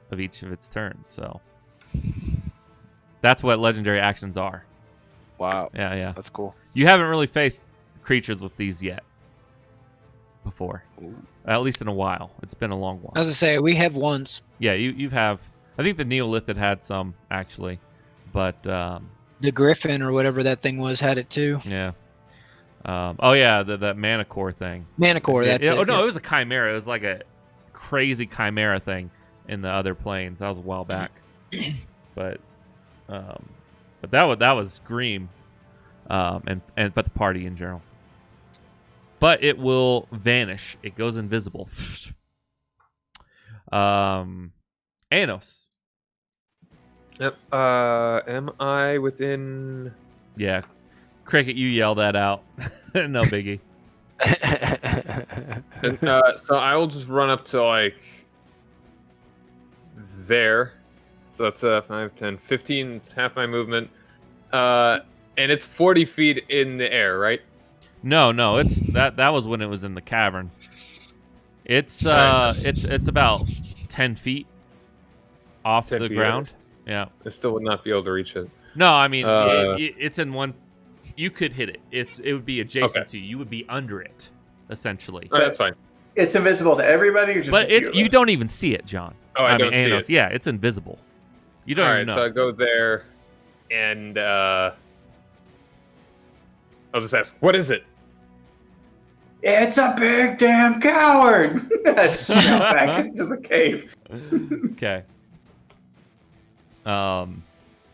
of each of its turns. So that's what legendary actions are. Wow. Yeah. That's cool. You haven't really faced creatures with these yet. Before. Ooh. At least in a while. It's been a long I while. was gonna say we have once. Yeah, you have. I think the Neolithid had some, actually. But, The Griffin or whatever that thing was had it too. yeah. That Manicore thing. Manicore, that's it. Oh, no, yeah. it was a Chimera. It was like a crazy Chimera thing in the other planes. That was a while back. But that was Scream, but the party in general. But it will vanish. It goes invisible. Anos, Yep. Am I within? Yeah. Cricket, you yell that out. No biggie. And, so I will just run up to like there. So that's 5, 10, 15. It's half my movement. And it's 40 feet in the air, right? No, it's that was when it was in the cavern. It's it's about 10 feet off 10 the feet, ground. Yeah. I still would not be able to reach it. No, I mean it's in one. You could hit it. It would be adjacent to you. You would be under it, essentially. Oh, that's fine. It's invisible to everybody, or just But a few of you us? don't even see it, John. Oh, I don't see Anos, it. Yeah, it's invisible. You don't All even right, know. so I go there, and I'll just ask, "What is it?" It's a big damn coward! Shout back into the cave. Okay.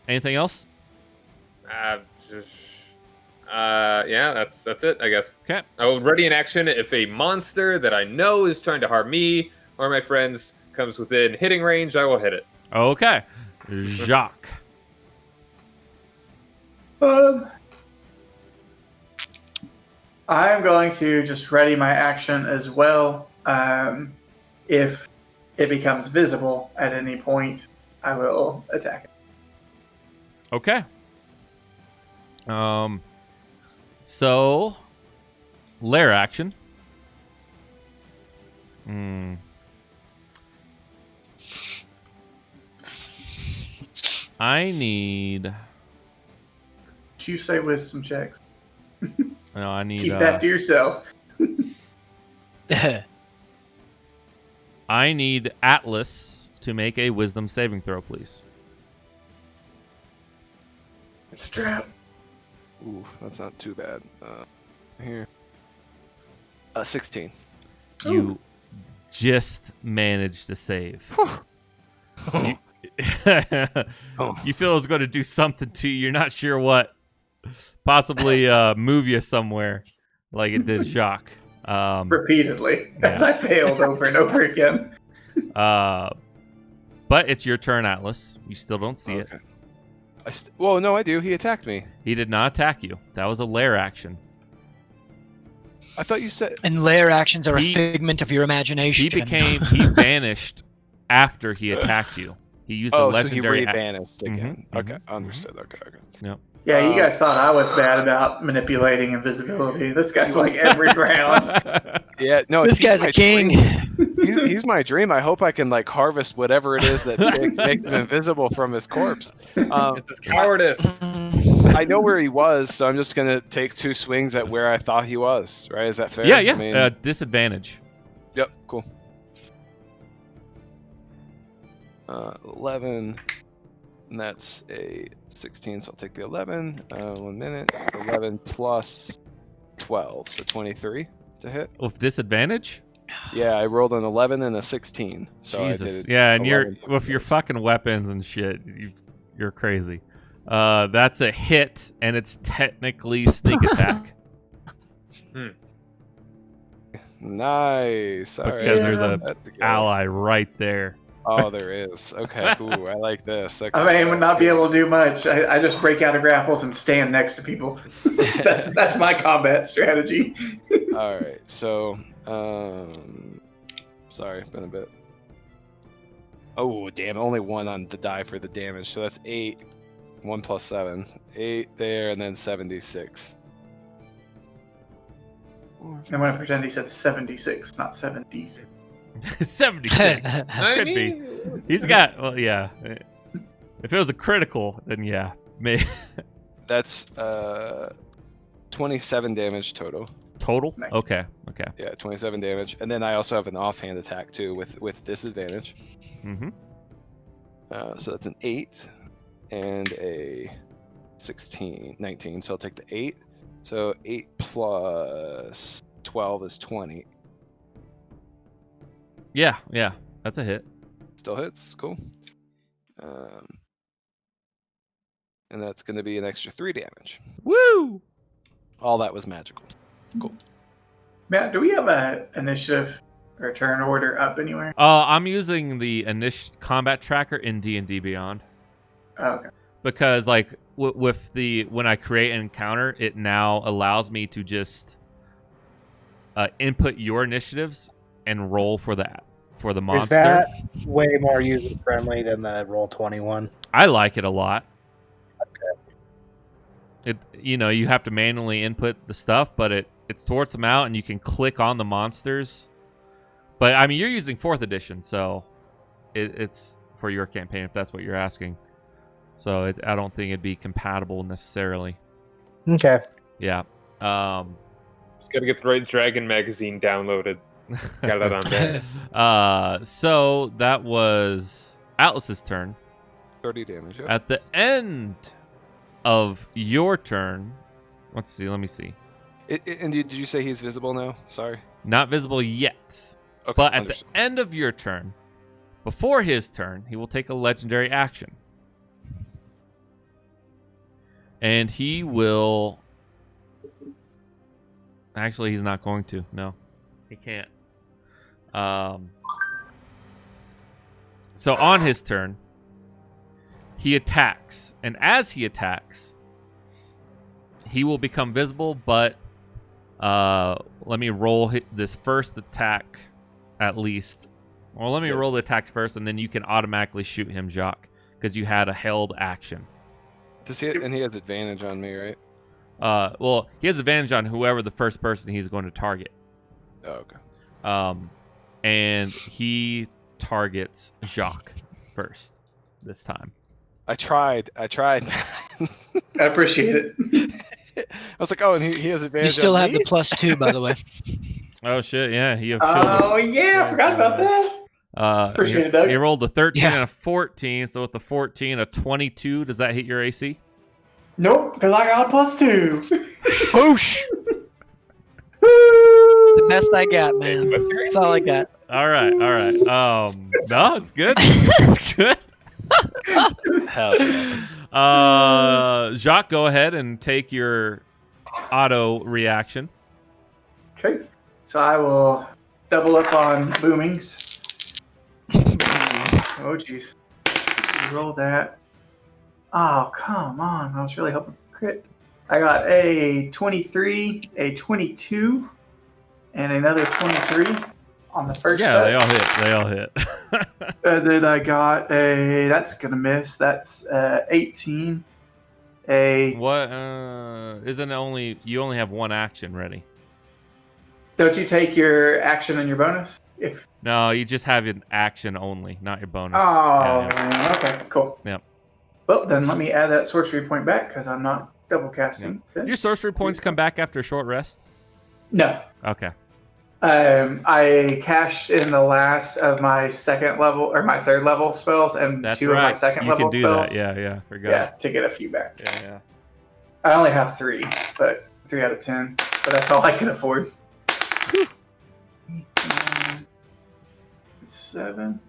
Anything else? Yeah, that's it, I guess. Okay. I will ready in action if a monster that I know is trying to harm me or my friends comes within hitting range. I will hit it. Okay. Jacques. I'm going to just ready my action as well. If it becomes visible at any point, I will attack it. Okay. So lair action. I need. You say wisdom checks. No, I need. Keep that to yourself. I need Atlas to make a wisdom saving throw, please. It's a trap. Ooh, that's not too bad. Here. 16. You just managed to save. You, you feel it's going to do something to you. You're not sure what. Possibly move you somewhere like it did Jacques. Repeatedly, as I failed over and over again. But it's your turn, Atlas. You still don't see it. Well, no, I do. He attacked me. He did not attack you. That was a lair action. I thought you said... And lair actions are a figment of your imagination. He vanished after he attacked you. He used a legendary... so he re-vanished again. Mm-hmm. Okay, understood. Okay. Yep. Yeah, you guys thought I was bad about manipulating invisibility. This guy's like every round. Yeah, no, this guy's a king. He's my dream. I hope I can like harvest whatever it is that makes him invisible from his corpse. It's his cowardice. I know where he was, so I'm just gonna take 2 swings at where I thought he was. Right? Is that fair? Yeah. I mean, Disadvantage. Yep. Cool. 11. And that's a 16, so I'll take the 11. 1 minute. It's 11 plus 12, so 23 to hit. With disadvantage? Yeah, I rolled an 11 and a 16. So Jesus. Yeah, and you're with your fucking weapons and shit. You're crazy. That's a hit, and it's technically sneak attack. Nice. All because right. there's an ally right there. Oh, there is. Okay, ooh, I like this. Okay, I mean, would not be able to do much. I just break out of grapples and stand next to people. That's my combat strategy. All right, so, sorry, been a bit. Oh, damn, only 1 on the die for the damage, so that's 8. 1 plus 7. 8 there, and then 76. I'm going to pretend he said 76, not 76. 76. Could be. He's got, well, yeah. If it was a critical, then yeah. Maybe. That's 27 damage total. Total? Nice. Okay. Yeah, 27 damage. And then I also have an offhand attack, too, with disadvantage. Mm-hmm. So that's an 8 and a 19. So I'll take the 8. So 8 plus 12 is 20. Yeah. That's a hit. Still hits. Cool. And that's going to be an extra 3 damage. Woo! All that was magical. Cool. Matt, do we have a initiative or turn order up anywhere? I'm using the combat tracker in D&D Beyond. Okay. Because like with the when I create an encounter, it now allows me to just input your initiatives and roll for that for the monster. Is that way more user friendly than the Roll20 one? I like it a lot. You have to manually input the stuff, but it sorts them out, and you can click on the monsters. But I mean, you're using 4th edition, so it's for your campaign if that's what you're asking. So I don't think it'd be compatible necessarily. Okay. Yeah. Just gotta get the right Dragon magazine downloaded. Got it on there. So that was Atlas's turn. 30 damage. Yep. At the end of your turn, let me see. And did you say he's visible now? Sorry. Not visible yet. Okay, But at understood. the end of your turn, before his turn, he will take a legendary action. And he will... Actually, he's not going to. No, he can't. So on his turn, he attacks. And as he attacks, he will become visible, but let me roll this first attack at least. Well, let me roll the attacks first, and then you can automatically shoot him, Jacques, because you had a held action. And he has advantage on me, right? Well, he has advantage on whoever the first person he's going to target. Oh, okay. And he targets Jacques first this time. I tried. I appreciate it. I was like, oh, and he has advantage. You still on have me? the +2, by the way. Oh shit! Yeah, you have shield. Oh yeah, I forgot about that. Appreciate it, Doug. He rolled a 13 Yeah. and a 14, so with the 14, a 22. Does that hit your AC? Nope, because I got a +2. Whoosh! It's the best I got, man. That's all I got. All right. No, it's good. It's good. Hell yeah. Jacques, go ahead and take your auto reaction. Okay, so I will double up on boomings. Oh jeez, roll that. Oh come on, I was really hoping for crit. I got a 23, a 22, and another 23 on the first Yeah, set. they all hit. And then I got that's gonna miss. That's 18. What? Isn't it only you only have one action ready? Don't you take your action and your bonus? No, you just have an action only, not your bonus. Oh, Yeah. man. Okay, cool. Yep. Well, then let me add that sorcery point back because I'm not double casting. Your sorcery points come back after a short rest. No. Okay. I cashed in the last of my second level or my third level spells and That's two right. of my second you level can do spells. that. Yeah. Forgot. Yeah, to get a few back. Yeah. I only have 3, but 3 out of 10. But that's all I can afford. 7.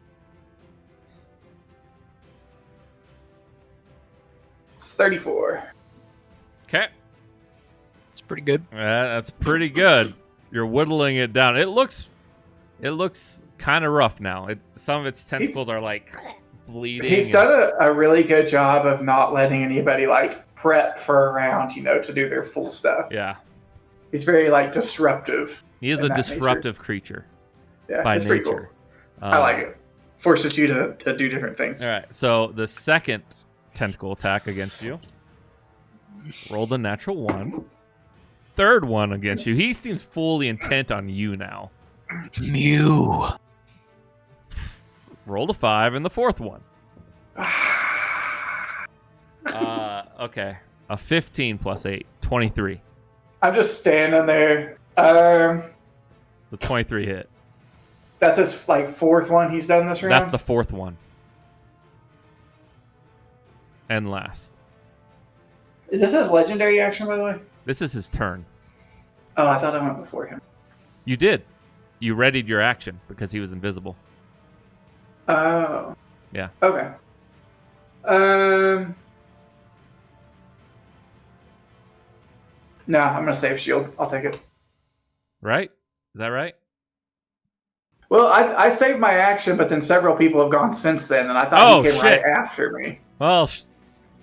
It's 34. Okay. It's pretty good. That's pretty good. You're whittling it down. It looks kind of rough now. Some of its tentacles are like bleeding. He's done a really good job of not letting anybody like prep for a round, to do their full stuff. Yeah. He's very like disruptive. He is in a that disruptive creature Yeah, by it's pretty cool. nature. I like it. Forces you to do different things. All right. So the second tentacle attack against you rolled a natural 1. Third one against you. He seems fully intent on you now. Mew. Rolled a 5 in the fourth one. Okay. A 15 plus 8. 23. I'm just standing there. It's a 23 hit. That's his like 4th one he's done this round. That's the 4th one. And last. Is this his legendary action, by the way? This is his turn. Oh, I thought I went before him. You did. You readied your action because he was invisible. Oh. Yeah. Okay. No, I'm gonna save shield. I'll take it. Right? Is that right? Well, I saved my action, but then several people have gone since then, and I thought he came shit. right after me. Well,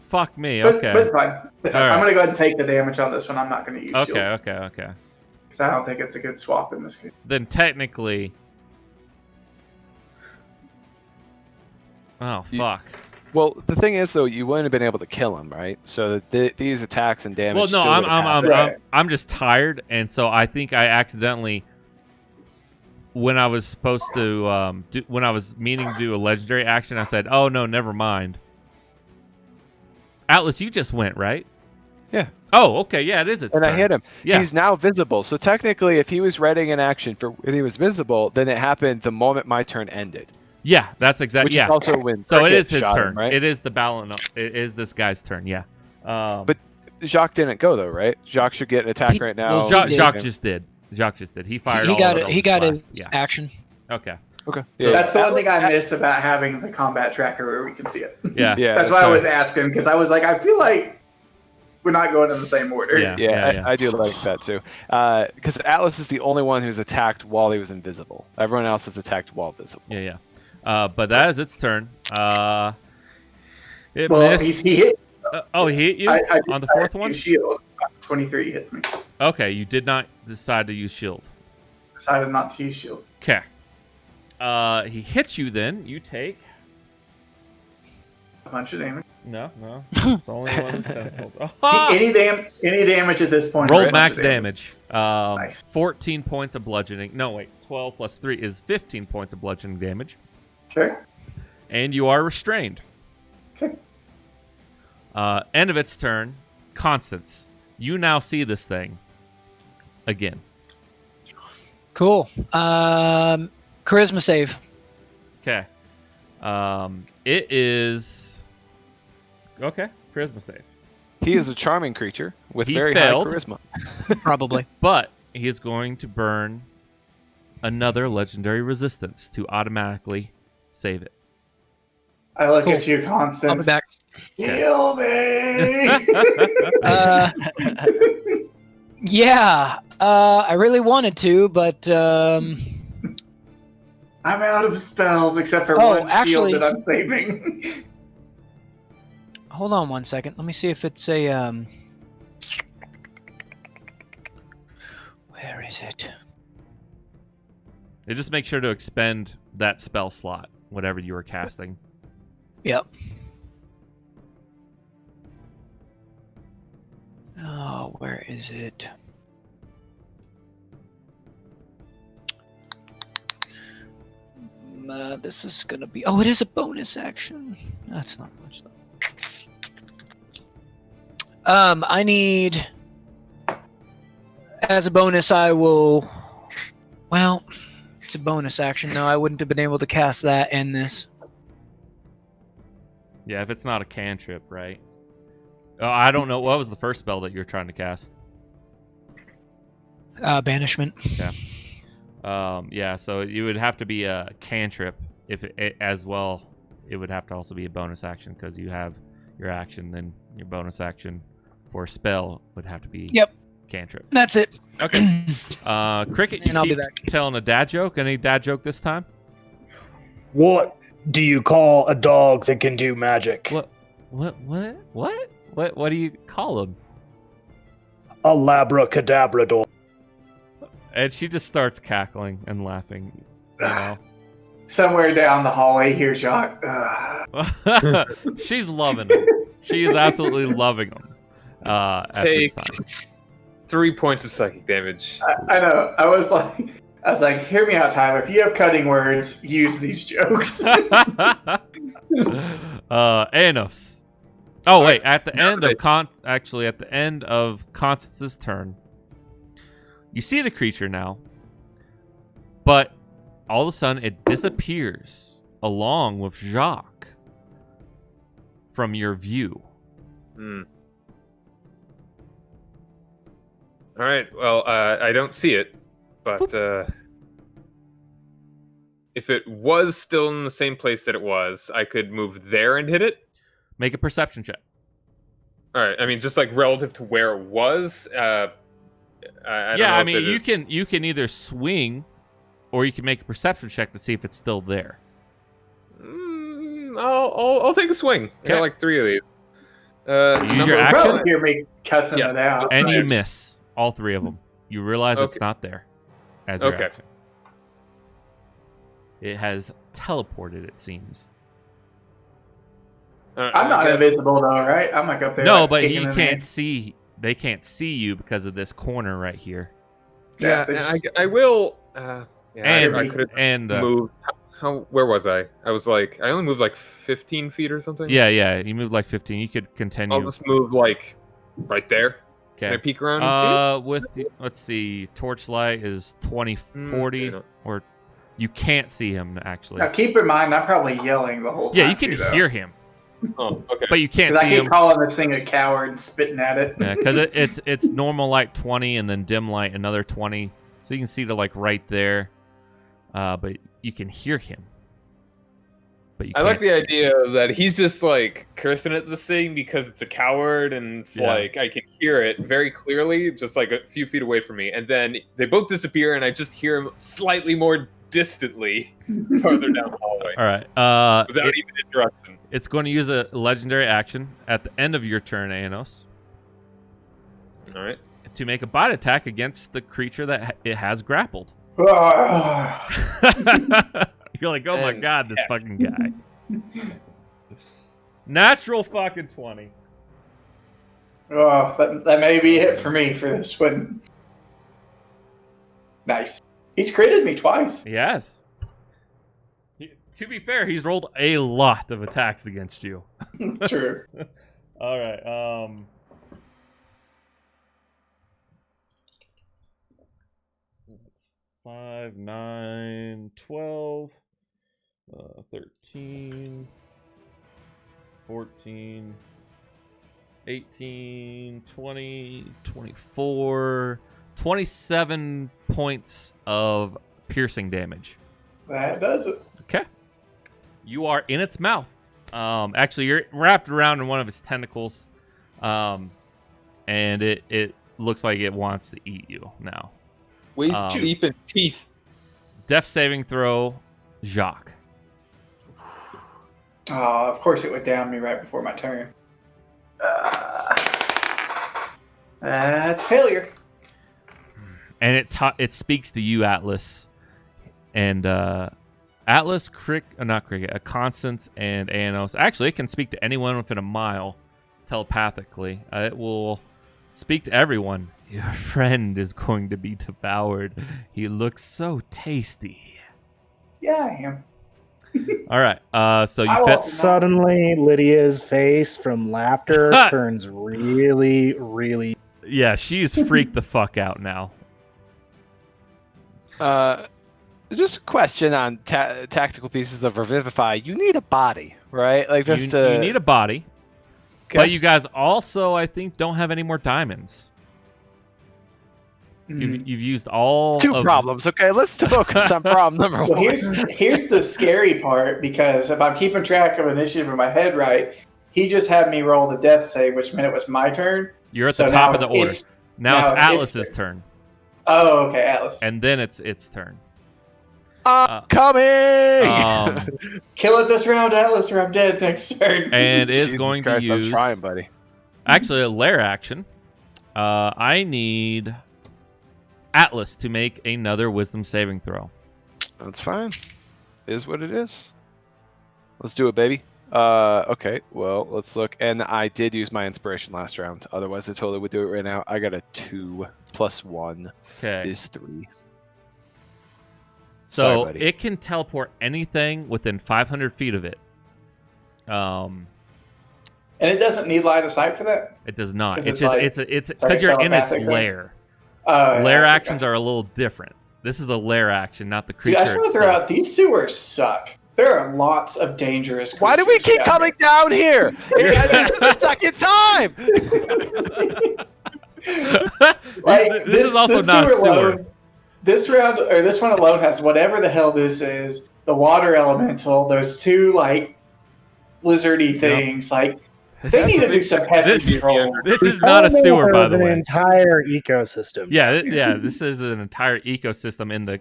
fuck me. But Okay. it's fine. It's fine. All right. I'm gonna go ahead and take the damage on this one. I'm not gonna use shield. Okay. Because I don't think it's a good swap in this case. Then technically. Oh fuck. Well, the thing is, though, you wouldn't have been able to kill him, right? So these attacks and damage. Well, no, still would have happened. Right. I'm just tired, and so I think I accidentally, when I was supposed to, when I was meaning to do a legendary action, I said, "Oh no, never mind." Atlas, you just went, right? Yeah. Oh, okay, yeah, it is. It's And I hit him. Yeah. He's now visible. So technically, if he was readying an action for when he was visible, then it happened the moment my turn ended. Yeah, that's exactly. Which Yeah. is also when So it Cricket is his shot turn. him, right? It is the balance. It is this guy's turn. Yeah. But Jacques didn't go though, right? Jacques should get an attack right now. Well, Jacques just did. Jacques just did. He fired. He all got of it. those He got his blasts. Yeah. action. Okay. Okay. So That's the one thing I miss about having the combat tracker where we can see it. Yeah. Yeah. That's why I was asking, because I was like, I feel like we're not going in the same order. Yeah. I do like that too. Because Atlas is the only one who's attacked while he was invisible. Everyone else is attacked while visible. Yeah. But that is its turn. It Well, missed. he hit. He hit you I on the fourth one? Shield. 23 hits me. Okay, you did not decide to use shield. Decided not to use shield. Okay. He hits you then. You take... A bunch of damage. No. It's only one of his tentacles. Oh, Any damage at this point. is a roll bunch max of damage. Nice. 14 points of bludgeoning. No, wait. 12 plus 3 is 15 points of bludgeoning damage. Okay. And you are restrained. Okay. End of its turn. Constance. You now see this thing again. Cool. Charisma save. Okay. It is... Okay. Charisma save. He is a charming creature with He very failed. high charisma. Probably. But he is going to burn another legendary resistance to automatically save it. I look Cool. at you, I'll be Constance. back. Heal me! Yeah. I really wanted to, but I'm out of spells except for Oh, one actually- shield that I'm saving. hold on one second. Let me see if it's a where is it? You just make sure to expend that spell slot, whatever you were casting. Yep. Oh, where is it? This is gonna be. Oh, it is a bonus action. That's not much though. I need. As a bonus, I will. Well, it's a bonus action. No, I wouldn't have been able to cast that in this. Yeah, if it's not a cantrip, right? Oh, I don't know. What was the first spell that you were trying to cast? Banishment. Yeah, so you would have to be a cantrip if it, as well. It would have to also be a bonus action because you have your action, then your bonus action for a spell would have to be Yep. cantrip. That's it. Okay. Cricket, you And I'll be keep back. telling a dad joke. Any dad joke this time? What do you call a dog that can do magic? What do you call him? A labracadabrador. And she just starts cackling and laughing. You know. Somewhere down the hallway here, Jacques. She's loving him. She is absolutely loving him. At this Take time. 3 points of psychic damage. I know. I was like, hear me out, Tyler. If you have cutting words, use these jokes. Anos. Oh wait, at the No, end of at the end of Constance's turn, you see the creature now, but all of a sudden it disappears along with Jacques from your view. Hmm. All right. Well, I don't see it, but if it was still in the same place that it was, I could move there and hit it. Make a perception check. All right. I mean, just like relative to where it was. I don't know I if mean, it is- you can either swing, or you can make a perception check to see if it's still there. I'll take a swing. I got Okay. like 3 of these. use your You action, probably hear me cussing Yes. it out. and you right? miss all 3 of them. You realize it's Okay. not there as your Okay. action. It has teleported, it seems. I'm not invisible though, right? I'm like up there. No, like, but kicking you in can't there. see. They can't see you because of this corner right here. Yeah, they just- I will. And I could have and moved. Where was I? I was like, I only moved like 15 feet or something. yeah, you moved like 15. You could continue. I'll just move like right there. Can I Okay. peek around? and see it? With the, let's see, torchlight is 20, 40, yeah. or you can't see him actually. Now keep in mind, I'm probably yelling the whole time. Yeah, you can too, though. hear him, Oh, okay. but you can't Because I see keep him. calling this thing a coward and spitting at it. Yeah, because it's normal light 20 and then dim light another 20, so you can see the like right there. But you can hear him. But you I like can't the see. idea that he's just like cursing at this thing because it's a coward, and it's Yeah. like I can hear it very clearly, just like a few feet away from me. And then they both disappear, and I just hear him slightly more distantly farther down the hallway All right. without even interruption. It's going to use a legendary action at the end of your turn, Aenos, All right. to make a bite attack against the creature that it has grappled. You're like, oh my And- god, this fucking guy. Natural fucking 20. Oh, that may be it for me for this one. Nice. He's critted me twice. Yes. To be fair, he's rolled a lot of attacks against you. True. All right. 5, 9, 12, 13, 14, 18, 20, 24, 27 points of piercing damage. That does it. Okay. You are in its mouth. Actually, you're wrapped around in one of its tentacles. And it looks like it wants to eat you now. Waist deep in teeth. Death saving throw, Jacques. Oh, of course it would down me right before my turn. That's failure. And it speaks to you, Atlas. And Atlas, Constance, and Aenos. Actually, it can speak to anyone within a mile telepathically. It will speak to everyone. Your friend is going to be devoured. He looks so tasty. Yeah, I am. All right. So I you will- fit. Suddenly, Lydia's face from laughter turns really, really. Yeah, she's freaked the fuck out now. Just a question on tactical pieces of Revivify. You need a body, right? Like just You need a body, Okay. but you guys also, I think, don't have any more diamonds. You've used all two of, problems. Okay, let's focus on problem number Well, one. here's the scary part, because if I'm keeping track of initiative in my head right, he just had me roll the death save, which meant it was my turn. You're at So the top now of the order. it's- Now now it's it's Atlas's its turn, Oh, okay, Atlas. and then it's its turn. Coming. Kill it this round, Atlas, or I'm dead next turn. And is Jesus going Christ, to I'm use trying, buddy. actually a lair action. I need Atlas to make another wisdom saving throw. That's fine. Is what it is. Let's do it, baby. Okay. Well, let's look. And I did use my inspiration last round. Otherwise, I totally would do it right now. I got a 2 plus 1 Okay. is 3. So Sorry, buddy. it can teleport anything within 500 feet of it. And it doesn't need line of sight for that? It does not. 'Cause It's it's just like- it's like because a you're in its telepathic, right? lair. Yeah, Lair okay, actions gotcha. are a little different. This is a lair action, not the Dude, creature I just want to throw itself. out, these sewers suck. There are lots of dangerous creatures. Why do we keep down coming down here? This is the second time. Like, this is also not a sewer. alone, this round, or this one alone, has whatever the hell this is. The water elemental, those two, like, lizardy things. Like, they need to do some pest this- control. This is not a sewer, by the An way. entire ecosystem. Yeah. This is an entire ecosystem.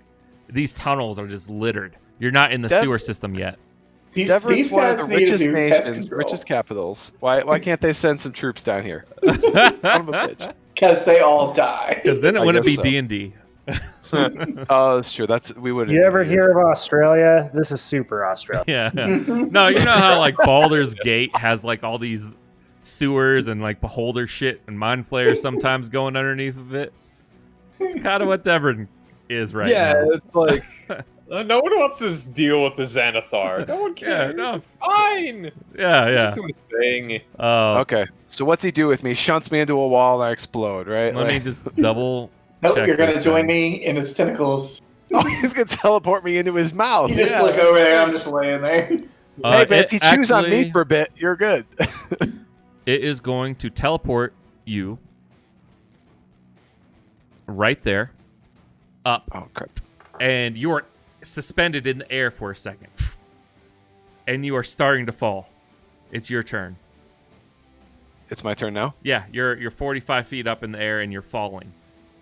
These tunnels are just littered. You're not in the That- sewer system yet. Devere's one of the guys need to richest do pest nations, control. richest capitals. Why can't they send some troops down here? Son of a bitch. Because they all die. Because then it I wouldn't be guess so. D&D. Oh, that's true. We would. You ever hear of Australia? This is super Australia. Yeah. No, you know how like Baldur's Gate has like all these sewers and like beholder shit and mind flayers sometimes going underneath of it? It's kind of what Devon is right now. it's like no one wants to deal with the Xanathar. No one cares. no. It's fine. Yeah, yeah. Just doing a thing. Okay, so what's he do with me? Shunts me into a wall and I explode, right? Let me just double Nope, check you're going to this join thing. me in his tentacles. Oh, he's gonna teleport me into his mouth. You just Yeah. look over there, I'm just laying there. Hey, but it if you choose on me actually- for a bit, you're good. It is going to teleport you right there up, Oh crap! and you are suspended in the air for a second, and you are starting to fall. It's your turn. It's my turn now. Yeah, you're 45 feet up in the air and you're falling.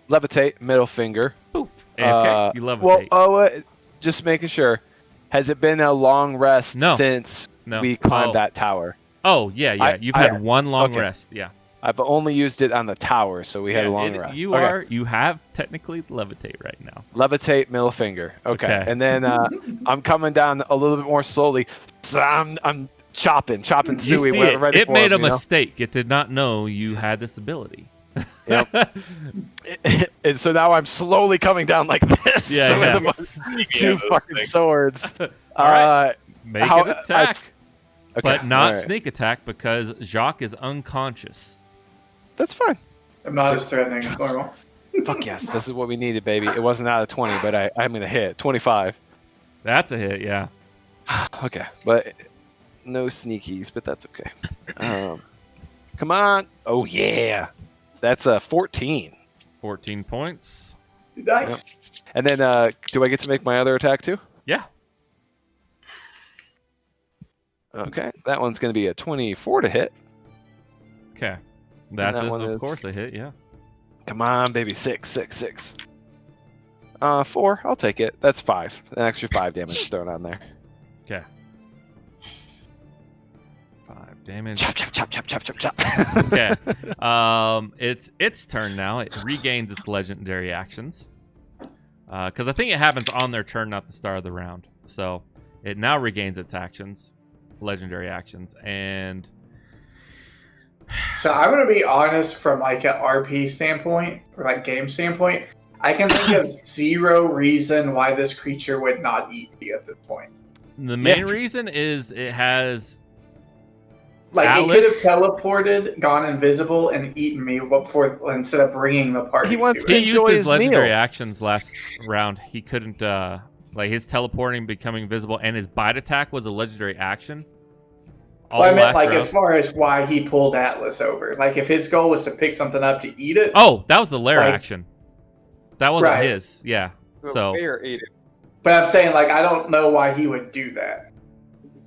Levitate, middle finger. Poof. Okay, you levitate. Just making sure. Has it been a long rest No. since No. we climbed Oh. that tower? Oh, yeah. You've had one long okay. rest. Yeah. I've only used it on the tower, so we had a long rest. You Okay. you have technically levitate right now. Levitate, middle finger. Okay. Okay. And then I'm coming down a little bit more slowly. So I'm chopping You suey see right it before made a him, you know? mistake. It did not know you had this ability. Yep. And so now I'm slowly coming down like this. Yeah, so yeah. with the two fucking swords. All right. Make how- an attack, Okay, but not all right. sneak attack because Jacques is unconscious. That's fine. I'm not as threatening as normal. Fuck yes, this is what we needed, baby. It wasn't out of 20, but I'm gonna hit 25. That's a hit, yeah. Okay, but no sneakies, but that's okay. Come on. Oh yeah, that's a 14. 14 points. Nice. And then do I get to make my other attack too? Yeah. Okay, that one's gonna be a 24 to hit. Okay. That that is, one of is- course, a hit, yeah. Come on, baby. 6. 4. I'll take it. That's 5. An extra 5 damage thrown on there. Okay. 5 damage. Chop, chop, chop, chop, chop, chop, chop. Okay. It's its turn now. It regains its legendary actions. Because I think it happens on their turn, not the start of the round. So it now regains its actions, legendary actions, and So I'm gonna be honest from like an RP standpoint or like game standpoint. I can think of zero reason why this creature would not eat me at this point. the main reason is it has Like Alice? it could have teleported, gone invisible, and eaten me before instead of bringing the party. He wants to he it. used Enjoy his his legendary meal. actions last round. He couldn't like his teleporting, becoming visible, and his bite attack was a legendary action. All Well, I meant last like round. as far as why he pulled Atlas over. Like if his goal was to pick something up to eat it. Oh, that was the lair Like- action. That wasn't Right. his. Yeah. So Bear ate it. But I'm saying like I don't know why he would do that.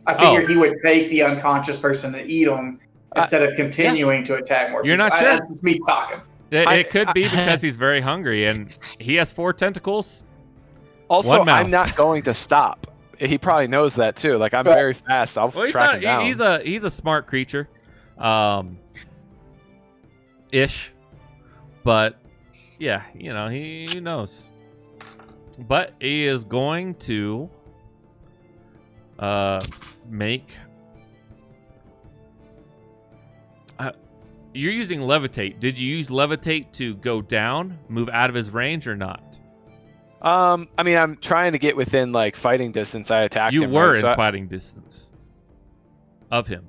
I figured he would take the unconscious person to eat him instead of continuing to attack more. You're not people. sure? That's just me talking. it could be because he's very hungry and he has 4 tentacles. Also, One mouth. I'm not going to stop. He probably knows that too. Like I'm Right. very fast. I'll Well, he's track not. him down. He's a smart creature, ish, but yeah, you know he knows. But he is going to make. You're using levitate. Did you use levitate to go down, move out of his range, or not? I mean, I'm trying to get within like fighting distance. I attacked You him. were right? in So fighting distance of him.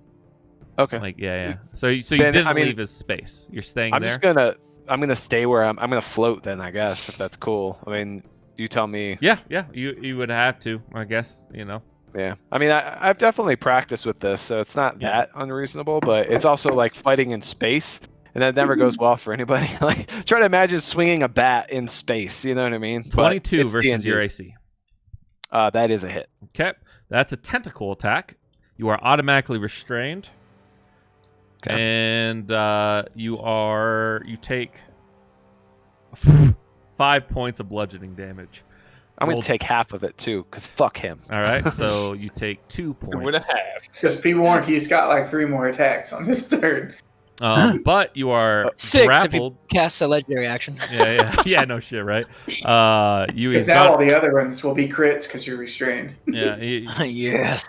okay. Like yeah. So you Then, didn't I mean, leave his space. You're staying I'm there. just gonna stay where I'm gonna float then, I guess, if that's cool. I mean, you tell me. Yeah. You would have to, I guess. You know. Yeah. I mean, I've definitely practiced with this, so it's not that unreasonable, but it's also like fighting in space, and that never goes well for anybody. Like, try to imagine swinging a bat in space. You know what I mean? But 22 it's versus D&D. your AC. That is a hit. Okay. That's a tentacle attack. You are automatically restrained. Okay. And you take 5 points of bludgeoning damage. I'm going Roll- to take half of it, too, because fuck him. All right, so you take 2 points. 2.5. Just be warned, he's got like 3 more attacks on his turn. But you are 6 grappled. if you cast a legendary action. Yeah, no shit, right? You Because now all the other ones will be crits because you're restrained. yeah. Yes.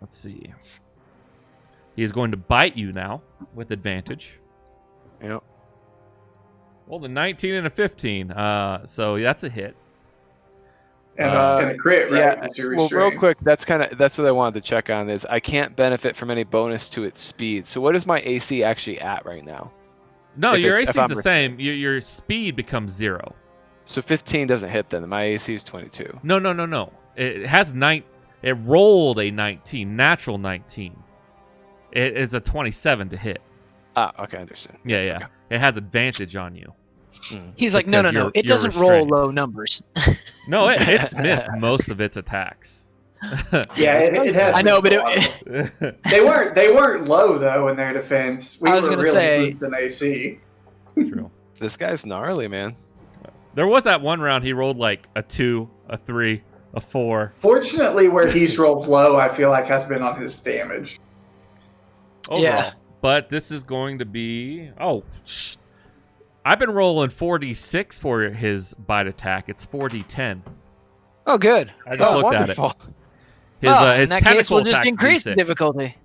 Let's see. He is going to bite you now with advantage. Yep. Well, the 19 and a 15. So that's a hit. And a crit, right? Yeah. 'Cause you're Well, restrained. real quick, that's what I wanted to check on is I can't benefit from any bonus to its speed. So what is my AC actually at right now? No, If your it's- if AC is I'm the same. Your speed becomes 0. So 15 doesn't hit then. My AC is 22. No. It has It rolled a 19, natural 19. It is a 27 to hit. Ah, okay, I understand. Yeah. Okay. It has advantage on you. He's like, no. Because you're It doesn't roll restrained. low numbers. No, it's missed most of its attacks. Yeah, it has. I know, but they weren't low though in their defense. We I was were gonna really say- boots in AC. True. This guy's gnarly, man. There was that one round he rolled like a 2, a 3, a 4. Fortunately, where he's rolled low, I feel like has been on his damage. Overall. Yeah. But this is going to be... I've been rolling 4d6 for his bite attack. It's 4d10. Oh, good. I just looked wonderful. at it. His, In his that case, we'll just attack's increase the D6. difficulty.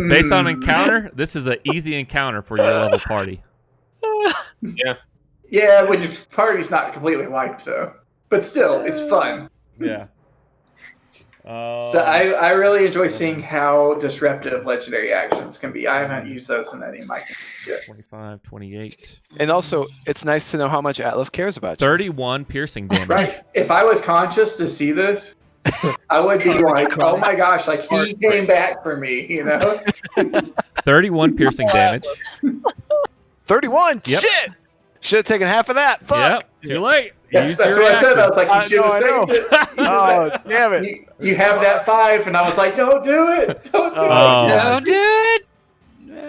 Based on encounter, this is an easy encounter for your level party. Yeah, when your party's not completely wiped though, but still, it's fun. Yeah. I really enjoy seeing how disruptive legendary actions can be. I haven't used those in any of my games yet. 25, 28. And also, it's nice to know how much Atlas cares about you. 31 piercing damage. Right. If I was conscious to see this, I would be like, "Oh my gosh!" Like he came back for me, you know. 31 piercing damage. 31? Yep. Shit! Should have taken half of that. Fuck! Yep. Too late. That's Use what your I said. I reaction. was like, "You should have know. saved it." Oh, damn it. You have that 5, and I was like, "Don't do it! Don't do Oh. it! Don't do it.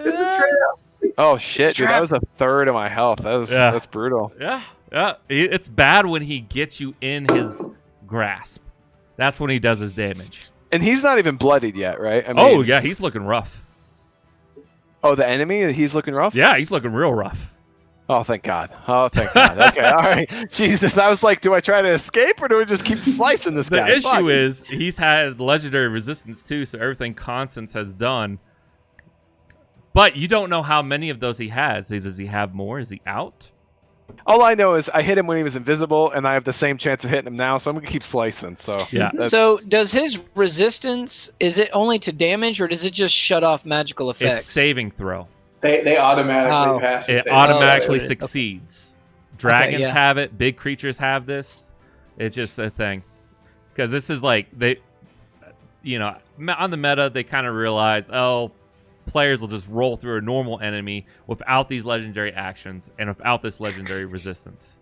It's a trap." Oh, shit, dude. trap. That was a third of my health. That's brutal. Yeah. It's bad when he gets you in his grasp. That's when he does his damage. And he's not even bloodied yet, right? I mean, Oh, yeah. He's looking rough. Oh, the enemy? He's looking rough? Yeah, he's looking real rough. Oh, thank God. Okay, all right. Jesus, I was like, do I try to escape or do I just keep slicing this The guy? issue Fuck. is he's had legendary resistance too, so everything Constance has done. But you don't know how many of those he has. Does he have more? Is he out? All I know is I hit him when he was invisible, and I have the same chance of hitting him now, so I'm going to keep slicing. So Yeah. So, does his resistance, is it only to damage, or does it just shut off magical effects? It's saving throw. They automatically Oh. pass. It They- automatically Okay. succeeds. Dragons yeah. have it. Big creatures have this. It's just a thing. Because this is like, on the meta, they kind of realize, players will just roll through a normal enemy without these legendary actions and without this legendary resistance.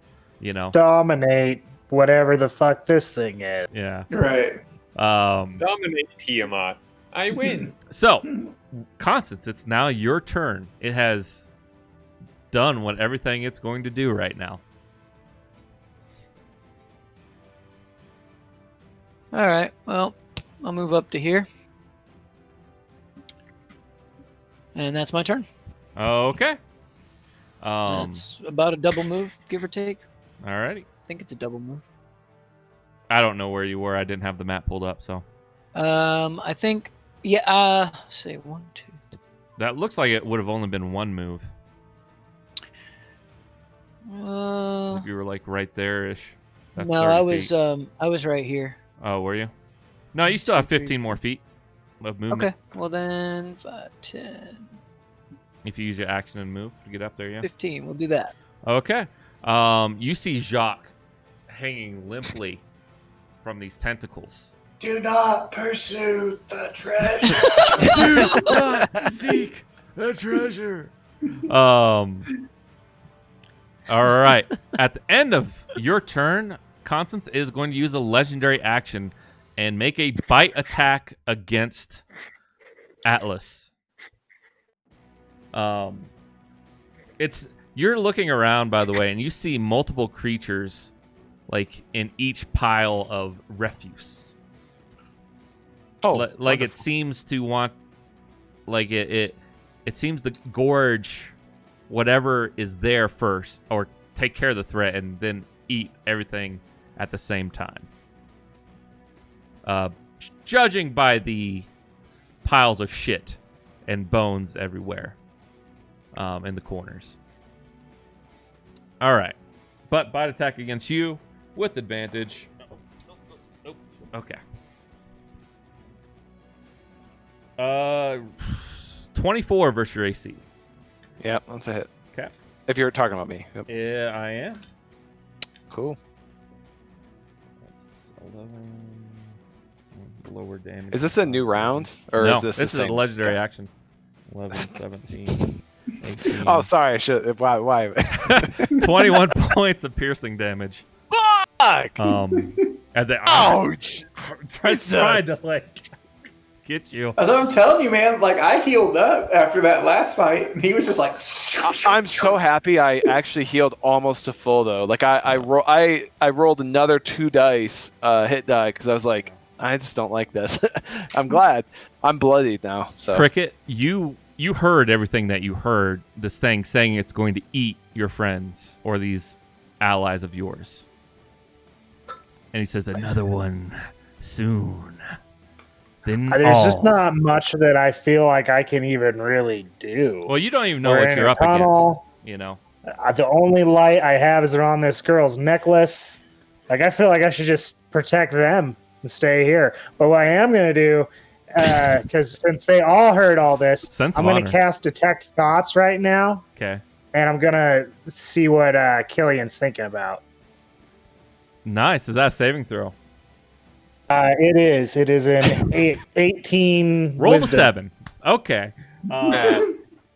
Dominate whatever the fuck this thing is. Yeah. Right. Dominate Tiamat. I win. So, Constance, it's now your turn. It has done everything it's going to do right now. All right. Well, I'll move up to here. And that's my turn. Okay. That's about a double move, give or take. Alrighty. I think it's a double move. I don't know where you were. I didn't have the map pulled up, so. I think, yeah, say 1, 2. That looks like it would have only been one move. If you were like right there-ish. That's No, 30 I was feet. I was right here. Oh, were you? No, you still have 2, 3, 15 more feet of movement. Okay. Well then 5, 10, If you use your action and move to get up there, yeah. 15. We'll do that. Okay. You see Jacques hanging limply from these tentacles. Do not pursue the treasure. Do not seek the treasure. All right. At the end of your turn, Constance is going to use a legendary action and make a bite attack against Atlas. You're looking around, by the way, and you see multiple creatures, like in each pile of refuse. Oh, Like it seems to want, like it seems to gorge whatever is there first, or take care of the threat, and then eat everything at the same time. Judging by the piles of shit and bones everywhere in the corners. All right. But bite attack against you with advantage. Nope. Okay. 24 versus your AC. Yep, that's a hit. Okay. If you're talking about me. Yep. Yeah, I am. Cool. That's 11. Lower damage. Is this a new round? Or No, is this is the a same? legendary action. 11, 17, 18. Oh, sorry. I should. Why? 21 points of piercing damage. Fuck! As it Ouch! trying to like get you. As I'm telling you, man, like I healed up after that last fight, and he was just like. I'm so happy I actually healed almost to full though. Like I rolled another 2 dice, hit die, because I was like, I just don't like this. I'm glad. I'm bloodied now. So Cricket, you heard everything that you heard. This thing saying it's going to eat your friends or these allies of yours. And he says, another one soon. Then There's just not much that I feel like I can even really do. Well, you don't even know We're what in you're a up tunnel. against. You know. The only light I have is around this girl's necklace. Like, I feel like I should just protect them and stay here. But what I am going to do, because since they all heard all this, Sense I'm of going to honor. cast Detect Thoughts right now. Okay. And I'm going to see what Killian's thinking about. Nice. Is that a saving throw? It is. It is an 18 Roll the wisdom. 7. Okay.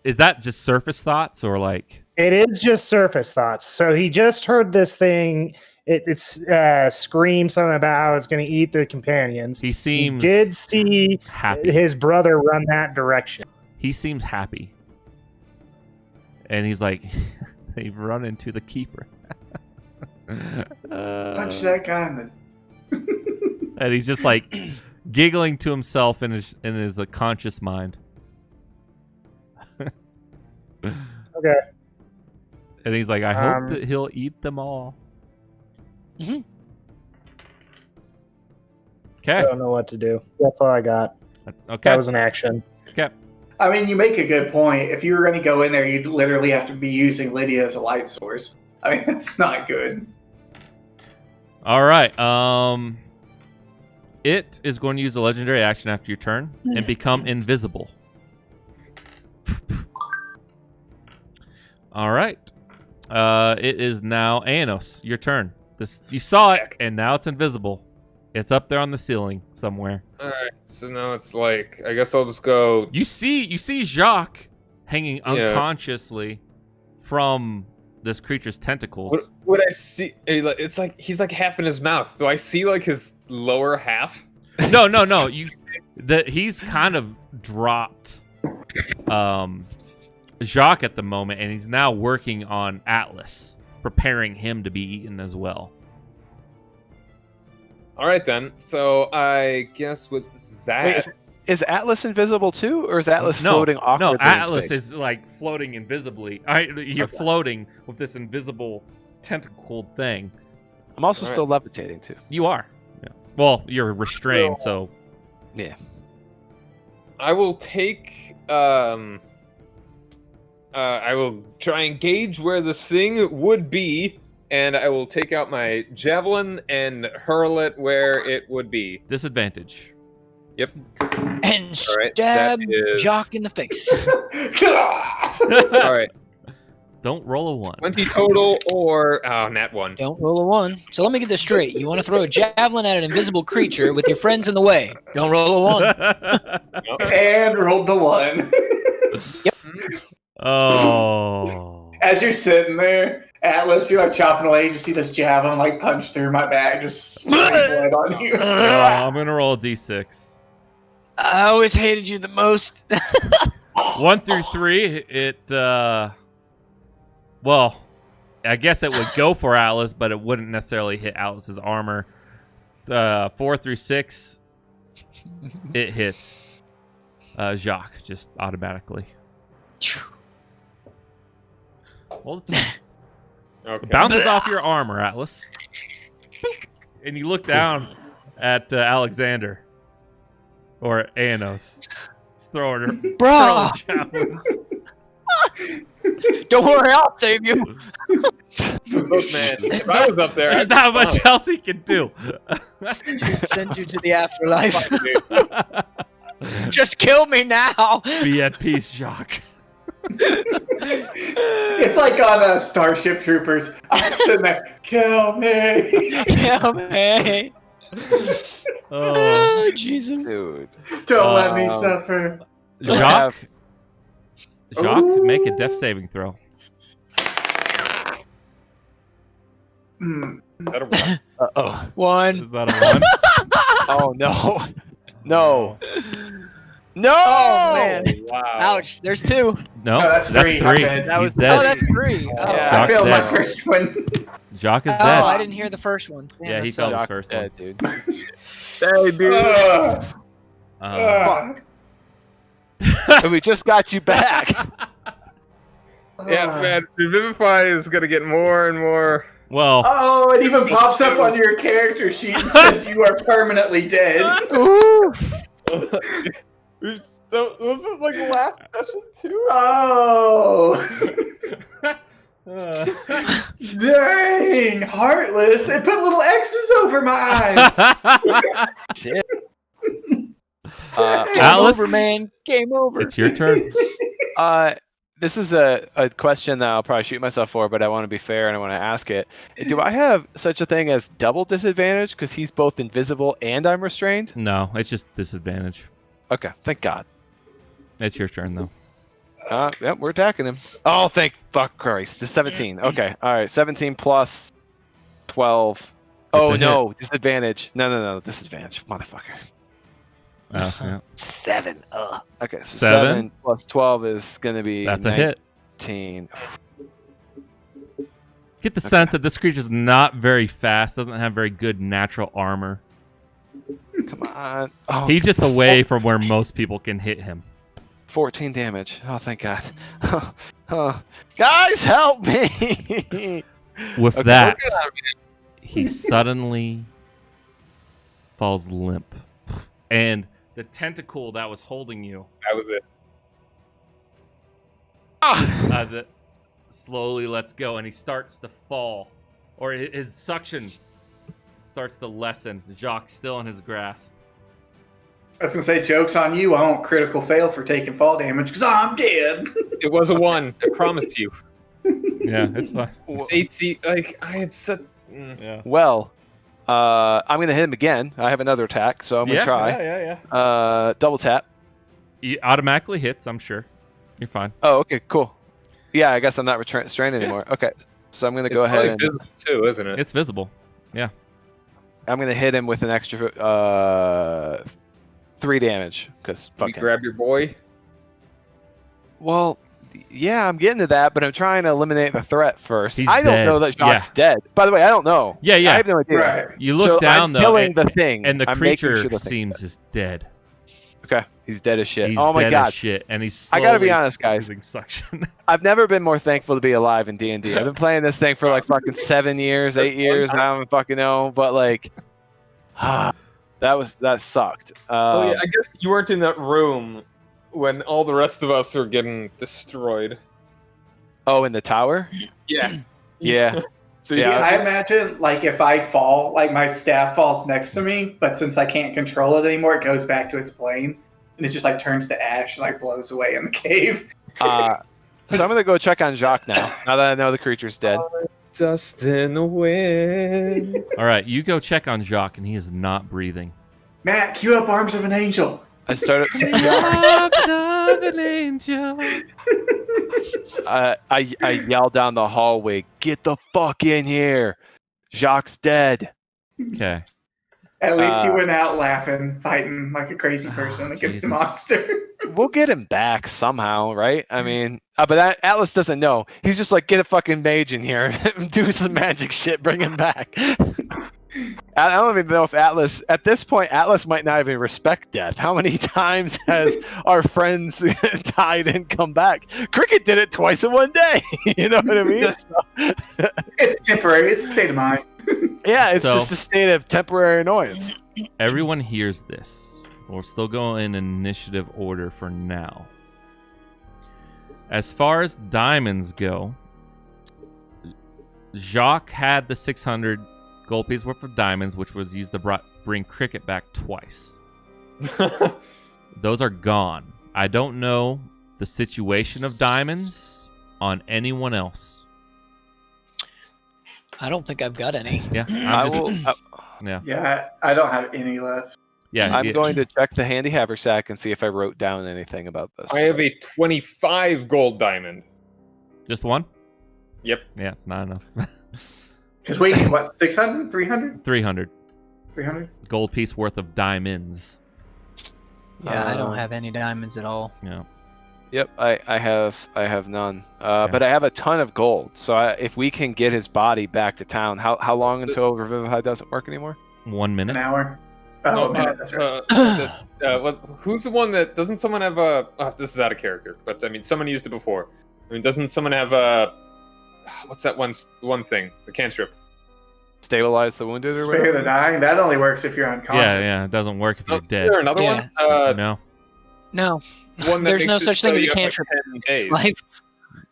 Is that just surface thoughts or like? It is just surface thoughts. So he just heard this thing. It's scream something about how it's going to eat the companions. He seems did see happy. his brother run that direction. He seems happy. And he's like, they've run into the keeper. Punch that guy in the. And he's just like giggling to himself in his conscious mind. Okay. And he's like, I hope that he'll eat them all. Mhm. Okay. I don't know what to do. That's all I got. Okay. That was an action. Okay. I mean, you make a good point. If you were going to go in there, you'd literally have to be using Lydia as a light source. I mean, that's not good. All right. It is going to use a legendary action after your turn and become invisible. All right. It is now Aenos. Your turn. You saw it, and now it's invisible. It's up there on the ceiling somewhere. All right, so now it's like, I guess I'll just go. You see Jacques hanging Yeah. unconsciously from this creature's tentacles. What I see? It's like he's like half in his mouth. Do I see like his lower half? No. He's kind of dropped Jacques at the moment, and he's now working on Atlas, preparing him to be eaten as well. All right then. So I guess with that. Wait, is Atlas invisible too, or is Atlas floating awkwardly? No, Atlas in space? is like floating invisibly. You're floating with this invisible tentacled thing. I'm also All still levitating too. You are. Yeah. Well, you're restrained, so Yeah. I will take. I will try and gauge where this thing would be, and I will take out my javelin and hurl it where it would be. disadvantage. Yep. And All right, stab that is- Jock in the face. All right. Don't roll a 1. 20 total or nat 1. Don't roll a 1. So let me get this straight. You want to throw a javelin at an invisible creature with your friends in the way. Don't roll a 1. And rolled the 1. Oh. As you're sitting there, Atlas, you're like chopping away. You just see this javelin like punch through my back, just spitting blood on you. I'm gonna roll a d6. I always hated you the most. 1 through 3, it Well, I guess it would go for Atlas, but it wouldn't necessarily hit Atlas's armor. 4 through 6, it hits Jacques just automatically. Hold it. Okay. Bounces off your armor, Atlas. And you look down at Alexander. Or Anos. He's throwing her Bruh! javelins. Don't worry, I'll save you. Look, man, if I was up there, There's I'd not be much fine. else he can do. Send you to the afterlife. Fuck, dude. Just kill me now. Be at peace, Jacques. It's like on Starship Troopers. I'm sitting there, kill me. Kill me. Oh. Oh, Jesus. Dude. Don't let me suffer. Jacques, Ooh. make a death saving throw. That'll work. Oh. One. Is that a 1? Oh no. No. No. Oh, man. Wow. Ouch. There's 2. No, No, that's three. three. That That He's was dead. Oh, that's 3. Oh, Yeah. I Jacques failed my dead. first one. Jacques is Oh, dead. I didn't hear the first one. Damn, Yeah, that he sucks. fell. Jacques first dead, dude. Hey, dude. Um, And we just got you back. Yeah, man. Revivify is gonna get more and more. well, Oh, it even pops up on your character sheet and says you are permanently dead. Ooh. Was it like last session too? Oh. Dang, heartless. It put little X's over my eyes. Shit. Game Atlas? over, man. Game over. it's your turn. This is a question that I'll probably shoot myself for, but I want to be fair and I want to ask it. Do I have such a thing as double disadvantage because he's both invisible and I'm restrained? No, it's just disadvantage. Okay, thank God. It's your turn, though. Yep, we're attacking him. Oh, thank fuck Christ. It's 17. Okay, all right. 17 plus 12. Oh, a no. Disadvantage. No. Disadvantage. Motherfucker. Yeah. 7. Okay, so 7? 7 plus 12 is going to be That's a hit. 19. Get the sense that this creature's not very fast, doesn't have very good natural armor. Come on. Oh, He's just away from where most people can hit him. 14 damage. Oh, thank God. Guys, help me! With Okay, that, Look at him, he suddenly falls limp. And the tentacle that was holding you That was it. that slowly lets go, and he starts to fall. Or his suction starts to lessen. Jacques still in his grasp. I was gonna say, joke's on you. I won't critical fail for taking fall damage because I'm dead. It was a 1. I promised you. Yeah, it's fine. AC, like I had said. Yeah. Well, I'm going to hit him again. I have another attack, so I'm going to try. Yeah. Double tap. He automatically hits, I'm sure. You're fine. Oh, okay, cool. Yeah, I guess I'm not restrained anymore. Okay, so I'm going to go ahead and visible too, isn't it? It's visible. I'm going to hit him with an extra 3 damage because You fuck him. grab your boy. Well, yeah, I'm getting to that, but I'm trying to eliminate the threat first. He's I don't dead. know that Jacques dead. By the way, I don't know. Yeah. I have no idea. Right. You look So down, I'm though, killing the thing, and the I'm making creature sure the thing's seems just dead. Okay, he's dead as shit. He's Oh my dead God. as shit, and he's I gotta be slowly honest, guys. losing suction. I've never been more thankful to be alive in D&D. I've been playing this thing for like fucking 7 years, 8 years. I don't fucking know, but like, that sucked. Well, yeah, I guess you weren't in that room when all the rest of us were getting destroyed. Oh, in the tower? Yeah. Yeah. So Yeah. I imagine, like, if I fall, like, my staff falls next to me, but since I can't control it anymore, it goes back to its plane, and it just, like, turns to ash and, like, blows away in the cave. So I'm gonna go check on Jacques now. Now that I know the creature's dead. Dust in the wind. All right, you go check on Jacques, and he is not breathing. Matt, cue up Arms of an Angel. I started. Arms of an angel. I yell down the hallway. Get the fuck in here! Jacques dead. Okay. At least he went out laughing, fighting like a crazy person against Jesus. the monster. We'll get him back somehow, right? I mean, but Atlas doesn't know. He's just like, get a fucking mage in here, do some magic shit, bring him back. I don't even know if Atlas, at this point, Atlas might not even respect death. How many times has our friends died and come back? Cricket did it twice in one day. You know what I mean? So, It's temporary. It's a state of mind. yeah, it's So- just a state of temporary annoyance. Everyone hears this. We'll still go in initiative order for now. As far as diamonds go, Jacques had the 600 gold piece worth of diamonds, which was used to bring Cricket back twice. Those are gone. I don't know the situation of diamonds on anyone else. I don't think I've got any. Yeah, I will. Yeah, I don't have any left. Yeah, I'm going to check the handy haversack and see if I wrote down anything about this. I have a 25 gold diamond. Just one. Yep. Yeah, it's not enough. Because we need, what, 600? 300? 300 300? gold piece worth of diamonds. Yeah, I don't have any diamonds at all. Yeah. Yep, I have none. But I have a ton of gold. So if we can get his body back to town, how long until Revivify doesn't work anymore? 1 minute. An hour? Oh, Oh, man, that's right. Who's the one that doesn't someone have a? This is out of character, but I mean, someone used it before. I mean, doesn't someone have a? What's that one thing? The cantrip. Stabilize the wounded or Spare whatever? the dying. That only works if you're unconscious. Yeah, it doesn't work if Oh, you're is dead. there another Yeah. one? No, No, One that there's no makes it such thing so as a you have, like, cantrip. 10 days. Like,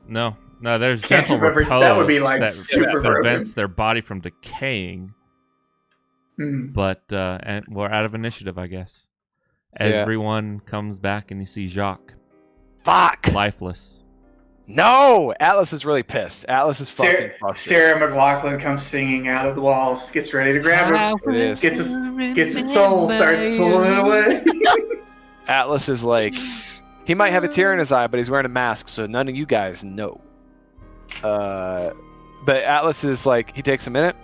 no. There's Can't gentle you ever- repose that would be, like, that super prevents their body from decaying. Hmm. But and we're out of initiative, I guess. Yeah. Everyone comes back and you see Jacques Fuck! lifeless. No! Atlas is really pissed. Atlas is fucking Sarah, frustrated. Sarah McLaughlin comes singing out of the walls, gets ready to grab him, It is. gets his soul, starts pulling it away. Atlas is like, he might have a tear in his eye, but he's wearing a mask, so none of you guys know. But Atlas is like, he takes a minute,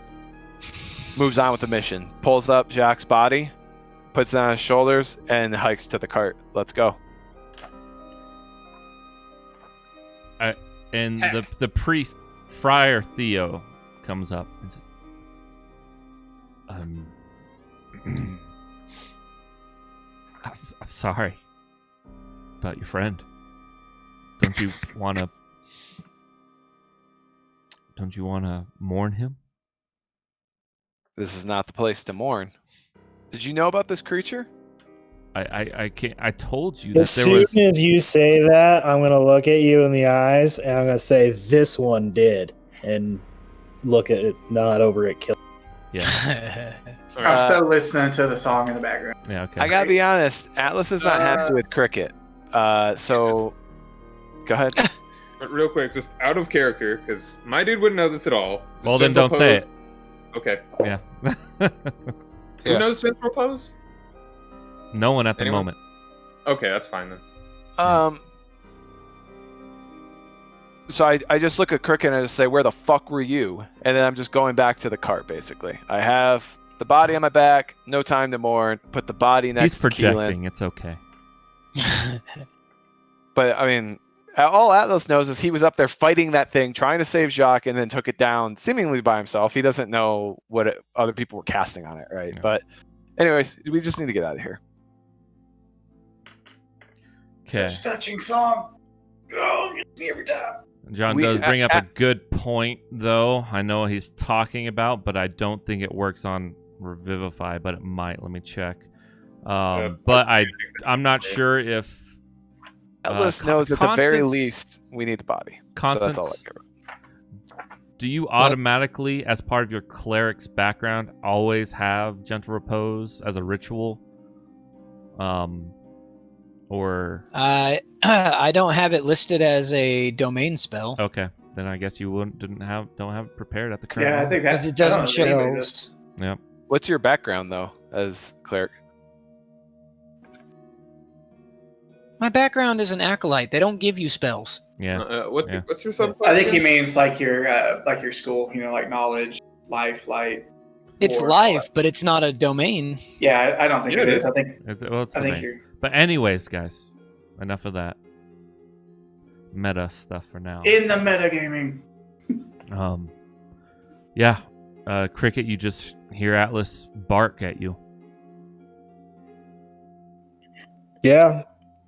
moves on with the mission, pulls up Jacques' body, puts it on his shoulders, and hikes to the cart. Let's go. And the priest, Friar Theo, comes up and says, I'm sorry about your friend. Don't you want to mourn him? This is not the place to mourn. Did you know about this creature? I can't. I told you that As there soon was. as you say that, I'm gonna look at you in the eyes and I'm gonna say, "This one did," and look at it, nod over at Kill. Yeah. I'm so listening to the song in the background. Yeah. Okay. I gotta be honest, Atlas is not happy with cricket. So, go ahead. But real quick, just out of character, because my dude wouldn't know this at all. Well, then don't say it. Okay. Yeah. Who knows Gentle Pose? No one at the Anyone? moment. Okay, that's fine then. So I just look at Cricket and I just say, "Where the fuck were you?" And then I'm just going back to the cart. Basically, I have the body on my back. No time to mourn. Put the body next He's to Keelan. projecting. It's okay. But I mean, all Atlas knows is he was up there fighting that thing, trying to save Jacques, and then took it down seemingly by himself. He doesn't know what other people were casting on it, right? Yeah. But, anyways, we just need to get out of here. Okay. Such a touching song. Oh, it gets me every time. John We- does bring up a good point, though. I know what he's talking about, but I don't think it works on Revivify, but it might. Let me check. But I'm not sure if Atlas knows at the very Constance- least we need the body. Constance, So that's all I care about. do you automatically, as part of your cleric's background, always have Gentle Repose as a ritual? Or I don't have it listed as a domain spell okay, then I guess you don't have it prepared at the current. Yeah, I think that's because it doesn't I don't know if anybody show. does. Yep. What's your background, though, as cleric? My background is an acolyte. They don't give you spells. Yeah. What's your subclass? I think he again? means like your school, like knowledge, life, light. It's or- life, but it's not a domain. Yeah, I don't think Yeah, it it is. is. I think It's I the think main. you're. But anyways, guys, enough of that meta stuff for now. In the metagaming. Yeah, Cricket, you just hear Atlas bark at you. Yeah,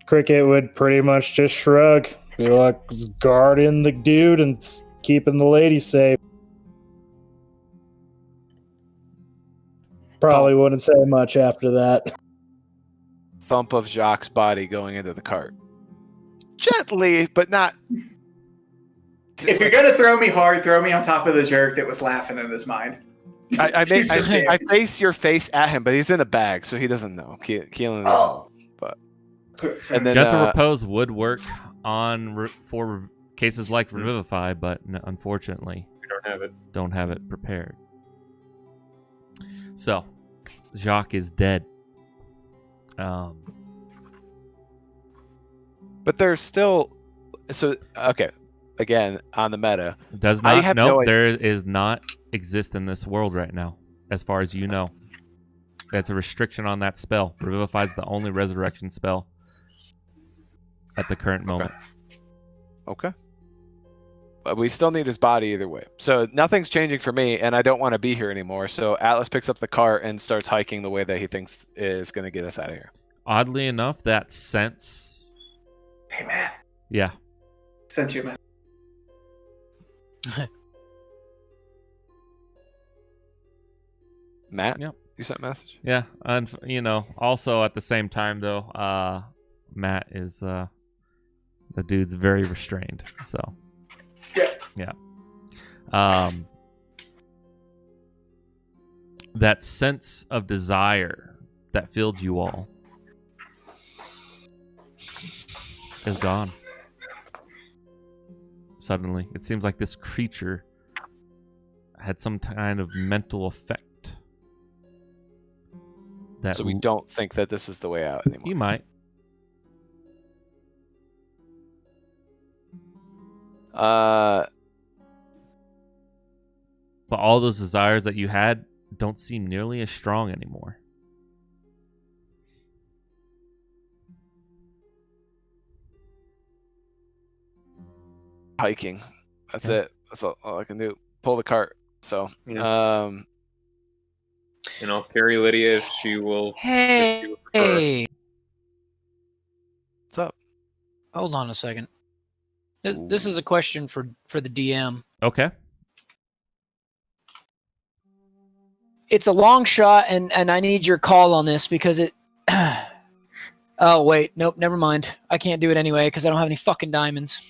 Cricket would pretty much just shrug. Be like, guarding the dude and keeping the lady safe. Probably wouldn't say much after that. Thump of Jacques' body going into the cart. Gently, but not. If you're gonna throw me hard, throw me on top of the jerk that was laughing in his mind. I Do some damage. face your face at him, but he's in a bag, so he doesn't know. Keelan doesn't know. And then, Gentle Repose would work on for cases like Hmm. Revivify, but unfortunately, We don't have it. don't have it prepared. So, Jacques is dead. But there's still. So, okay. Again, on the meta. Does I not. have No, no idea. there is not exist in this world right now, as far as you know. That's a restriction on that spell. Revivify is the only resurrection spell at the current moment. Okay. But we still need his body either way. So nothing's changing for me, and I don't want to be here anymore. So Atlas picks up the cart and starts hiking the way that he thinks is going to get us out of here. Oddly enough, that sense. Hey man, Yeah. sent you a message. Matt, Yep. you sent a message? Yeah, and also at the same time though, Matt is the dude's very restrained. So Yeah. That sense of desire that filled you all is gone. Suddenly, it seems like this creature had some kind of mental effect. That So we don't think that this is the way out anymore. You might. But all those desires that you had don't seem nearly as strong anymore. Hiking. That's Yeah. it. That's all I can do. Pull the cart. So, Yeah. And I'll carry Lydia if she will. if she would prefer. Hey, what's up? hold on a second. This is a question for the DM. Okay. It's a long shot, and I need your call on this because it. Oh wait, nope, never mind. I can't do it anyway because I don't have any fucking diamonds.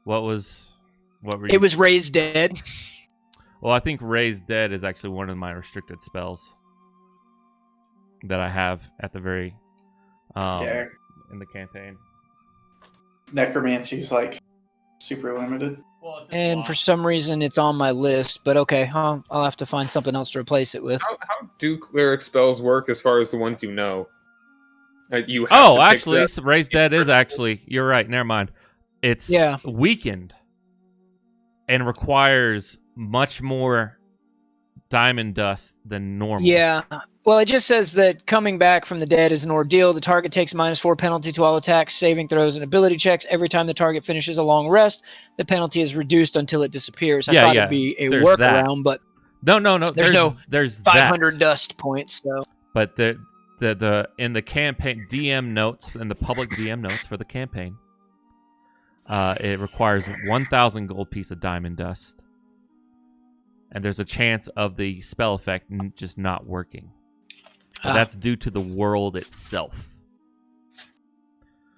What were you? It was raised dead. Well, I think Raise Dead is actually one of my restricted spells that I have at the very Yeah. in the campaign. Necromancy's like super limited. Well, it's And for some reason, it's on my list. But okay, I'll have to find something else to replace it with. How do cleric spells work as far as the ones you know? You have to Oh, pick actually, that- so Raise Dead is actually. You're right. Never mind. It's Yeah. weakened and requires much more diamond dust than normal. Yeah. Well, it just says that coming back from the dead is an ordeal. The target takes -4 penalty to all attacks, saving throws, and ability checks. Every time the target finishes a long rest, the penalty is reduced until it disappears. I Yeah, thought yeah. it'd be a There's workaround, but No. There's no There's 500 that. dust points. So But the in the campaign DM notes and the public DM notes for the campaign, it requires 1,000 gold piece of diamond dust, and there's a chance of the spell effect just not working. But that's due to the world itself.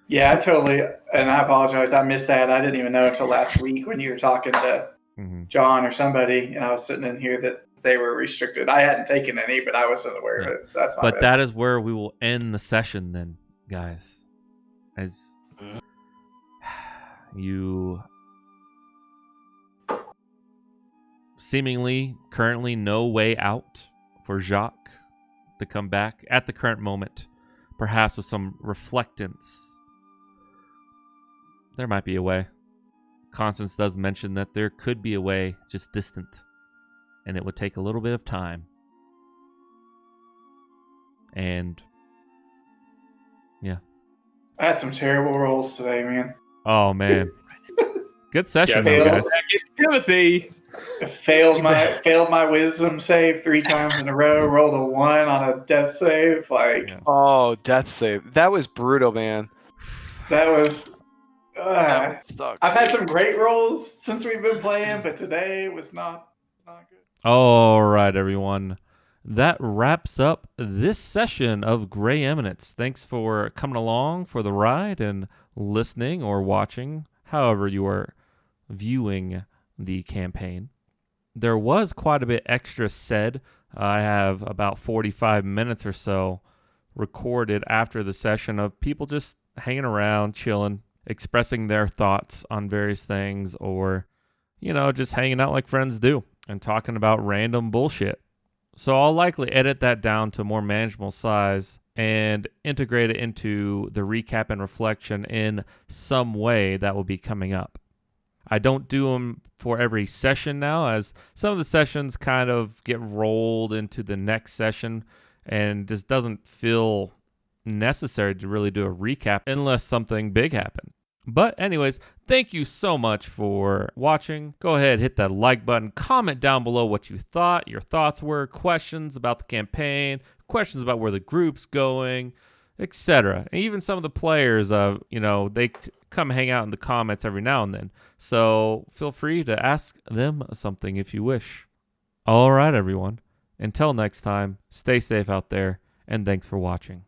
Yeah, I totally, and I apologize. I missed that. I didn't even know until last week when you were talking to Mm-hmm. John or somebody, and I was sitting in here that they were restricted. I hadn't taken any, but I wasn't aware of it. So that's my But bad. that is where we will end the session then, guys. As you seemingly currently no way out for Jacques to come back at the current moment, perhaps with some reflectance. There might be a way. Constance does mention that there could be a way, just distant, and it would take a little bit of time. And yeah. I had some terrible rolls today, man. Oh man. Good session, Yes, though, guys. it's Timothy. I failed my wisdom save 3 times in a row. Rolled a 1 on a death save. Like Yeah. Oh, death save. That was brutal, man. that was. That sucked. I've had some great rolls since we've been playing, but today was not good. All right, everyone. That wraps up this session of Gray Eminence. Thanks for coming along for the ride and listening or watching, however you are viewing the campaign. There was quite a bit extra said. I have about 45 minutes or so recorded after the session of people just hanging around, chilling, expressing their thoughts on various things, or, just hanging out like friends do and talking about random bullshit. So I'll likely edit that down to a more manageable size and integrate it into the recap and reflection in some way that will be coming up. I don't do them for every session now, as some of the sessions kind of get rolled into the next session and just doesn't feel necessary to really do a recap unless something big happened. But anyways, thank you so much for watching. Go ahead, hit that like button, comment down below what you thought, your thoughts were, questions about the campaign, questions about where the group's going, etc. And even some of the players, they come hang out in the comments every now and then. So feel free to ask them something if you wish. All right, everyone. Until next time, stay safe out there, and thanks for watching.